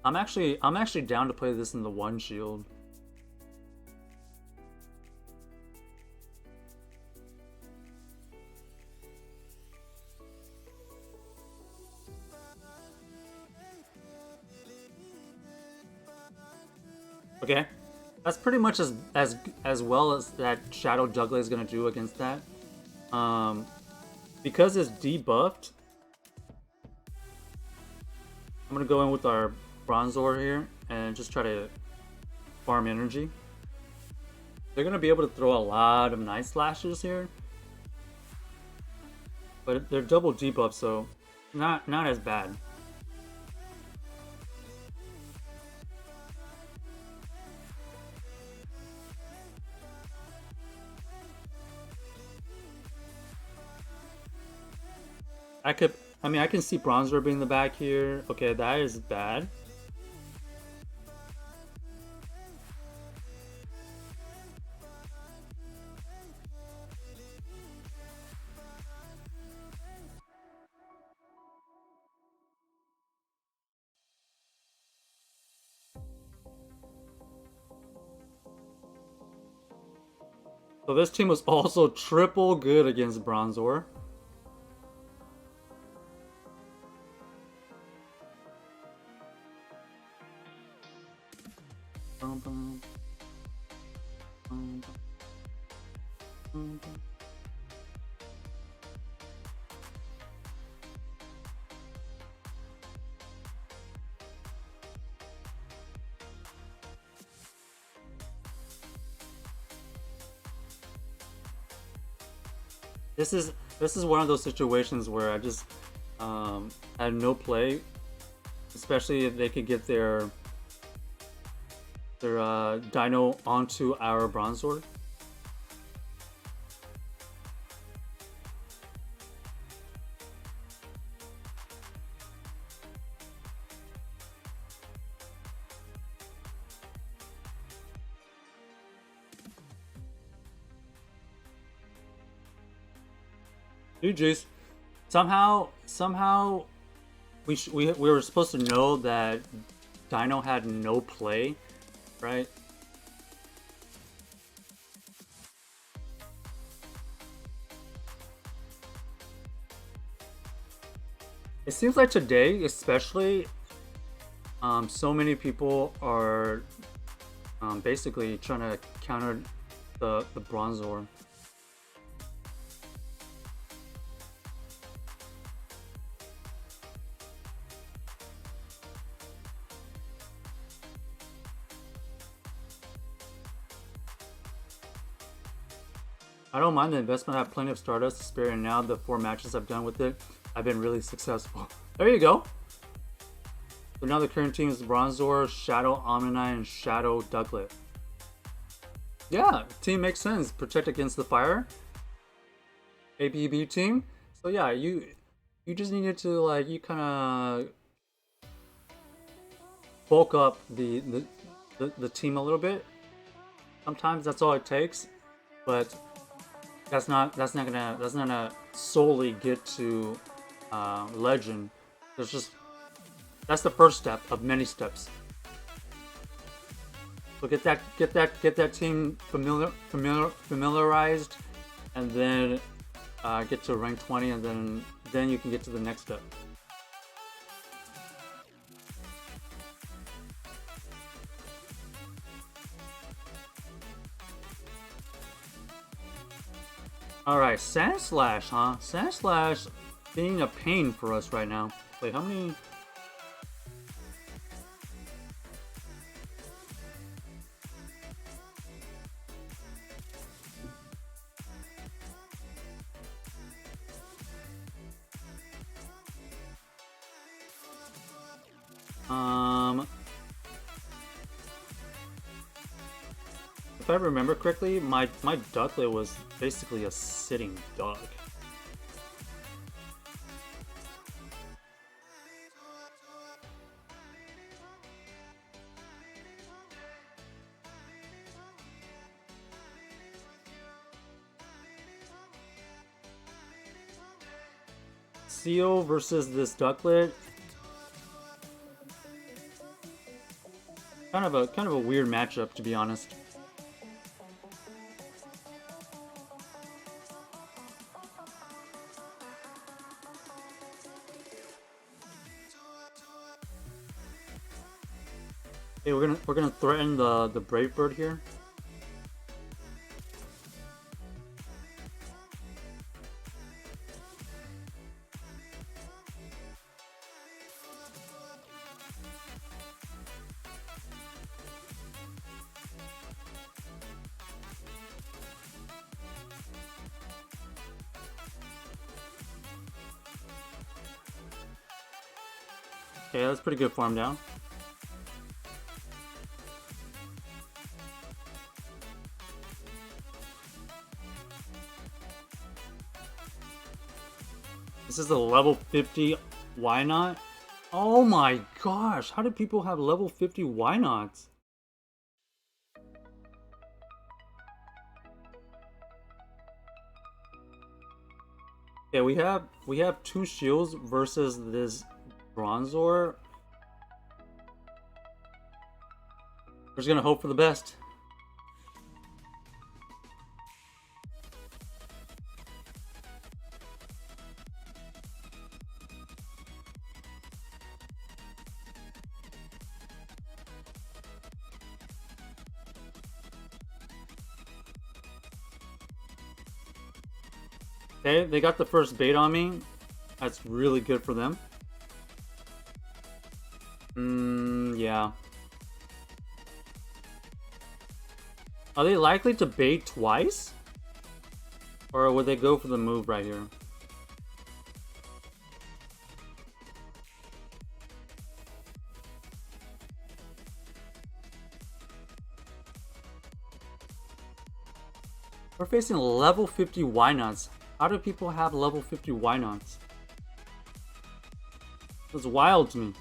I'm actually down to play this in the 1 shield. Okay, that's pretty much as well as that Shadow Juggler is gonna do against that. Because it's debuffed, I'm gonna go in with our Bronzor here and just try to farm energy. They're gonna be able to throw a lot of Night Slashes here, but they're double debuffed, so not as bad. I can see Bronzor being in the back here. Okay, that is bad. So this team was also triple good against Bronzor. This is one of those situations where I just had no play, especially if they could get their dino onto our Bronzor. GG's. Somehow, we were supposed to know that Dino had no play, right? It seems like today, especially, so many people are basically trying to counter the Bronzor. I don't mind the investment. I have plenty of Stardust to spare, and now the 4 matches I've done with it, I've been really successful. There you go. So now the current team is Bronzor, Shadow Omni, and Shadow Ducklet. Yeah, team makes sense. Protect against the fire. ABB team. So yeah, you just needed to like you kind of bulk up the team a little bit. Sometimes that's all it takes, but that's not gonna solely get to legend. That's the first step of many steps. So get that team familiarized, and then get to rank 20, and then you can get to the next step. Alright, Sandslash, huh? Sandslash being a pain for us right now. Wait, how many? If I remember correctly, my Ducklet was basically a sitting duck. Seal versus this Ducklet. Kind of a weird matchup, to be honest. Okay, we're gonna threaten the Brave Bird here. Okay, that's pretty good farm down. This is a level 50 why not? Oh my gosh, how do people have level 50 why nots? Yeah, we have 2 shields versus this Bronzor. We're just gonna hope for the best. Okay, they got the first bait on me. That's really good for them. Yeah. Are they likely to bait twice? Or would they go for the move right here? We're facing level 50 Wynots. How do people have level 50 Wynots? It's wild to me.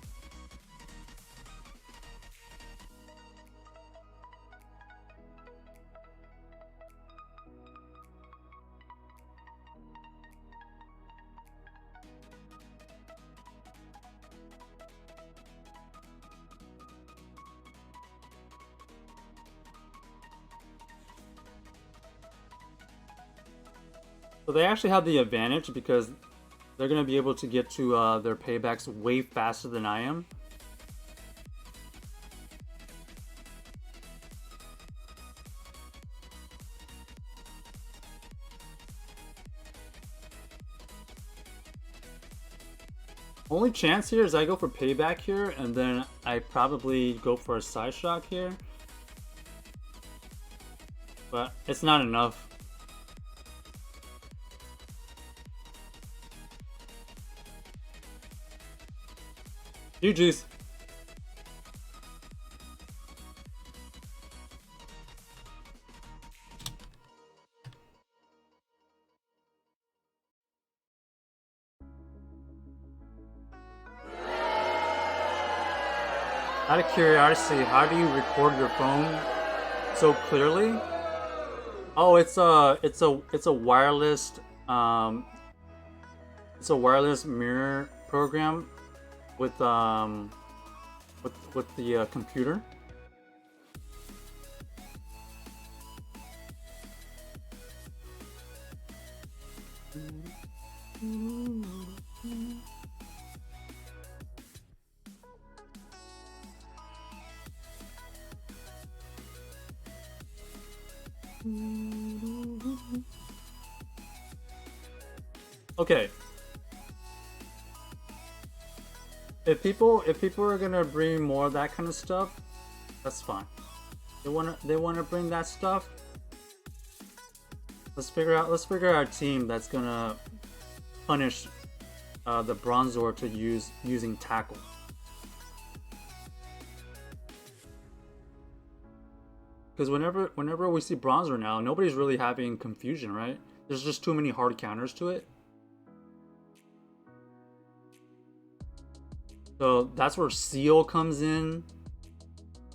So they actually have the advantage because they're going to be able to get to their paybacks way faster than I am. Only chance here is I go for payback here, and then I probably go for a side shock here. But it's not enough. GG's. Out of curiosity, how do you record your phone so clearly? Oh, it's a wireless it's a wireless mirror program with the computer. Okay. If people are gonna bring more of that kind of stuff, that's fine. They wanna bring that stuff. Let's figure out a team that's gonna punish the Bronzor to using tackle. Because whenever we see Bronzor now, nobody's really having confusion, right? There's just too many hard counters to it. So that's where Seal comes in.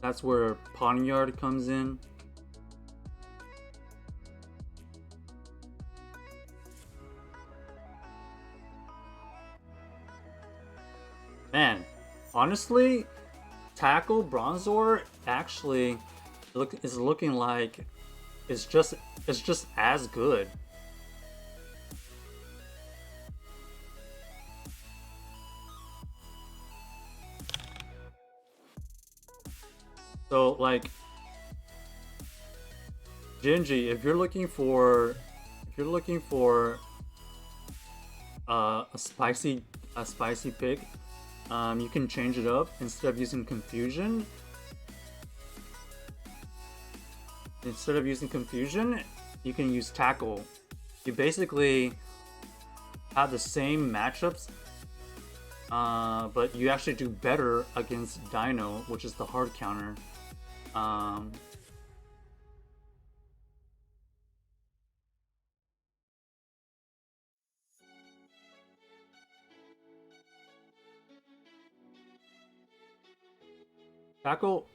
That's where Poniard comes in. Man, honestly, tackle Bronzor actually is looking like it's just as good. So like Gingy, if you're looking for a spicy pick, you can change it up. Instead of using confusion, you can use tackle. You basically have the same matchups, but you actually do better against Dino, which is the hard counter. Tackle.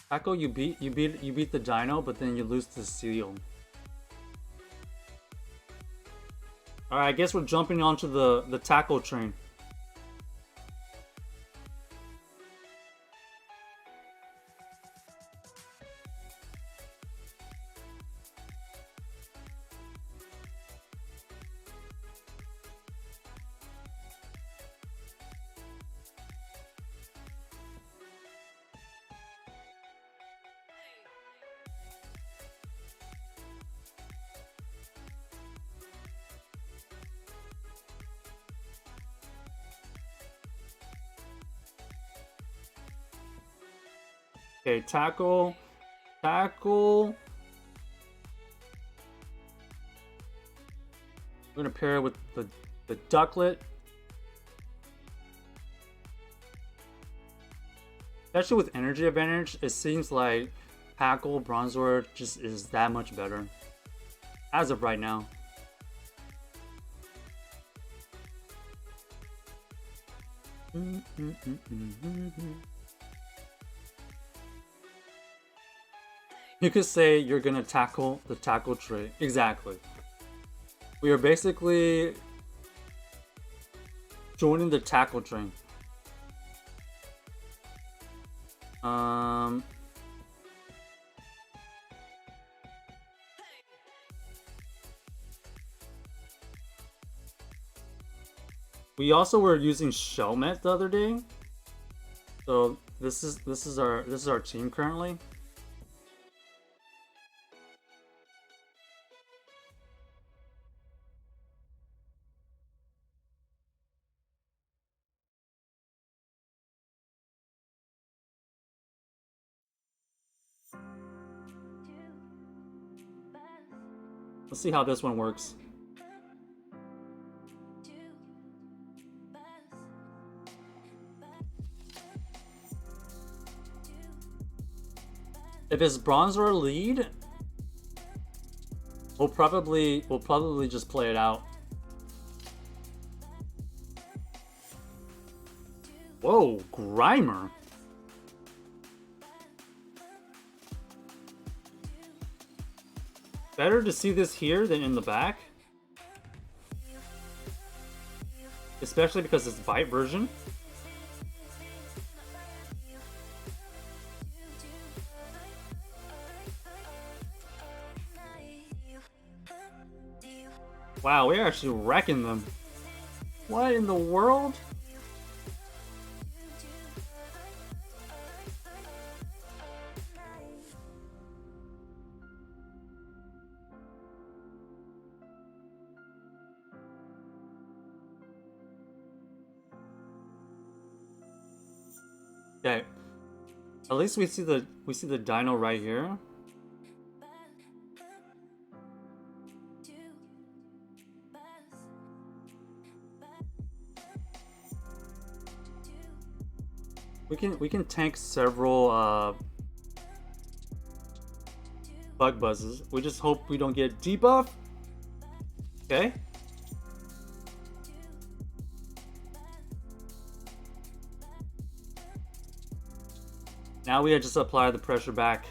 Tackle, you beat the Dino, but then you lose to Seal. All right, I guess we're jumping onto the tackle train. Okay, tackle. Tackle. We're gonna pair it with the ducklet. Especially with energy advantage, it seems like tackle Bronzor just is that much better. As of right now. You could say you're gonna tackle the tackle trait. Exactly. We are basically joining the tackle train. We also were using Shelmet the other day. So this is our team currently. Let's see how this one works. If it's Bronzor lead, we'll probably just play it out. Whoa, Grimer. Better to see this here than in the back. Especially because it's Bite version. Wow, we're actually wrecking them. What in the world? Okay. At least we see the dino right here. We can tank several bug buzzes. We just hope we don't get debuff. Okay. Now we just apply the pressure back.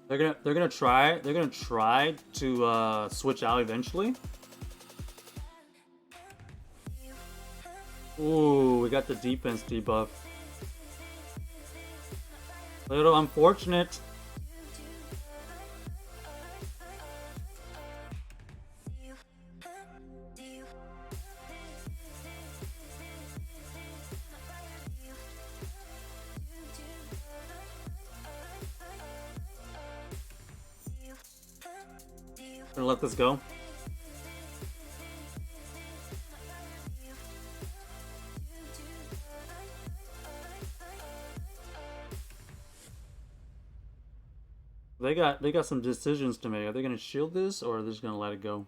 They're gonna try to switch out eventually. Ooh, we got the defense debuff. Little unfortunate. Gonna let this go. They got some decisions to make. Are they gonna shield this or are they just gonna let it go?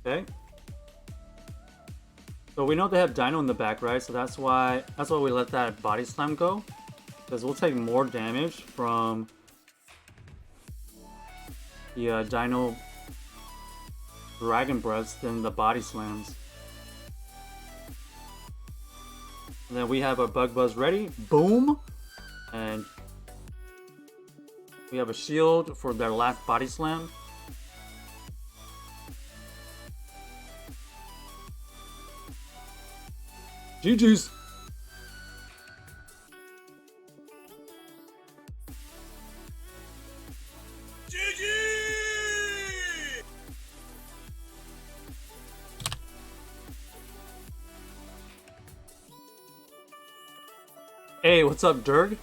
Okay. So we know they have Dino in the back, right? So that's why we let that body slam go. Because we'll take more damage from the Dino Dragon Breaths than the body slams. And then we have our Bug Buzz ready. Boom! And we have a shield for their last body slam. GG's! GG! Hey, what's up, Dirk?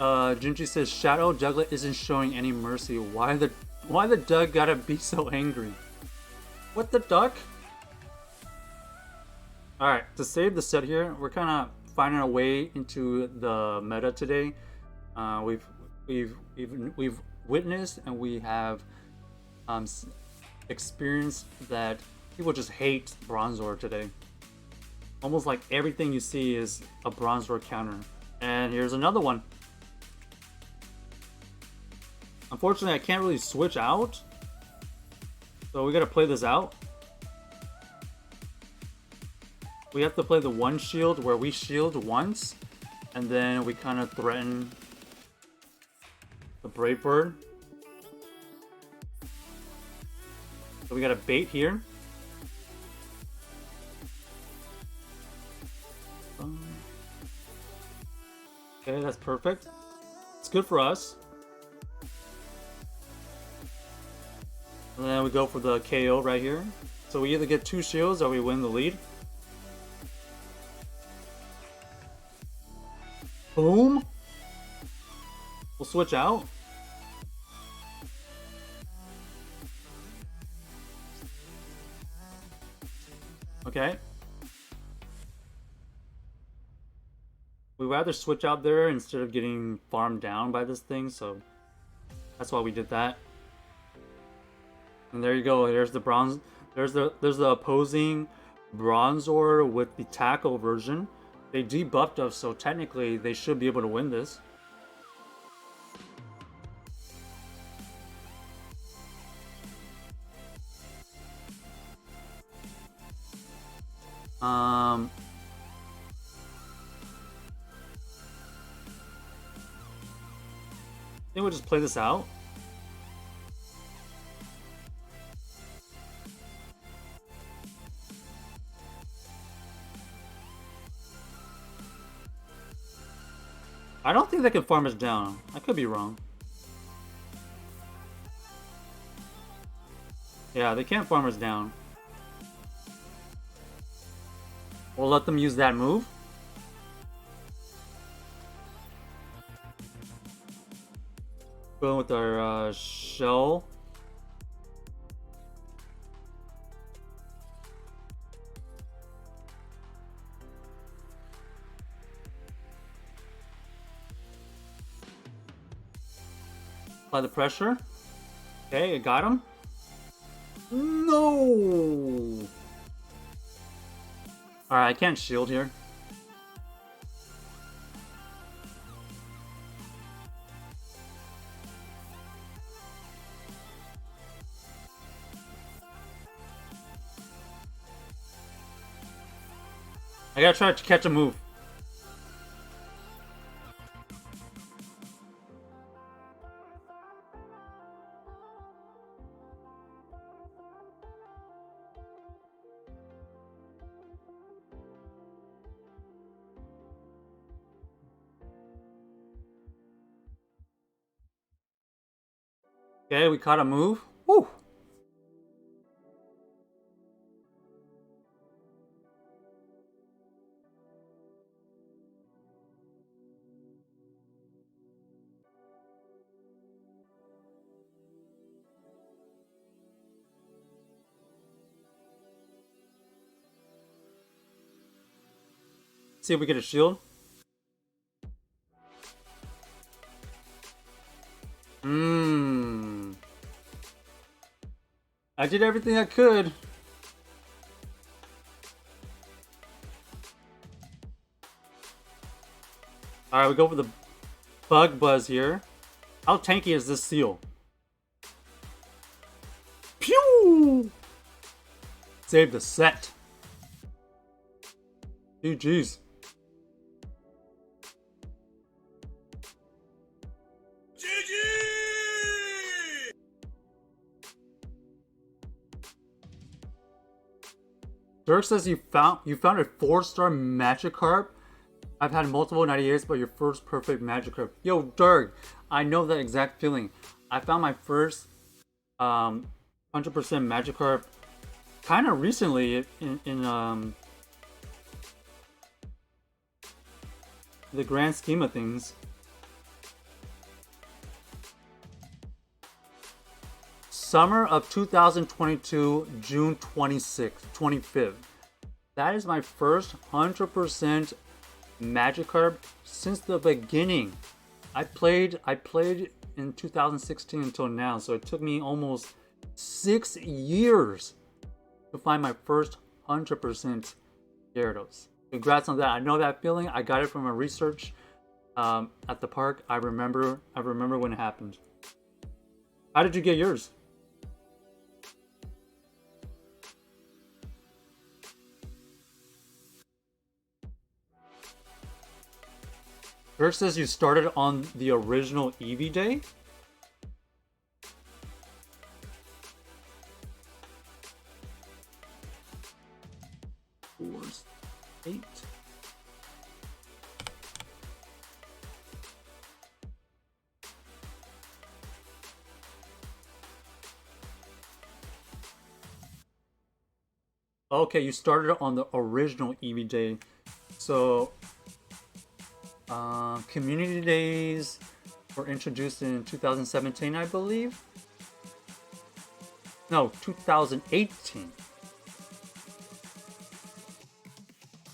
Junji says Shadow Juglet isn't showing any mercy. Why the duck gotta be so angry? What the duck? Alright, to save the set here, we're kinda finding our way into the meta today. We've witnessed and we have experienced that people just hate Bronzor today. Almost like everything you see is a Bronzor counter. And here's another one. Unfortunately, I can't really switch out. So we gotta play this out. We have to play the one shield where we shield once. And then we kind of threaten the Brave Bird. So we got a bait here. Okay, that's perfect. It's good for us. And then we go for the KO right here. So we either get 2 shields or we win the lead. Boom! We'll switch out. Okay. We'd rather switch out there instead of getting farmed down by this thing, so that's why we did that. And there you go. There's the bronze. There's the opposing Bronzor with the tackle version. They debuffed us, so technically they should be able to win this. I think we'll just play this out. I don't think they can farm us down. I could be wrong. Yeah, they can't farm us down. We'll let them use that move. Going with our shell. Apply the pressure. Okay, I got him. No! Alright, I can't shield here. I gotta try to catch a move. Okay, we caught a move. Woo! See if we get a shield. I did everything I could. Alright, we go for the Bug Buzz here. How tanky is this seal? Pew! Save the set. GG's. Dirk says you found a 4-star Magikarp. I've had multiple 98s, but your first perfect Magikarp. Yo, Dirk, I know that exact feeling. I found my first 100% Magikarp kind of recently in the grand scheme of things. Summer of 2022, June 26th, 25th. That is my first 100% Magikarp since the beginning. I played in 2016 until now, so it took me almost 6 years to find my first 100% Gyarados. Congrats on that. I know that feeling. I got it from a research at the park. I remember when it happened. How did you get yours? Kirk says you started on the original Eevee day? Fours, 8. Okay, you started on the original Eevee day. So community days were introduced in 2017, I believe. No, 2018.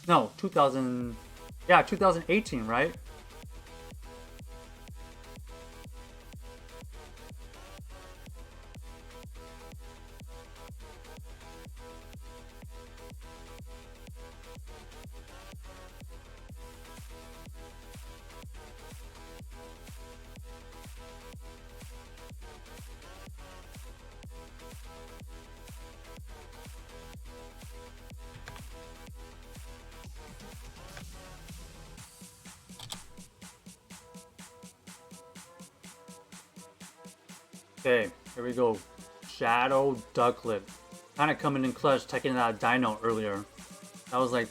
No, 2000. Yeah, 2018, right? Okay, here we go. Shadow Ducklet. Kind of coming in clutch, taking out Dino earlier. That was like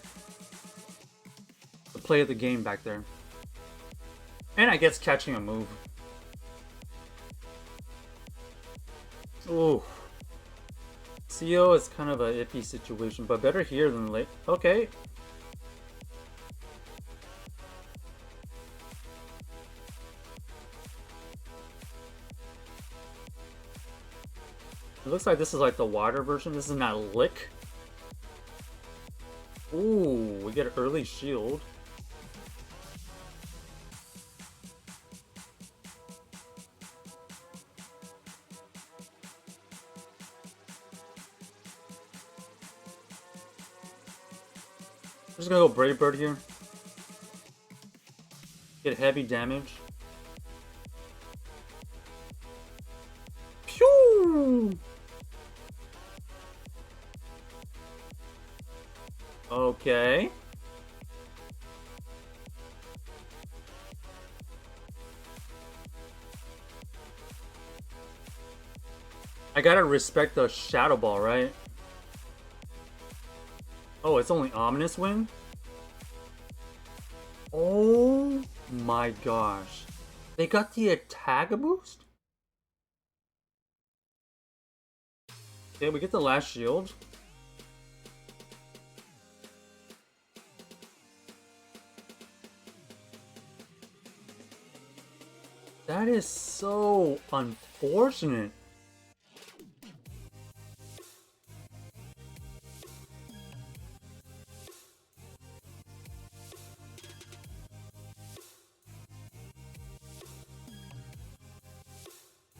the play of the game back there. And I guess catching a move. Ooh. CO is kind of a iffy situation, but better here than late. Okay. It looks like this is like the water version. This is not Lick. Ooh, we get an early shield. I'm just gonna go Brave Bird here. Get heavy damage. Pew! Okay. I gotta respect the Shadow Ball, right? Oh, it's only Ominous Wind? Oh my gosh. They got the attack boost? Okay, we get the last shield. That is so unfortunate.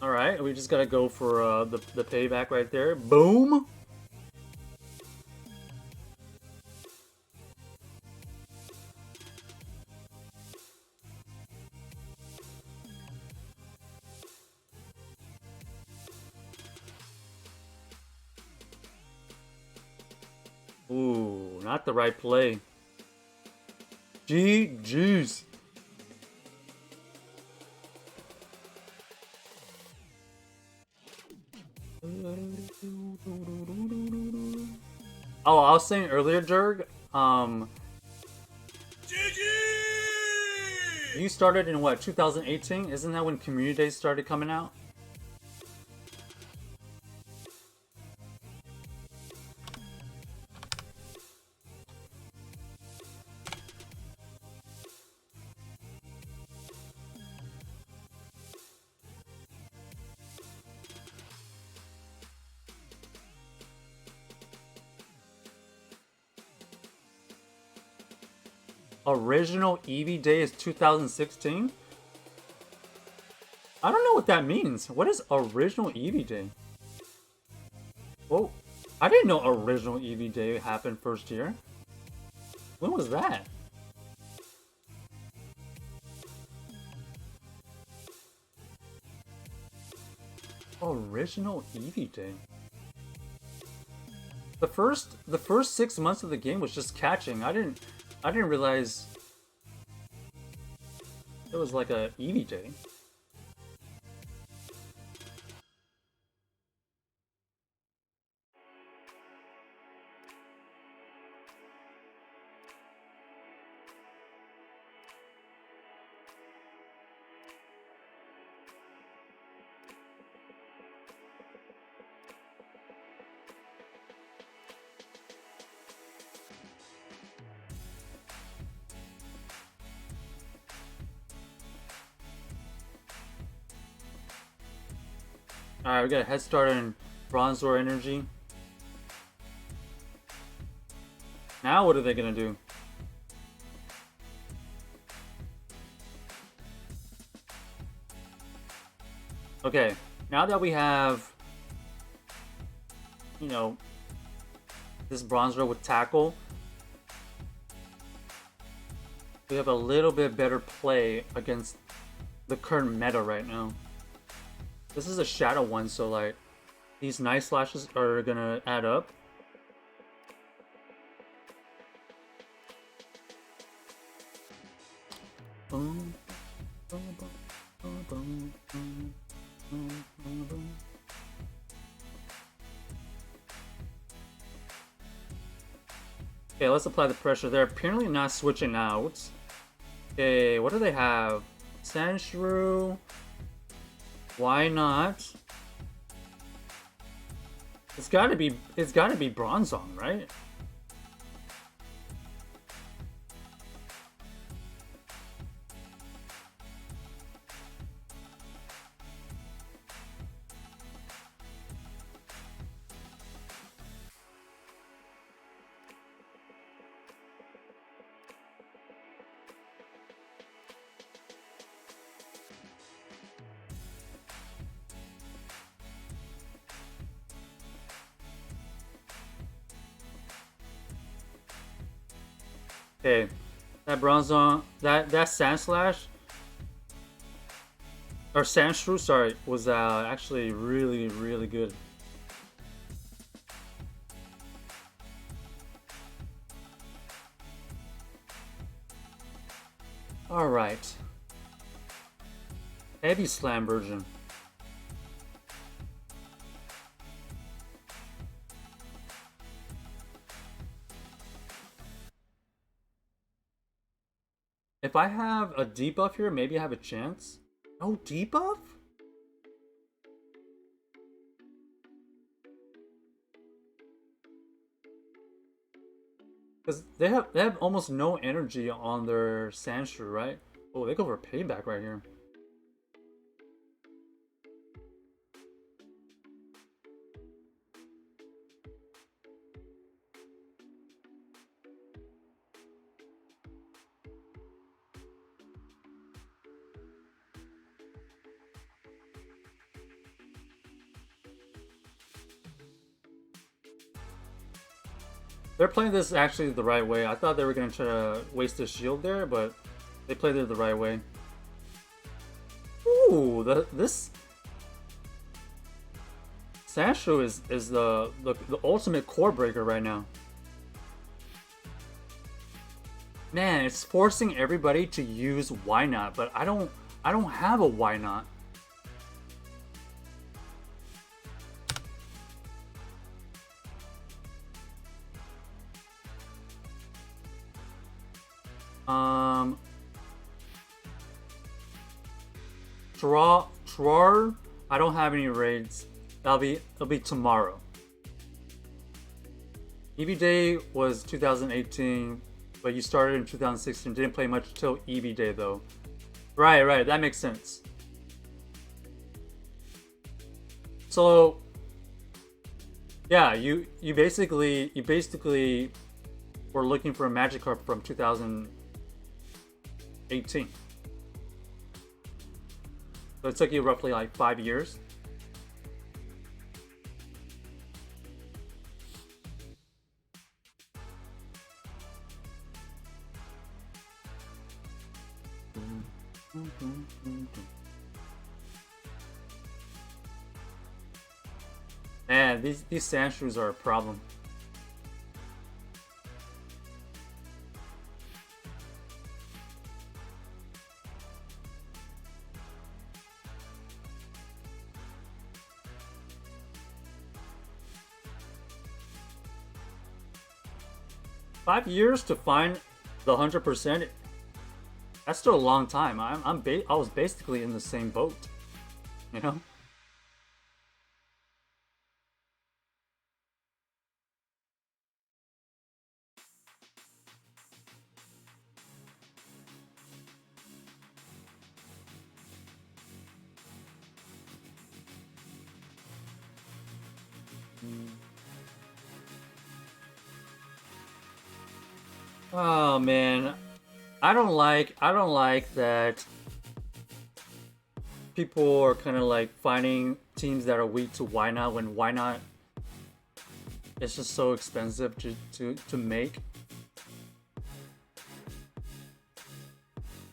Alright, we just gotta go for the payback right there. Boom! Ooh, not the right play. GG's. Oh, I was saying earlier, Jurg, you started in what, 2018? Isn't that when Community Days started coming out? Original Eevee Day is 2016? I don't know what that means. What is original Eevee Day? Whoa. I didn't know original Eevee Day happened first year. When was that? Original Eevee Day. The first 6 months of the game was just catching. I didn't realize it was like a Eevee Day. Alright, we got a head start in Bronzor Energy. Now what are they gonna do? Okay, now that we have, you know, this Bronzor with Tackle, we have a little bit better play against the current meta right now. This is a shadow one, so like these Night Slashes are gonna add up. Okay, let's apply the pressure. They're apparently not switching out. Okay, what do they have? Sandshrew. Why not? It's gotta be Bronzong, right? Okay, that Bronzong, that Sandslash, or Sandshrew, sorry, was actually really good. All right, Heavy Slam version. If I have a debuff here, maybe I have a chance. No debuff? Because they have almost no energy on their Sandshrew, right? Oh, they go for payback right here. They're playing this actually the right way. I thought they were going to try to waste the shield there, but they played it the right way. Ooh, this Sandshrew is the ultimate core breaker right now. Man, it's forcing everybody to use why not, but I don't have a why not. Draw. I don't have any raids. It'll be tomorrow. Eevee Day was 2018, but you started in 2016. Didn't play much till Eevee Day though. Right. That makes sense. So, yeah, you basically were looking for a Magikarp from 2000. 18. So it took you roughly like 5 years. Man, these sand shrews are a problem. Five years to find the 100%. That's still a long time. I was basically in the same boat, you know. Oh man, I don't like that people are kind of like finding teams that are weak to why not when why not it's just so expensive to make.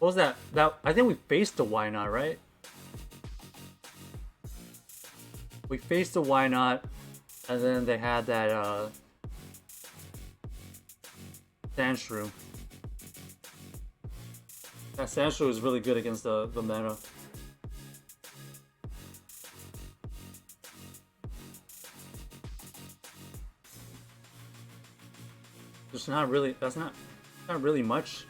What was that? I think we faced the why not, right? We faced the why not, and then they had that sand shrew. That sand shrew is really good against the meta. There's not really, that's not really much.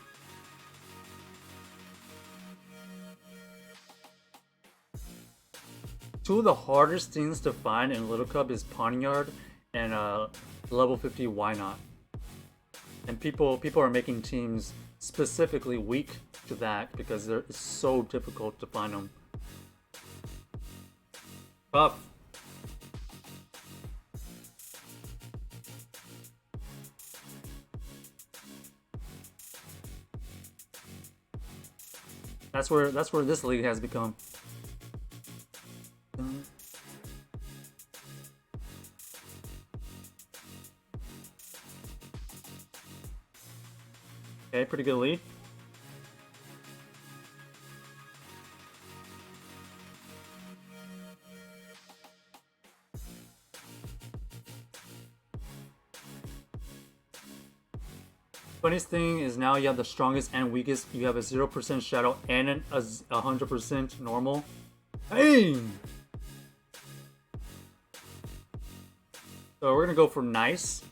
Two of the hardest things to find in Little Cup is Pawnyard and level 50 Why Not. And people are making teams specifically weak to that because it's so difficult to find them. Tough. That's where this league has become. Okay, pretty good lead. Funniest thing is now you have the strongest and weakest. You have a 0% shadow and a 100% normal. Hey! So we're gonna go for nice.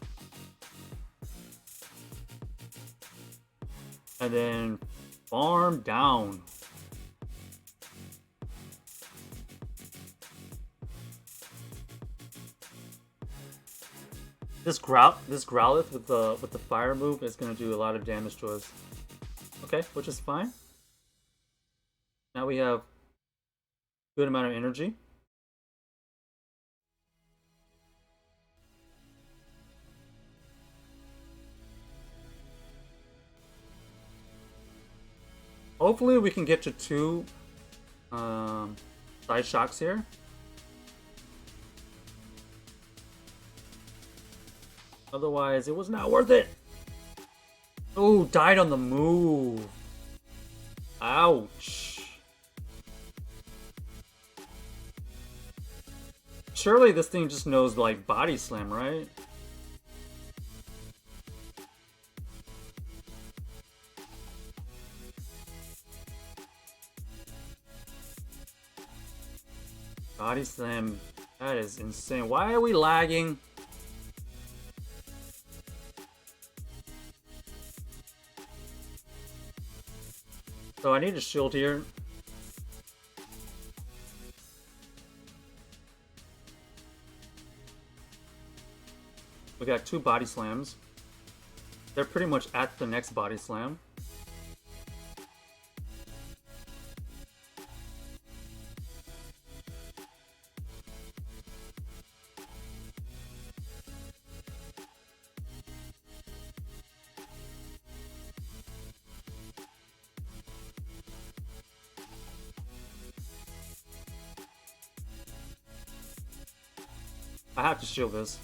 And then farm down. This Growlithe with the fire move is gonna do a lot of damage to us. Okay, which is fine. Now we have good amount of energy. Hopefully we can get to 2 side shocks here. Otherwise, it was not worth it. Oh, died on the move. Ouch. Surely this thing just knows like body slam, right? Body slam. That is insane. Why are we lagging? So I need a shield here. We got 2 body slams. They're pretty much at the next body slam. I have to shield this.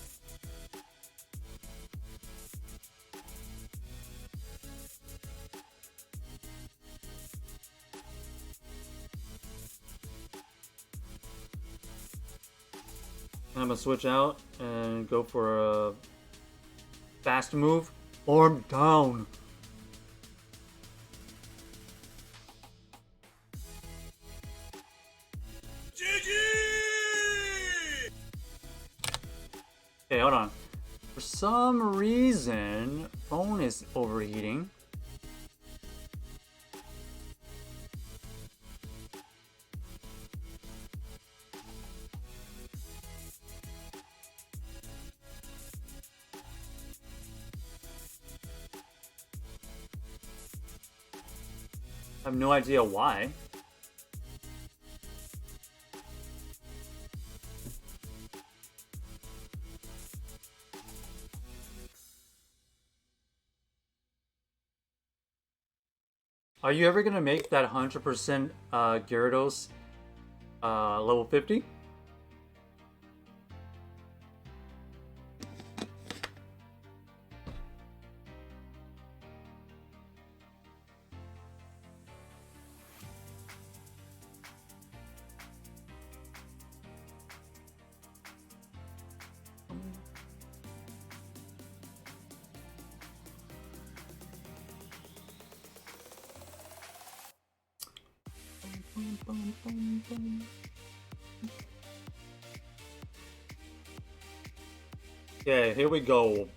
I'm gonna switch out and go for a fast move. Arm down. Okay, hold on. For some reason, phone is overheating. I have no idea why. Are you ever gonna make that 100% Gyarados level 50? Okay, here we go.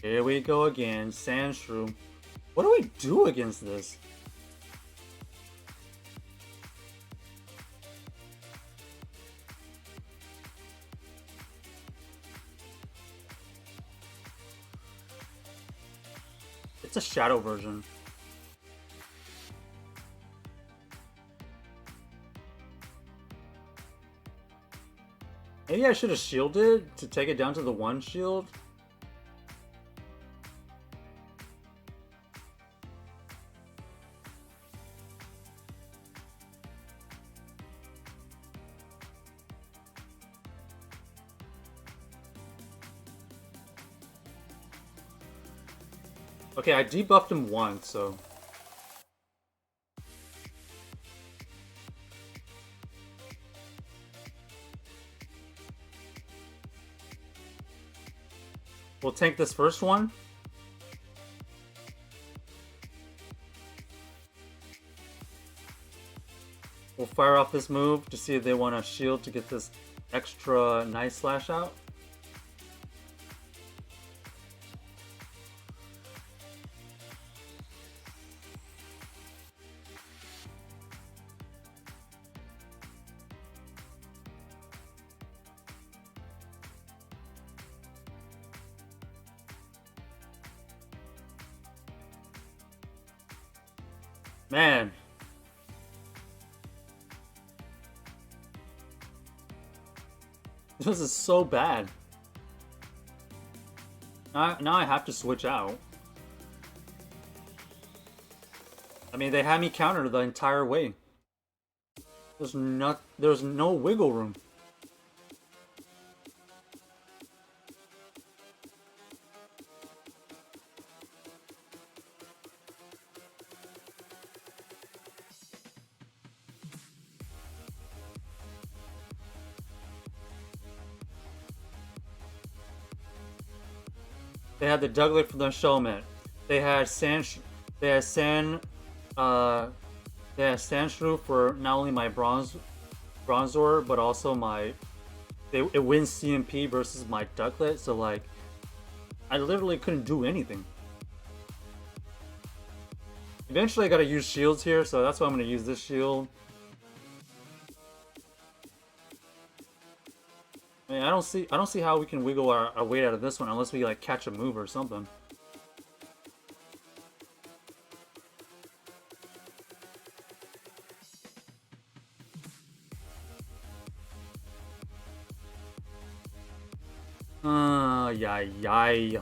Here we go again, Sandshrew. What do we do against this? It's a shadow version. Maybe I should have shielded to take it down to the one shield. Okay, I debuffed him once, so... We'll tank this first one. We'll fire off this move to see if they want to shield to get this extra nice slash out. Man. This is so bad. Now I have to switch out. I mean, they had me countered the entire way. There's no wiggle room. They had the Douglas from the Showman. They had Sandshrew for not only my Bronzor, but also my. It wins CMP versus my Ducklet, so like, I literally couldn't do anything. Eventually, I gotta use shields here, so that's why I'm gonna use this shield. I mean, I don't see how we can wiggle our way out of this one unless we like catch a move or something. Yay.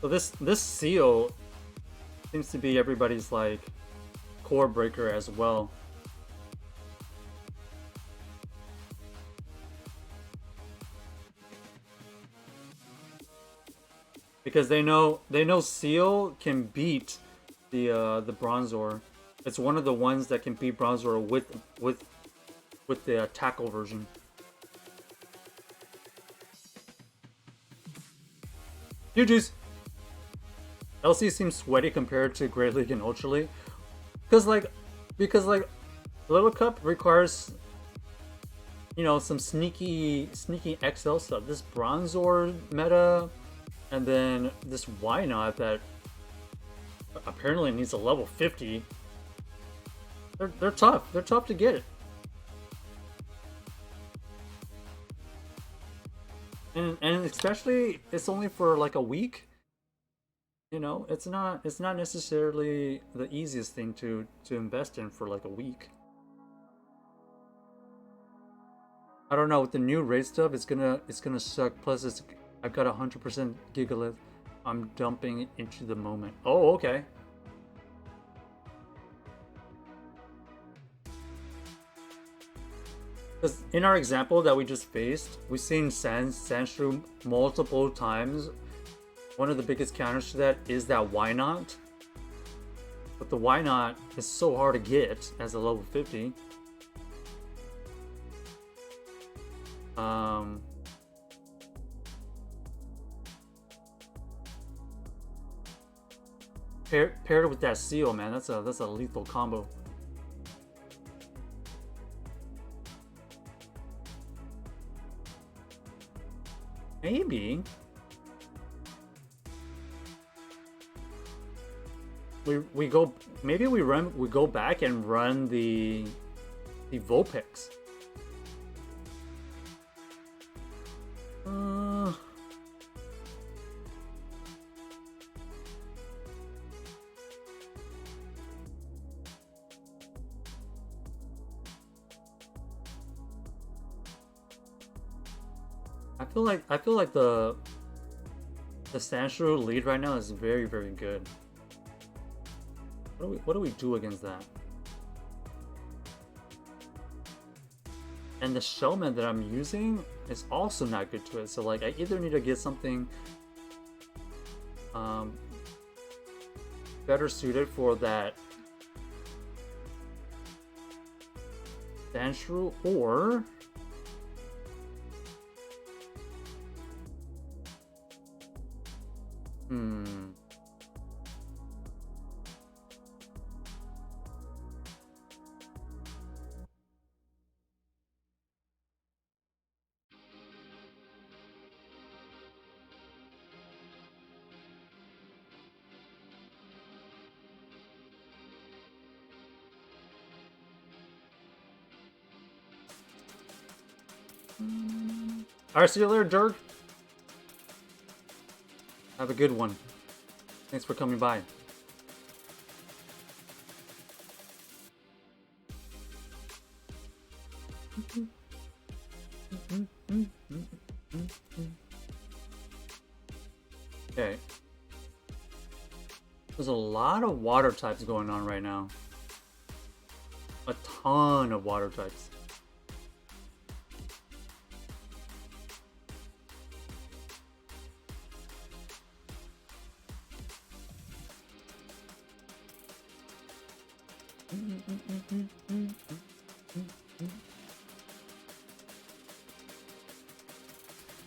So this seal seems to be everybody's like core breaker as well. Because they know Seal can beat the Bronzor. It's one of the ones that can beat Bronzor with the tackle version. GG's. LC seems sweaty compared to Great League and Ultra League. Because like Little Cup requires, you know, some sneaky XL stuff. This Bronzor meta, and then this Wynot that apparently needs a level 50. They're tough. They're tough to get. And especially it's only for like a week. You know, it's not necessarily the easiest thing to invest in for like a week. I don't know, with the new raid stuff, it's gonna suck. Plus, I've got 100% Gigalith. I'm dumping it into the moment. Oh, okay. Because in our example that we just faced, we've seen Sandshrew multiple times. One of the biggest counters to that is that Why Not? But the Why Not is so hard to get as a level 50. Paired with that seal, man, that's a lethal combo. Maybe we go we go back and run the Vulpix. I feel like the Sandshrew lead right now is very, very good. What do we do against that? And the Shellman that I'm using is also not good to it. So like I either need to get something better suited for that Sandshrew, or Alright, see you later, Dirk. Have a good one. Thanks for coming by. Okay. There's a lot of water types going on right now. A ton of water types.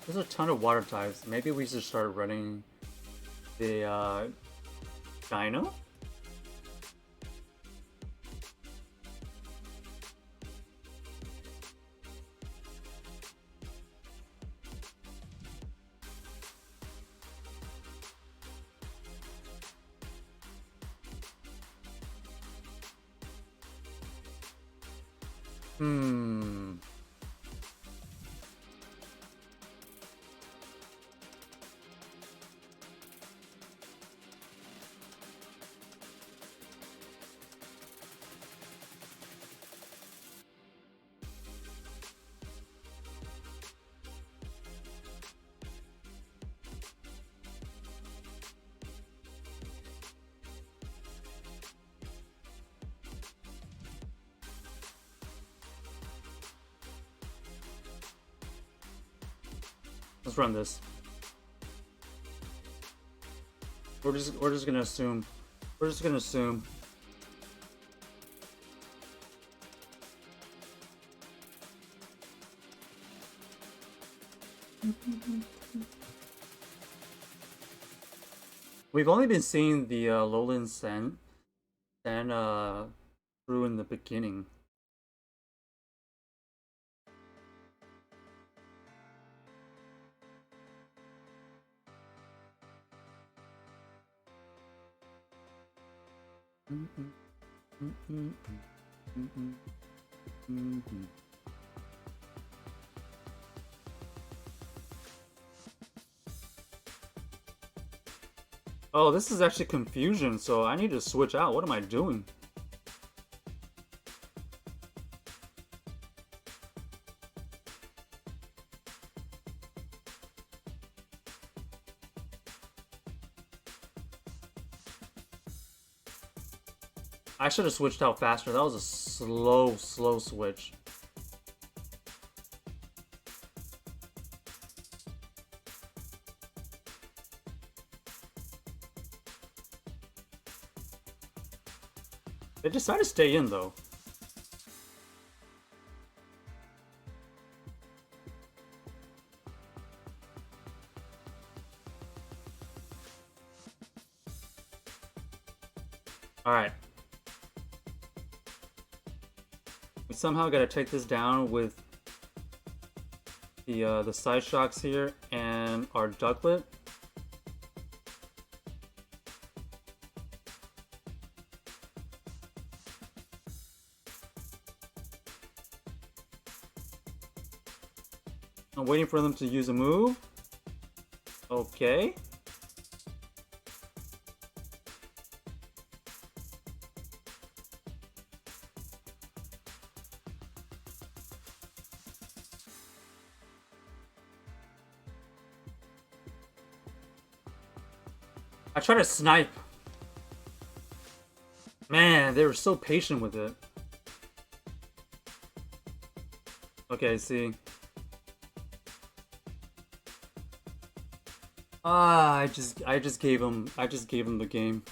There's a ton of water types. Maybe we should start running the Dino? Let's run this. We're just gonna assume. We're just gonna assume. We've only been seeing the Lowland Sen through in the beginning. Oh, this is actually confusion, so I need to switch out. What am I doing? I should have switched out faster. That was a slow switch. They decided to stay in, though. Alright. We somehow gotta take this down with the side shocks here and our ducklet. I'm waiting for them to use a move. Okay. I try to snipe. Man, they were so patient with it. Okay, see. Ah, I just gave him the game.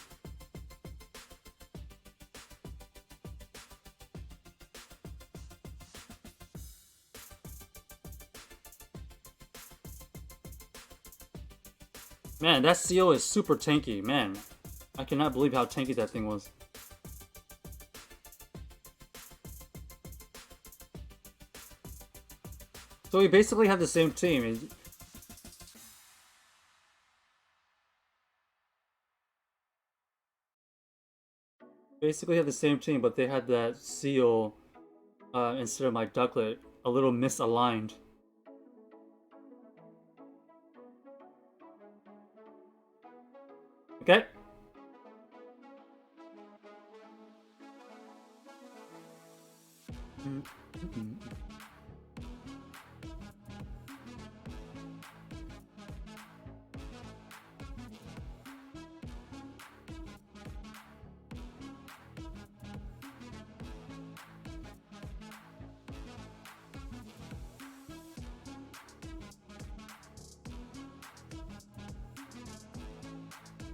Man, that seal is super tanky. Man, I cannot believe how tanky that thing was. So we basically have the same team. Basically have the same team, but they had that seal instead of my ducklet a little misaligned. Okay.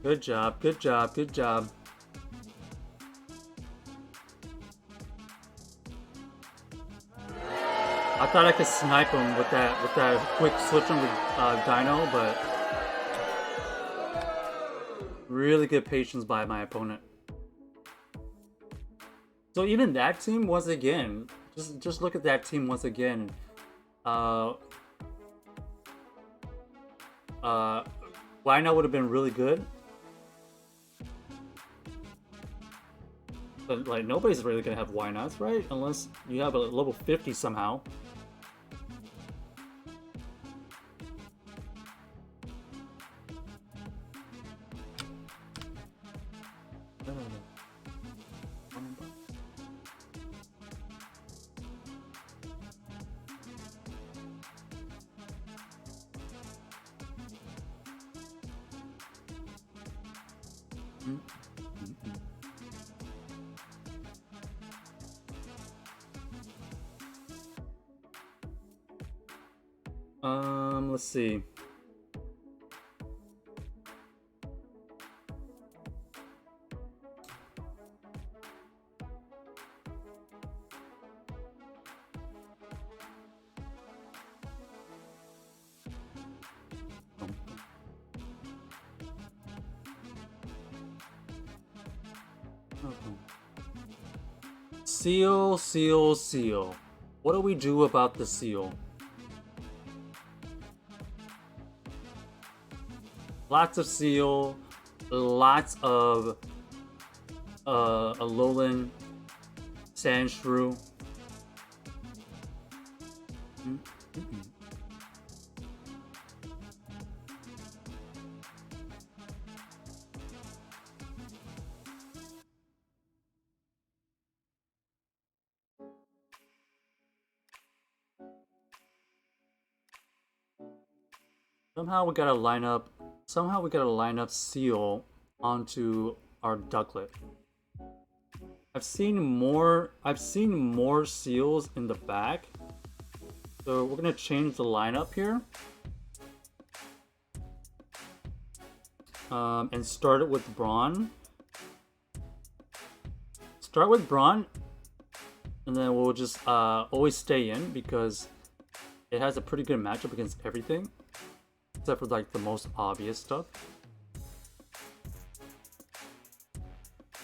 Good job, good job, good job. I thought I could snipe him with that quick switch on the Dino, but really good patience by my opponent. So even that team once again, just look at that team once again. Lino would have been really good. But like nobody's really gonna have why nots, right? Unless you have a level 50 somehow. Let's see. Seal, seal, seal. What do we do about the seal? Lots of seal, lots of Alolan Sandshrew. Somehow we gotta line up Seal onto our Ducklet. I've seen more seals in the back. So we're gonna change the lineup here. And start it with Brawn. Start with Brawn, and then we'll just always stay in because it has a pretty good matchup against everything. Except for like the most obvious stuff.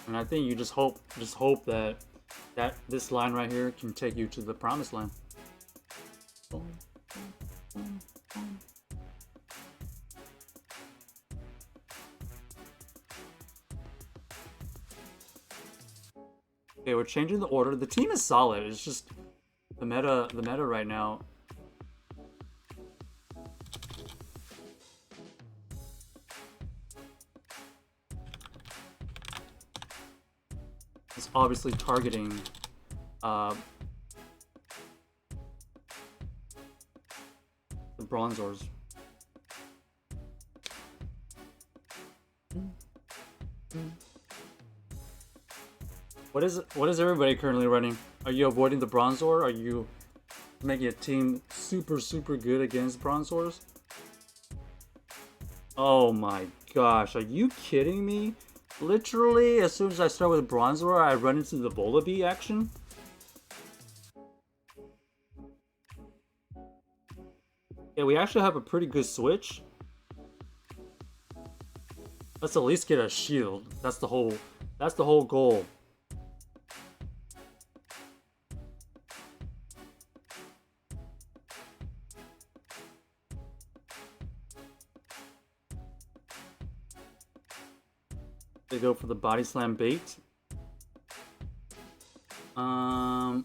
And I think you just hope that this line right here can take you to the promised land. Okay, we're changing the order. The team is solid. It's just the meta right now. It's obviously targeting the Bronzors. What is everybody currently running? Are you avoiding the Bronzor? Are you making a team super good against Bronzors? Oh my gosh, are you kidding me? Literally, as soon as I start with Bronzor, I run into the Volibee action. Yeah, we actually have a pretty good switch. Let's at least get a shield. That's the whole goal. They go for the body slam bait. Or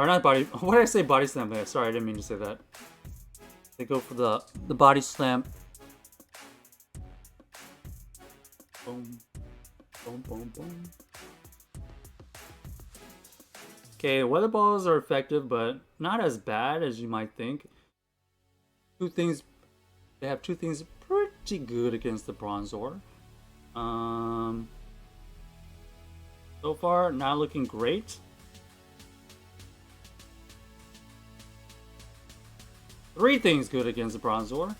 not body. What did I say? Body slam bait. Sorry, I didn't mean to say that. They go for the body slam. Boom, boom, boom, boom. Okay, weather balls are effective, but not as bad as you might think. They have two things pretty good against the Bronzor. So far, not looking great. Three things good against the Bronzor.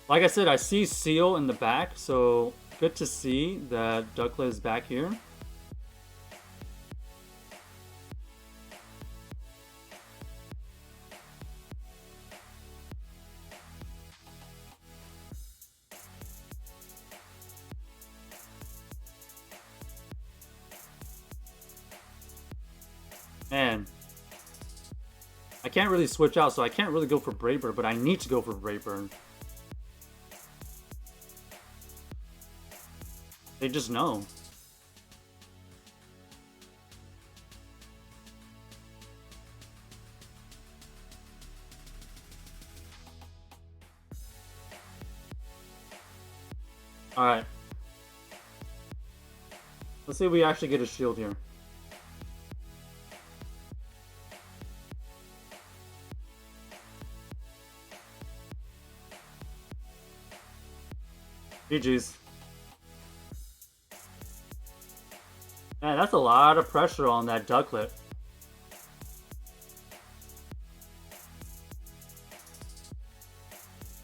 Like I said, I see Seal in the back, so good to see that Ducklet is back here. Man, I can't really switch out, so I can't really go for Brave Bird, but I need to go for Brave Bird. They just know. Alright. Let's see if we actually get a shield here. GG's. Man, that's a lot of pressure on that Ducklet.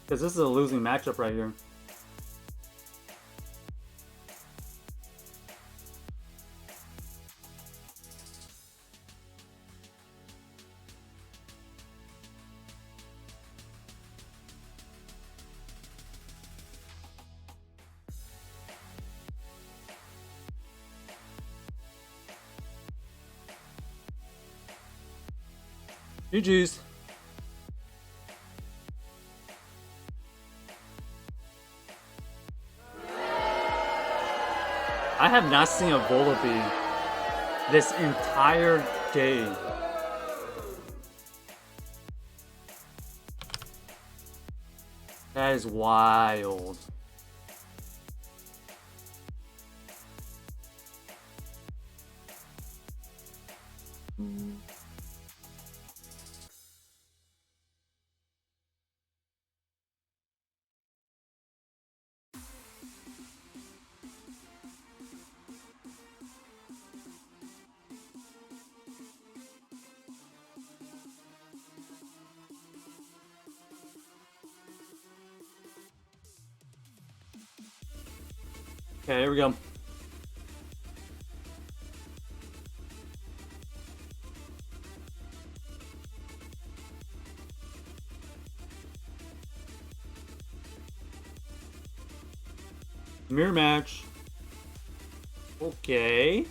Because this is a losing matchup right here. GG's. I have not seen a Volibee this entire day. That is wild. Okay, here we go. Mirror match. Okay.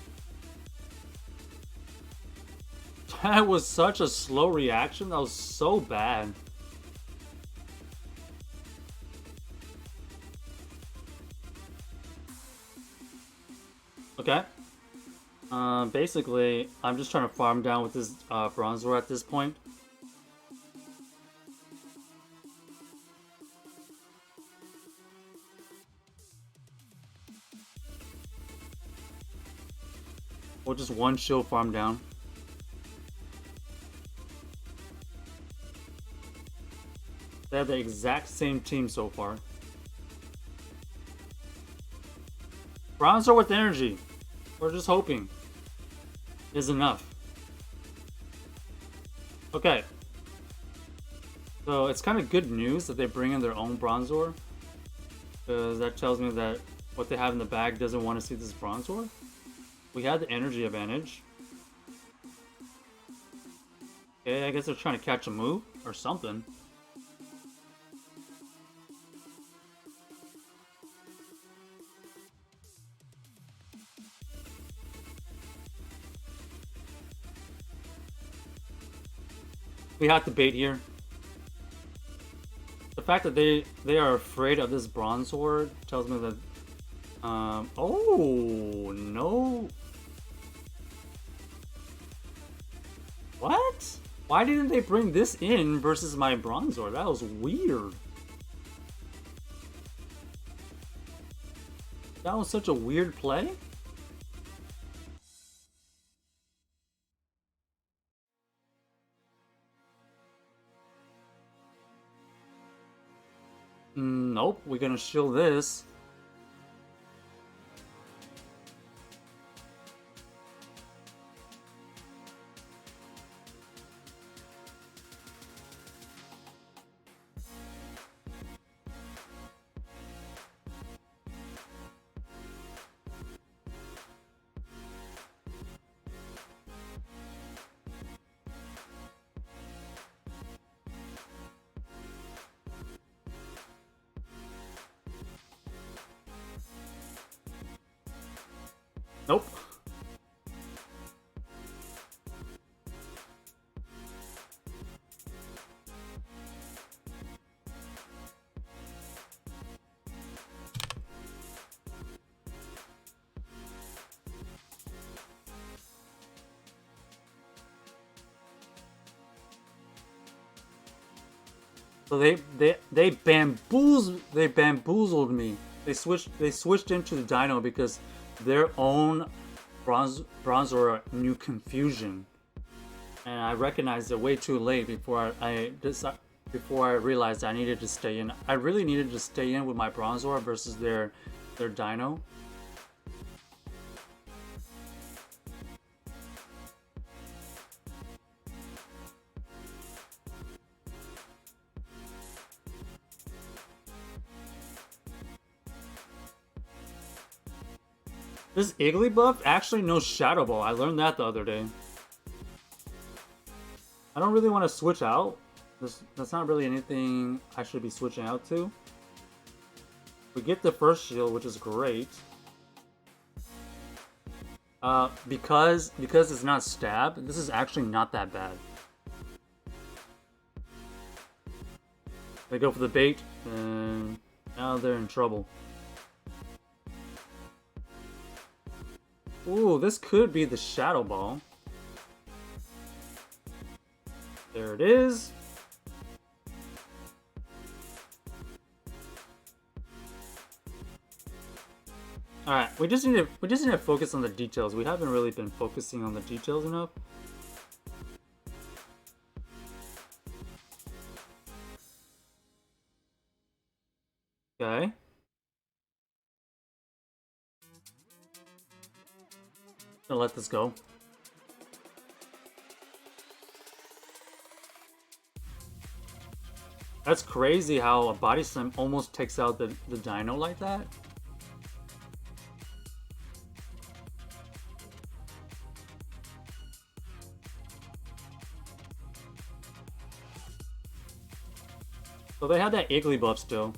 That was such a slow reaction. That was so bad. Okay. Basically, I'm just trying to farm down with this Bronzor at this point. Or just one shield farm down. They have the exact same team so far. Bronzor with energy. We're just hoping is enough. Okay. So it's kind of good news that they bring in their own Bronzor. Because that tells me that what they have in the bag doesn't want to see this Bronzor. We had the energy advantage. Okay, I guess they're trying to catch a move or something. We have to bait here. The fact that they are afraid of this Bronzor tells me that oh no. What? Why didn't they bring this in versus my Bronzor? That was weird. That was such a weird play. Nope, we're gonna shield this. Nope. So they bamboozled me. They switched into the Dino because their own Bronzor knew confusion, and I recognized it way too late before I realized I needed to stay in. I really needed to stay in with my Bronzor versus their Dino. This Igglybuff actually knows Shadow Ball. I learned that the other day. I don't really want to switch out. That's not really anything I should be switching out to. We get the first shield, which is great. Because it's not stab, this is actually not that bad. They go for the bait, and now they're in trouble. Ooh, this could be the Shadow Ball. There it is. Alright, we just need to focus on the details. We haven't really been focusing on the details enough. Okay. Gonna let this go. That's crazy how a Body Slam almost takes out the Dino like that. So they had that Igglybuff still.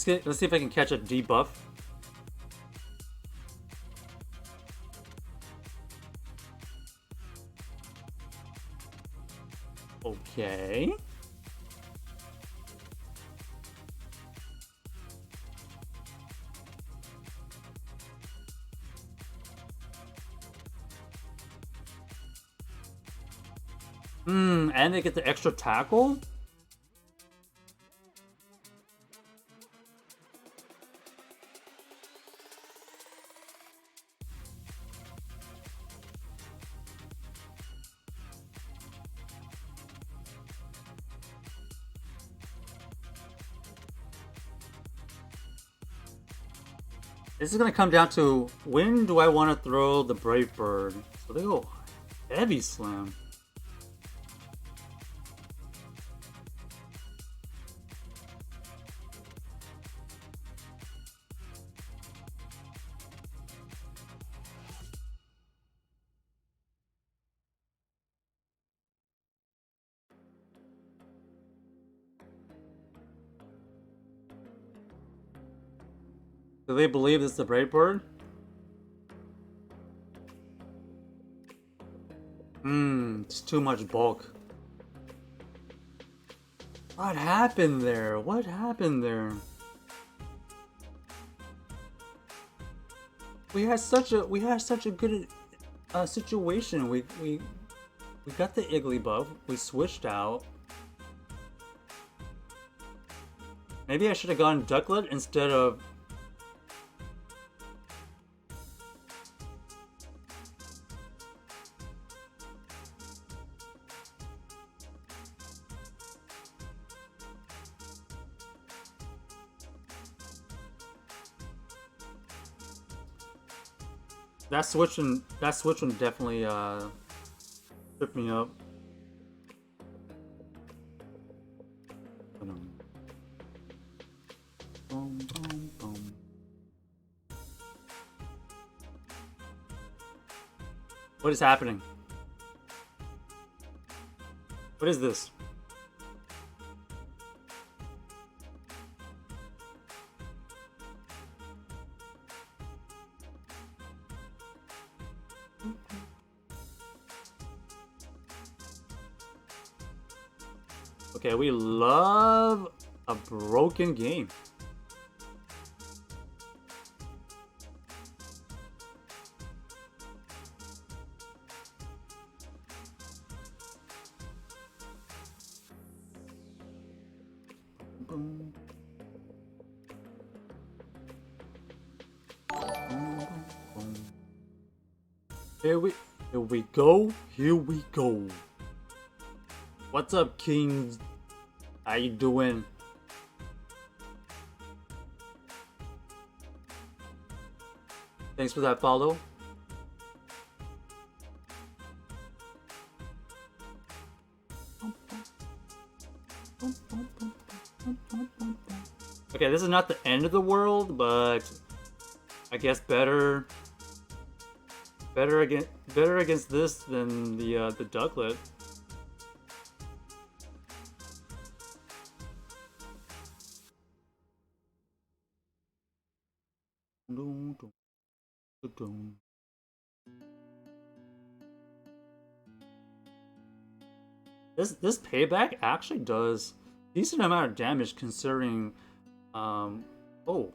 Let's see if I can catch a debuff. Okay. And they get the extra tackle? This is gonna come down to when do I want to throw the Brave Bird? So they go heavy slam. Do they believe this is the Brave Bird? It's too much bulk. What happened there? What happened there? We had such a good situation. We got the Igglybuff. We switched out. Maybe I should have gone Ducklet instead of. That switching definitely tripped me up. What is happening? What is this? Okay, we love a broken game. Here we go. Here we go. What's up, King? How you doing? Thanks for that follow. Okay, this is not the end of the world, but I guess better against this than the ducklet. This payback actually does decent amount of damage considering oh,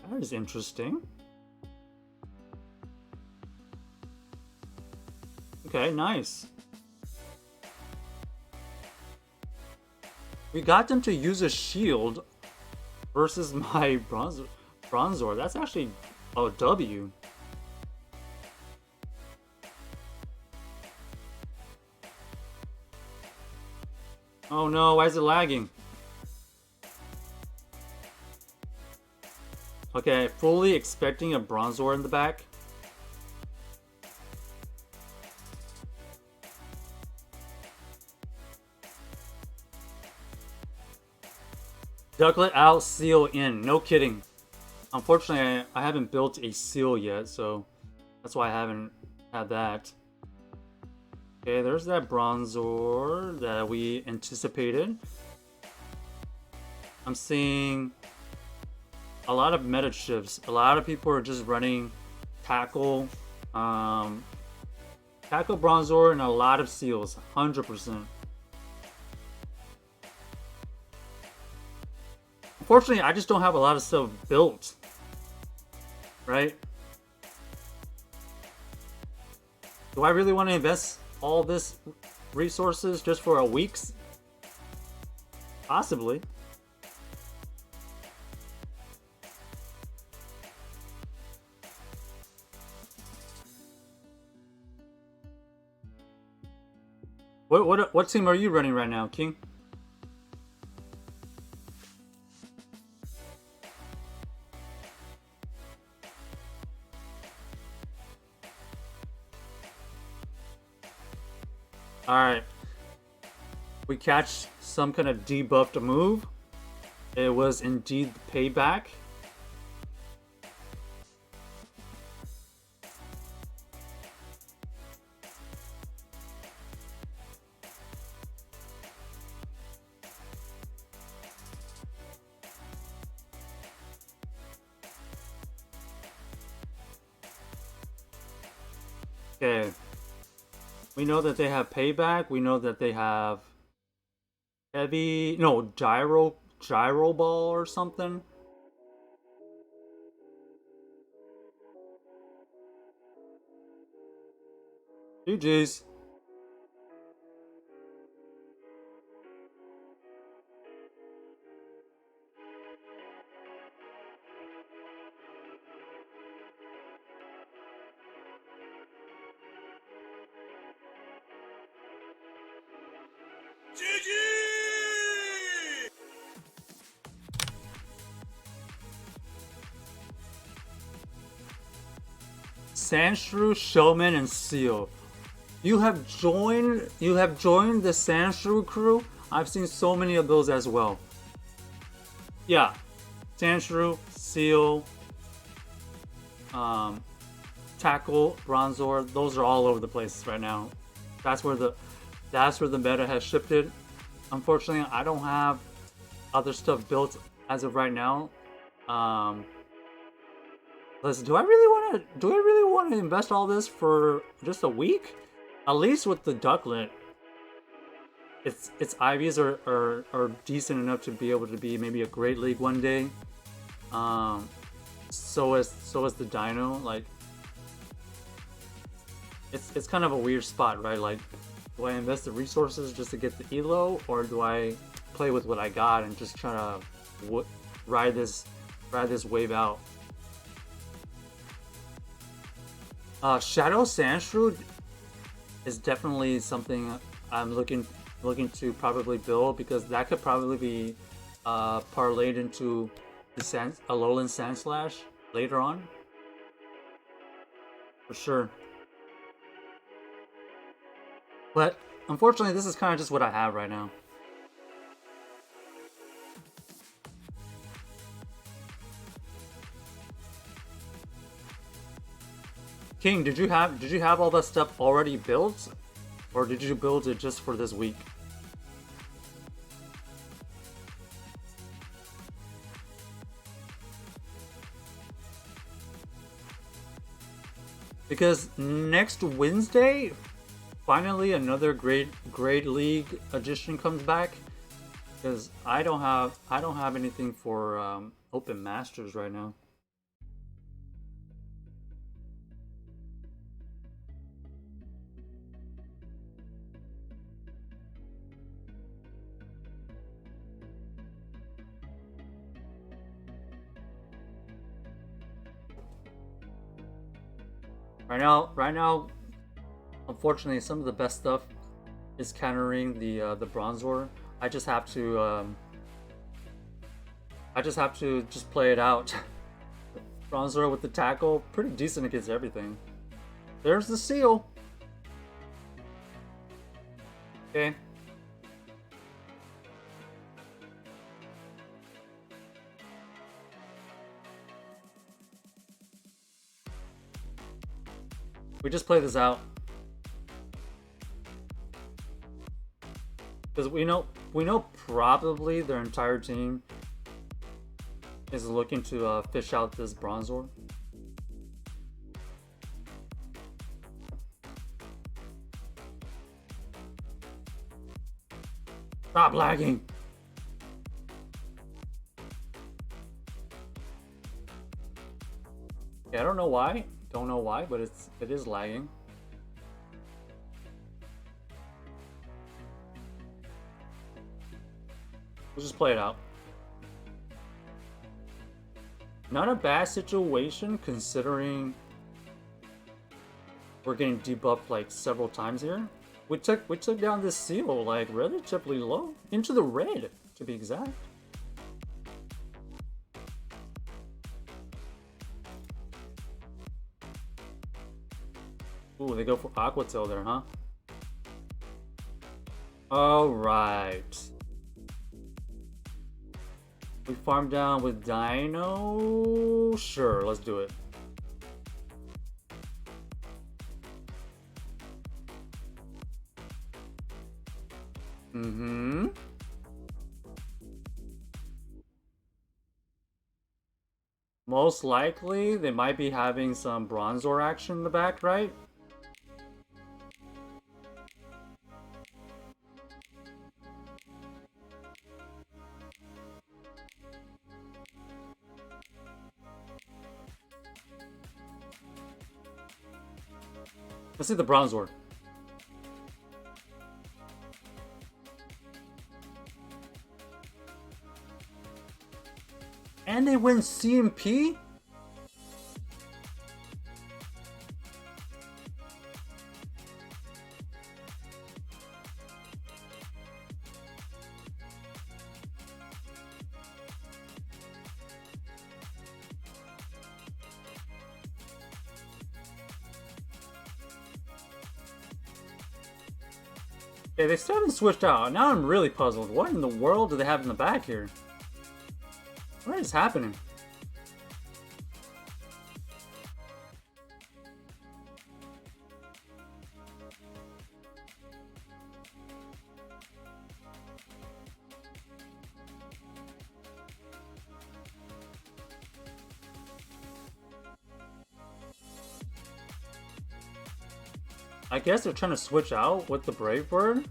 that is interesting. Okay, nice. We got them to use a shield versus my Bronzor. That's actually a W. Oh no, why is it lagging? Okay, fully expecting a Bronzor in the back. Ducklet out, seal in. No kidding. Unfortunately, I haven't built a seal yet, so that's why I haven't had that. Okay, there's that Bronzor that we anticipated. I'm seeing a lot of meta shifts. A lot of people are just running tackle, tackle Bronzor, and a lot of seals. 100%. Unfortunately, I just don't have a lot of stuff built. Right? Do I really want to invest all this resources just for a week's? Possibly. What team are you running right now, King? Alright. We catch some kind of debuffed move. It was indeed the payback. Okay. We know that they have payback. We know that they have heavy, no, gyro ball or something. GG's. Sandshrew, Showman, and Seal. You have joined the Sandshrew crew. I've seen so many of those as well. Yeah. Sandshrew, Seal, Tackle, Bronzor, those are all over the place right now. That's where the meta has shifted. Unfortunately, I don't have other stuff built as of right now. Listen, do I really want to invest all this for just a week? At least with the ducklet, its IVs are decent enough to be able to be maybe a great league one day. So is the dino. Like, it's kind of a weird spot, right? Like, do I invest the resources just to get the elo, or do I play with what I got and just try to ride this wave out? Shadow Sandshrew is definitely something I'm looking to probably build, because that could probably be parlayed into the Alolan Sandslash later on. For sure. But unfortunately, this is kind of just what I have right now. King, did you have all that stuff already built, or did you build it just for this week? Because next Wednesday, finally another Great League edition comes back. Because I don't have anything for Open Masters right now. Right now, unfortunately, some of the best stuff is countering the Bronzor. I just have to just play it out. Bronzor with the tackle, pretty decent against everything. There's the seal. Okay. We just play this out. Because we know probably their entire team is looking to fish out this Bronzor. Stop lagging! Yeah, I don't know why. Don't know why, but it is lagging. We'll just play it out. Not a bad situation considering we're getting debuffed like several times here. We took down this seal like relatively low, into the red to be exact. Ooh, they go for Aqua Tail there, huh? Alright. We farm down with Dino? Sure, let's do it. Mm-hmm. Most likely, they might be having some Bronzor action in the back, right? Let's see the Bronzor. And they win CMP? Okay, they still haven't switched out. Now I'm really puzzled. What in the world do they have in the back here? What is happening? I guess they're trying to switch out with the Brave Bird.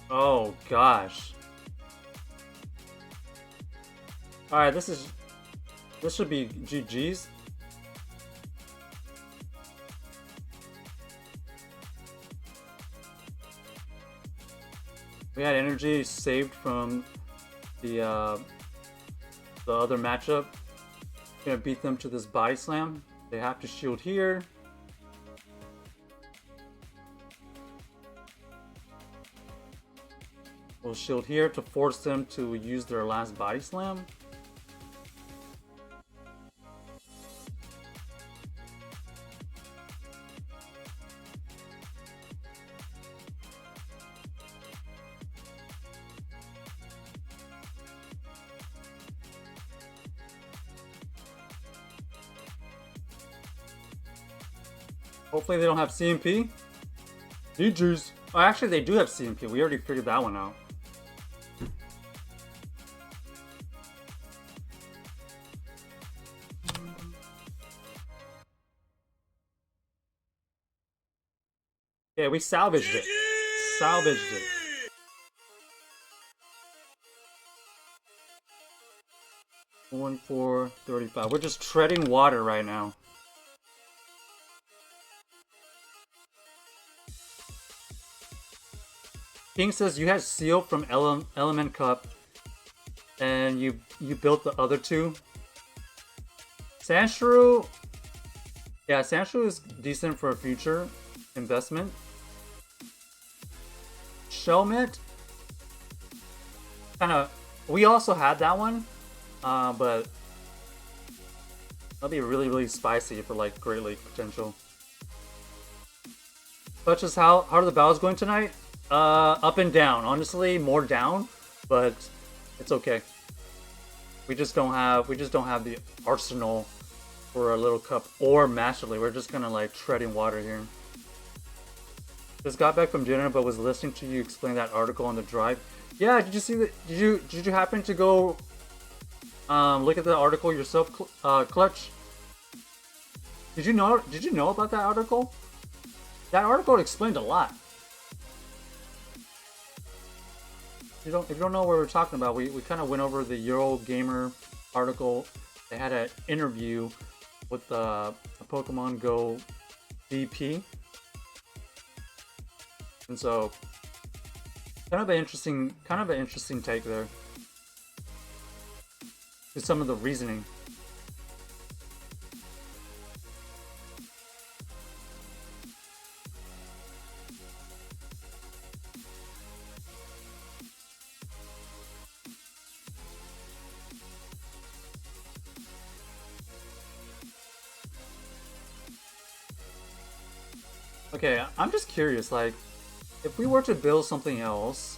Oh gosh. Alright, this should be GG's. We had energy saved from the other matchup. Gonna beat them to this body slam. They have to shield here. shield here to force them to use their last body slam. Hopefully they don't have CMP. GG's. Oh, actually they do have CMP. We already figured that one out. Yeah, we salvaged it. Salvaged it. One, 4, 35. We're just treading water right now. King says you had Seal from Element Cup, and you built the other two. Sandshrew, yeah, Sandshrew is decent for a future investment. Shelmet, kind of. We also had that one, but that'll be really spicy for like Great League potential. Such as how are the battles going tonight? Up and down. Honestly, more down, but it's okay. We just don't have the arsenal for a little cup or Master League. We're just kind of like treading water here. Just got back from dinner, but was listening to you explain that article on the drive. Yeah, did you see that? Did you happen to go look at the article yourself, Clutch? Did you know about that article? That article explained a lot. If you don't know what we're talking about, we kind of went over the Eurogamer article. They had an interview with a PokemonGo VP, and so kind of an interesting take there to some of the reasoning. Okay, I'm just curious, like, if we were to build something else,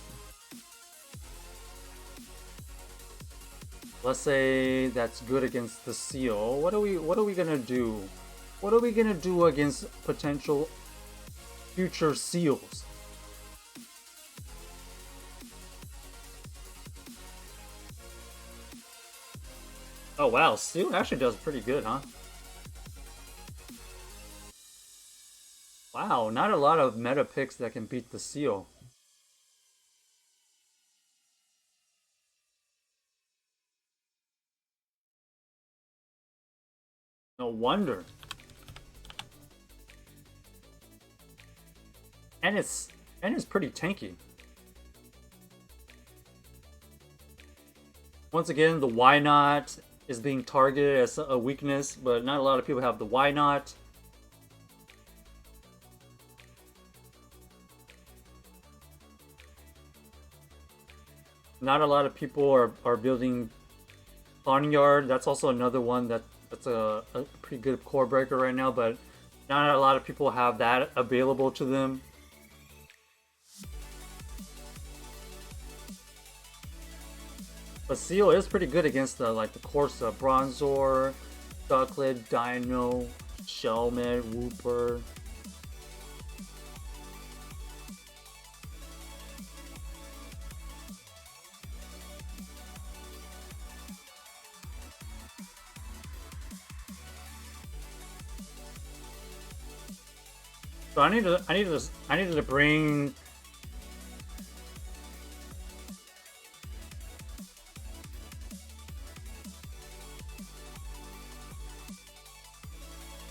let's say that's good against the Seal, what are we gonna do? What are we gonna do against potential future Seals? Oh wow, Seal actually does pretty good, huh? Wow, not a lot of meta picks that can beat the Seal. No wonder. And it's pretty tanky. Once again, the why not is being targeted as a weakness, but not a lot of people have the why not. Not a lot of people are building Barnyard. That's also another one that's a pretty good core breaker right now, but not a lot of people have that available to them. But Seal is pretty good against the Corsa, Bronzor, Ducklet, Dino, Shelmet, Wooper. So I needed to bring.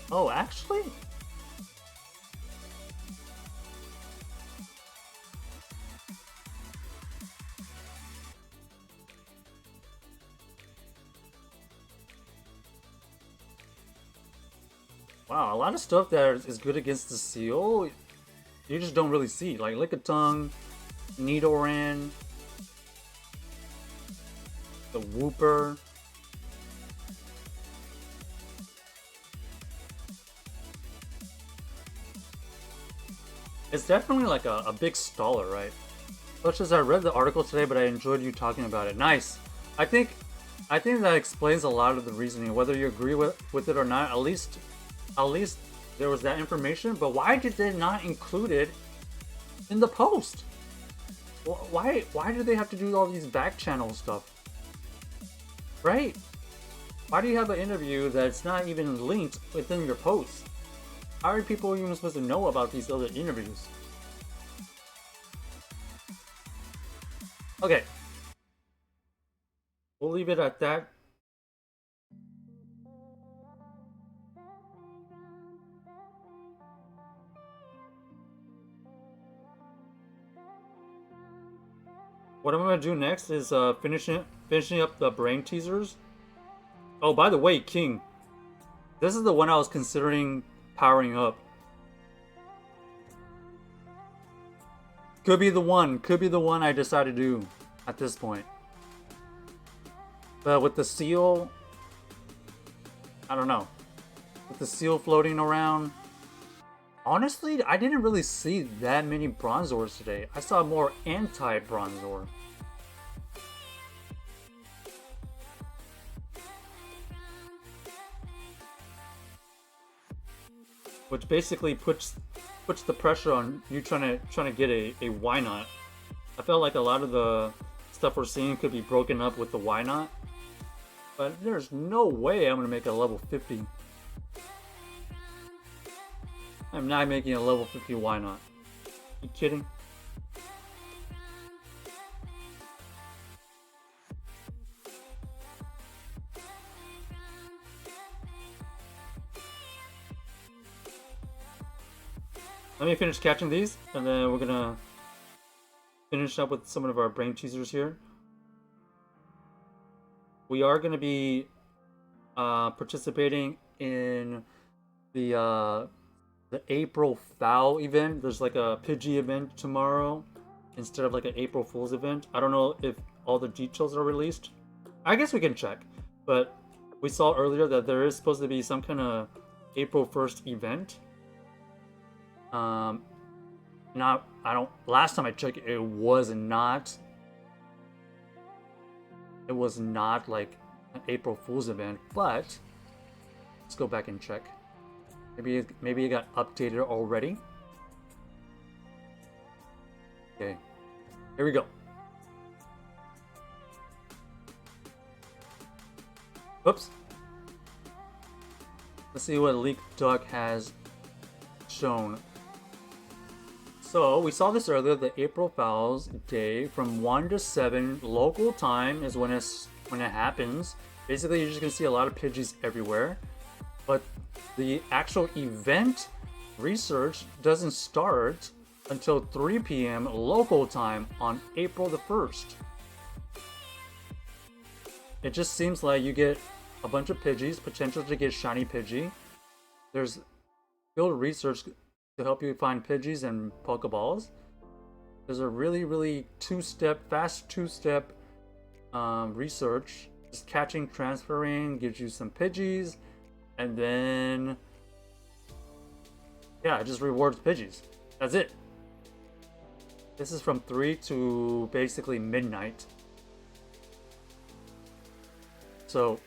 Oh, actually? Wow, a lot of stuff that is good against the Seal, you just don't really see. Like Lickitung, Nidoran, the Whooper. It's definitely like a big staller, right? Such as I read the article today, but I enjoyed you talking about it. Nice. I think that explains a lot of the reasoning, whether you agree with it or not. At least there was that information. But why did they not include it in the post? Why do they have to do all these back channel stuff? Right? Why do you have an interview that's not even linked within your post? How are people even supposed to know about these other interviews? Okay. We'll leave it at that. What I'm gonna do next is finishing up the brain teasers. Oh, by the way, King, this is the one I was considering powering up. Could be the one I decide to do at this point. But with the seal, I don't know. With the seal floating around, honestly, I didn't really see that many Bronzors today. I saw more anti-Bronzor. Which basically puts the pressure on you trying to get a why not. I felt like a lot of the stuff we're seeing could be broken up with the why not. But there's no way I'm gonna make a level 50. I'm not making a level 50 why not. You kidding? Let me finish catching these, and then we're gonna finish up with some of our brain teasers here. We are gonna be participating in the April Foul event. There's like a Pidgey event tomorrow instead of like an April Fool's event. I don't know if all the details are released. I guess we can check, but we saw earlier that there is supposed to be some kind of April 1st event. Last time I checked, it was not like an April Fool's event, but let's go back and check. Maybe it got updated already. Okay, here we go. Oops. Let's see what Leak Duck has shown. So we saw this earlier. The April Fowls Day from 1 to 7 local time is when it happens. Basically, you're just gonna see a lot of Pidgeys everywhere. But the actual event research doesn't start until 3 p.m. local time on April the 1st. It just seems like you get a bunch of Pidgeys, potential to get shiny Pidgey. There's field research to help you find Pidgeys and Pokeballs. There's a really fast two-step research. Just catching, transferring gives you some Pidgeys, and then yeah, it just rewards Pidgeys. That's it. This is from 3 to basically midnight. So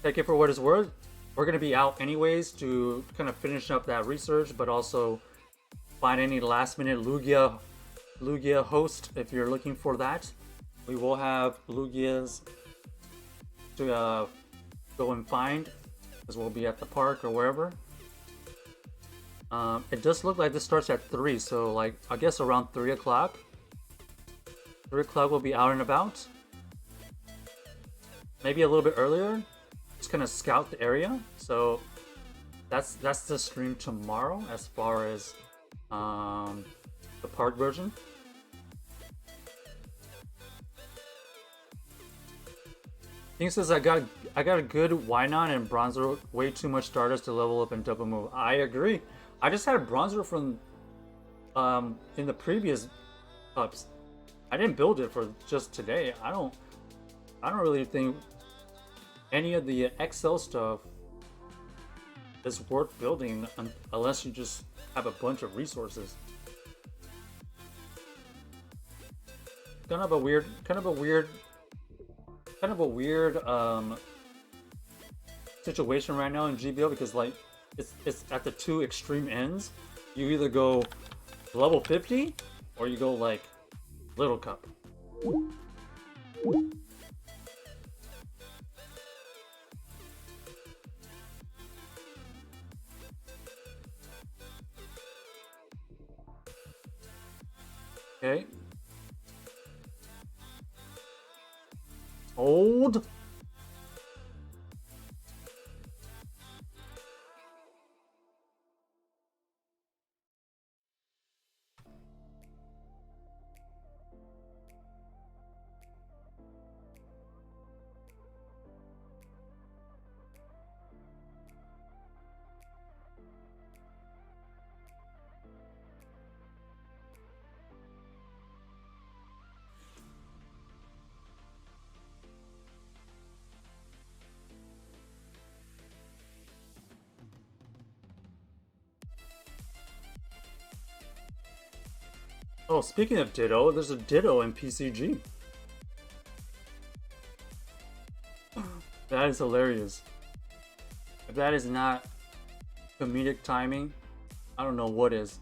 take it for what it's worth. We're going to be out anyways to kind of finish up that research, but also find any last minute Lugia host if you're looking for that. We will have Lugias to go and find, because we'll be at the park or wherever. It does look like this starts at 3, so like I guess around 3 o'clock. 3 o'clock will be out and about. Maybe a little bit earlier. Just kind of scout the area. So that's the stream tomorrow as far as the park version. King says I got a good why not and Bronzer, way too much Stardust to level up and double move. I agree. I just had a Bronzer from in the previous ups. I didn't build it for just today. I don't I don't really think any of the Excel stuff is worth building unless you just have a bunch of resources. Kind of a weird situation right now in GBO because like it's at the two extreme ends. You either go level 50 or you go like little cup. Okay. Hold. Oh, speaking of Ditto, there's a Ditto in PCG. That is hilarious. If that is not comedic timing, I don't know what is.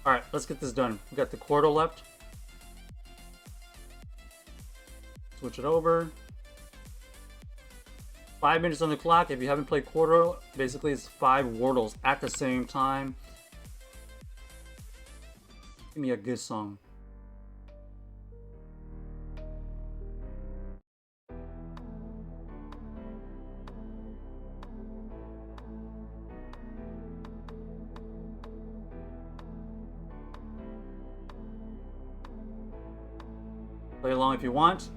Alright, let's get this done. We got the quarter left. Switch it over. 5 minutes on the clock. If you haven't played quarter, basically it's 5 wordles at the same time. Give me a good song. Play along if you want.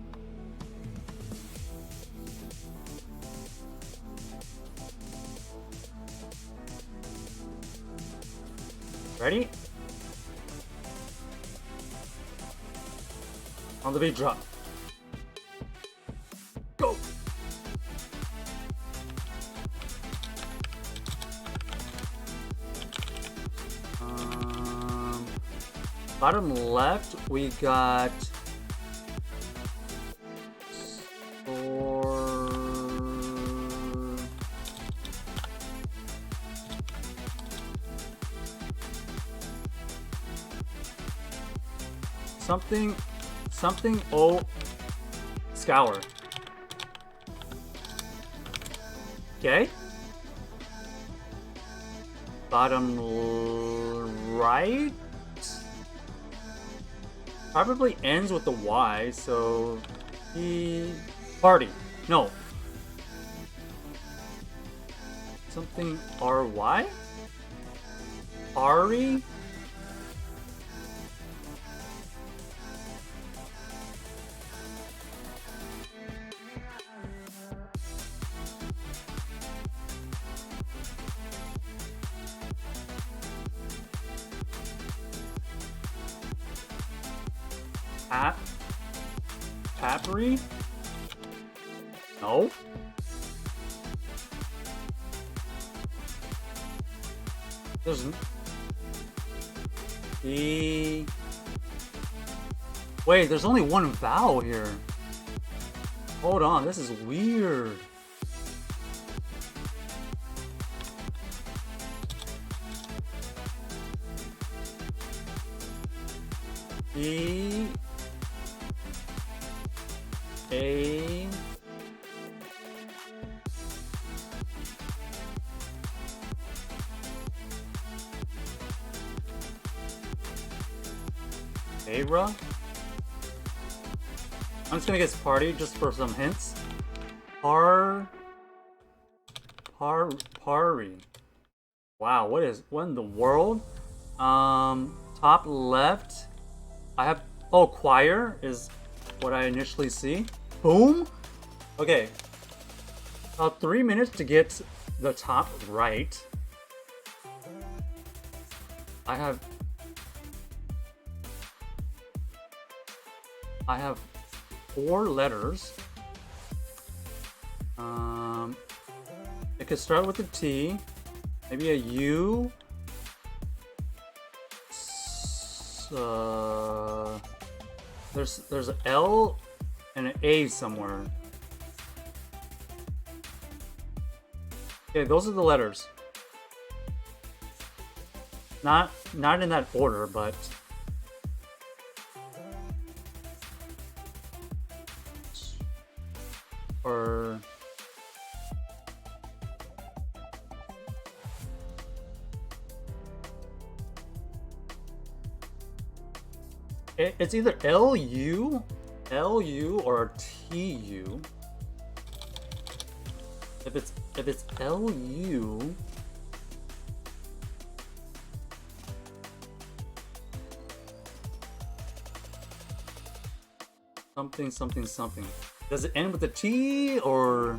Ready? On the beat drop. Go! Bottom left, we got something oh scour. Okay. Bottom right probably ends with the Y, so the party. No. Something RY? Ari? Papri? No. There's the wait. There's only one vowel here. Hold on, this is weird. E A Abra? I'm just gonna guess party just for some hints. Pari. Wow, what in the world? Top left. I have choir is what I initially see. Boom. Okay. About 3 minutes to get the top right. I have 4 letters. It could start with a T, maybe a U. There's an L and an A somewhere. Okay, those are the letters. Not in that order, but or it's either LU or TU. If it's LU, something. Does it end with a T or?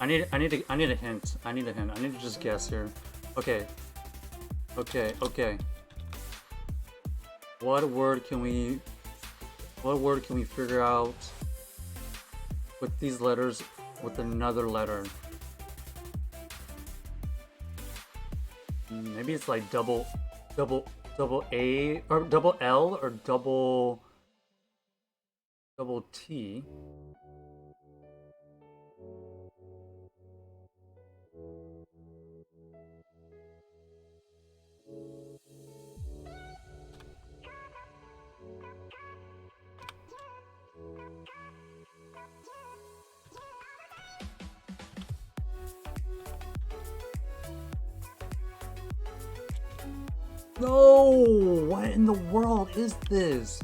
I need a hint. I need a hint. I need to just guess here. Okay. What word can we figure out with these letters with another letter? Maybe it's like double A or double L or double T. No! What in the world is this?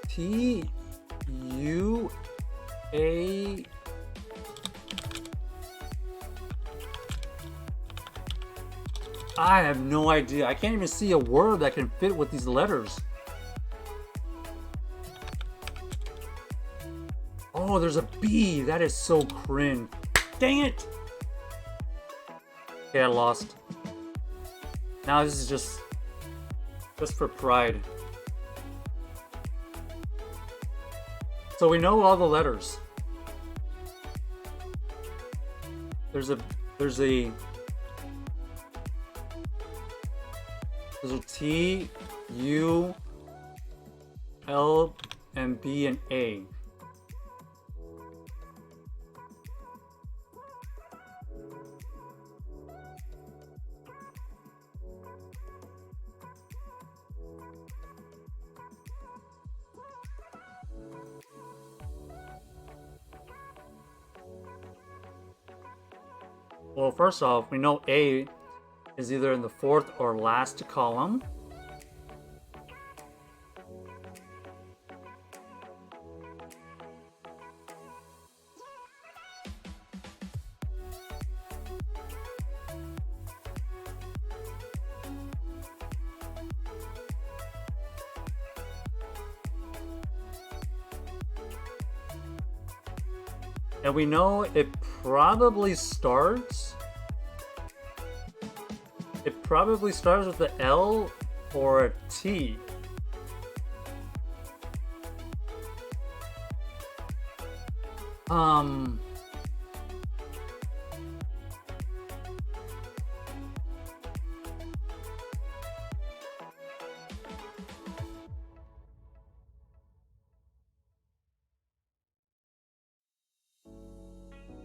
T U A I have no idea. I can't even see a word that can fit with these letters. Oh, there's a B. That is so cringe. Dang it! Okay, I lost. Now this is just for pride. So we know all the letters. There's a T, U, L, and B and A. Well, first off, we know A is either in the 4th or last column. And we know it probably starts with the L or a T.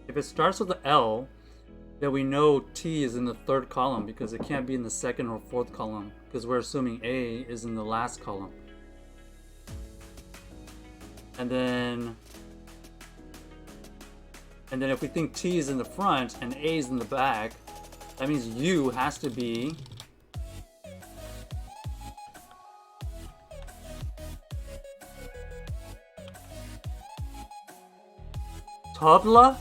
If it starts with the L, then we know T is in the 3rd column because it can't be in the 2nd or 4th column because we're assuming A is in the last column. And then if we think T is in the front and A is in the back, that means U has to be Tabla?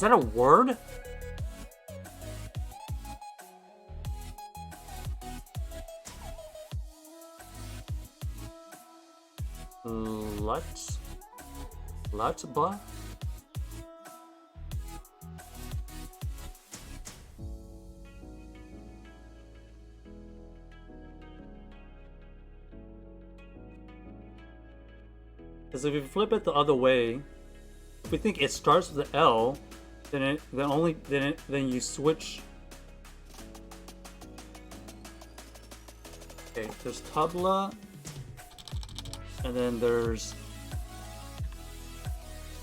that a word? Lutba? Because if you flip it the other way, if we think it starts with the L, then you switch. Okay, there's tabla, and then there's.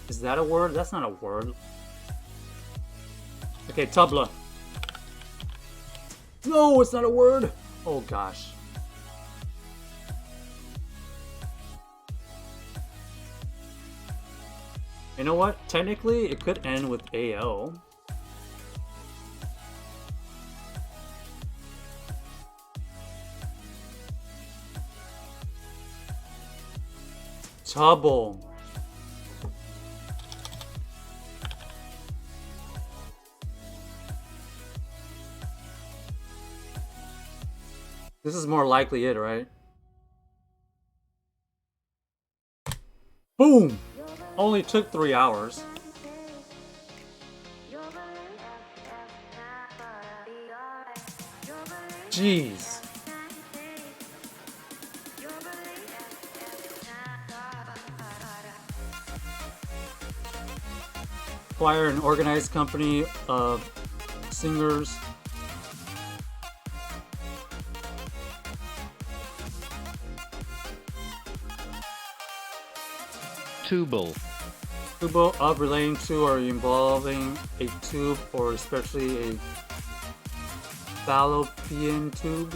Is that a word? That's not a word. Okay, tabla. No, it's not a word. Oh gosh. You know what? Technically, it could end with AL. Trouble. This is more likely it, right? Boom! Only took 3 hours. Jeez. Acquire an organized company of singers. Tubal. Tubal of relating to or involving a tube or especially a fallopian tube.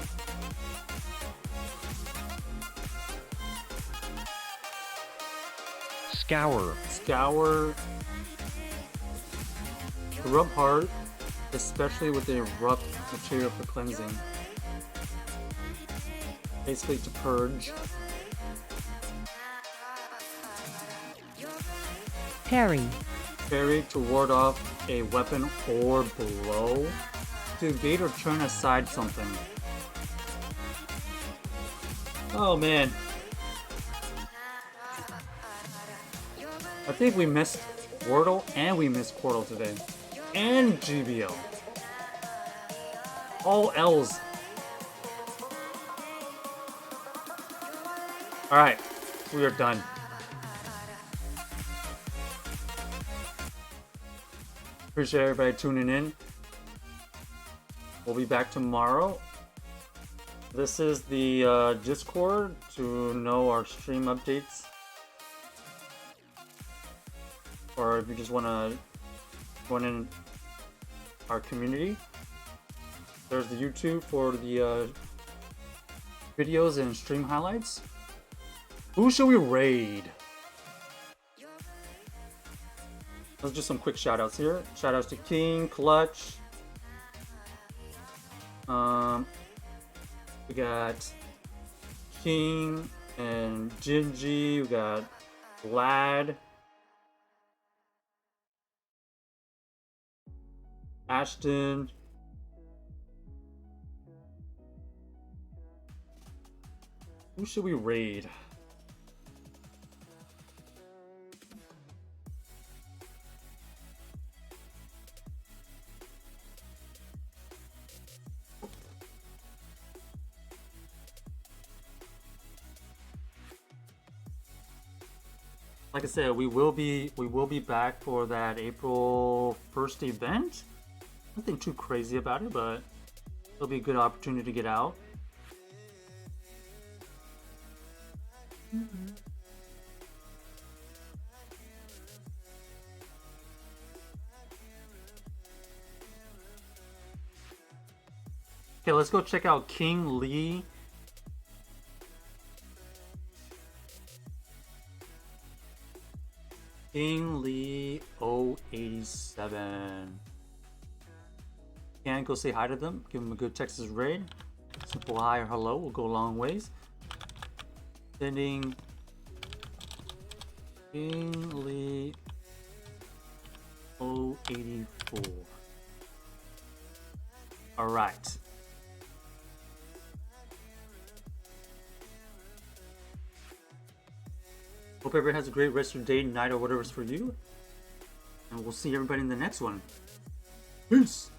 Scour. Scour. Rub hard, especially with a rough material for cleansing. Basically to purge. Parry. Parry to ward off a weapon or blow. To evade or turn aside something. Oh man. I think we missed Wordle and we missed Quirtle today. And GBL. All L's. Alright, we are done. Appreciate everybody tuning in. We'll be back tomorrow. This is the Discord to know our stream updates. Or if you just want to join in our community. There's the YouTube for the videos and stream highlights. Who should we raid? Let's do some quick shoutouts here. Shoutouts to King, Clutch. We got King and Gingy. We got Lad. Ashton. Who should we raid? Like I said, we will be back for that April 1st event. Nothing too crazy about it, but it'll be a good opportunity to get out. Okay, let's go check out King Lee. King Lee 087. Can go say hi to them. Give them a good Texas raid. Simple hi or hello will go a long ways. Sending King Lee 084. Alright. Hope everyone has a great rest of your day, night, or whatever's for you. And we'll see everybody in the next one. Peace!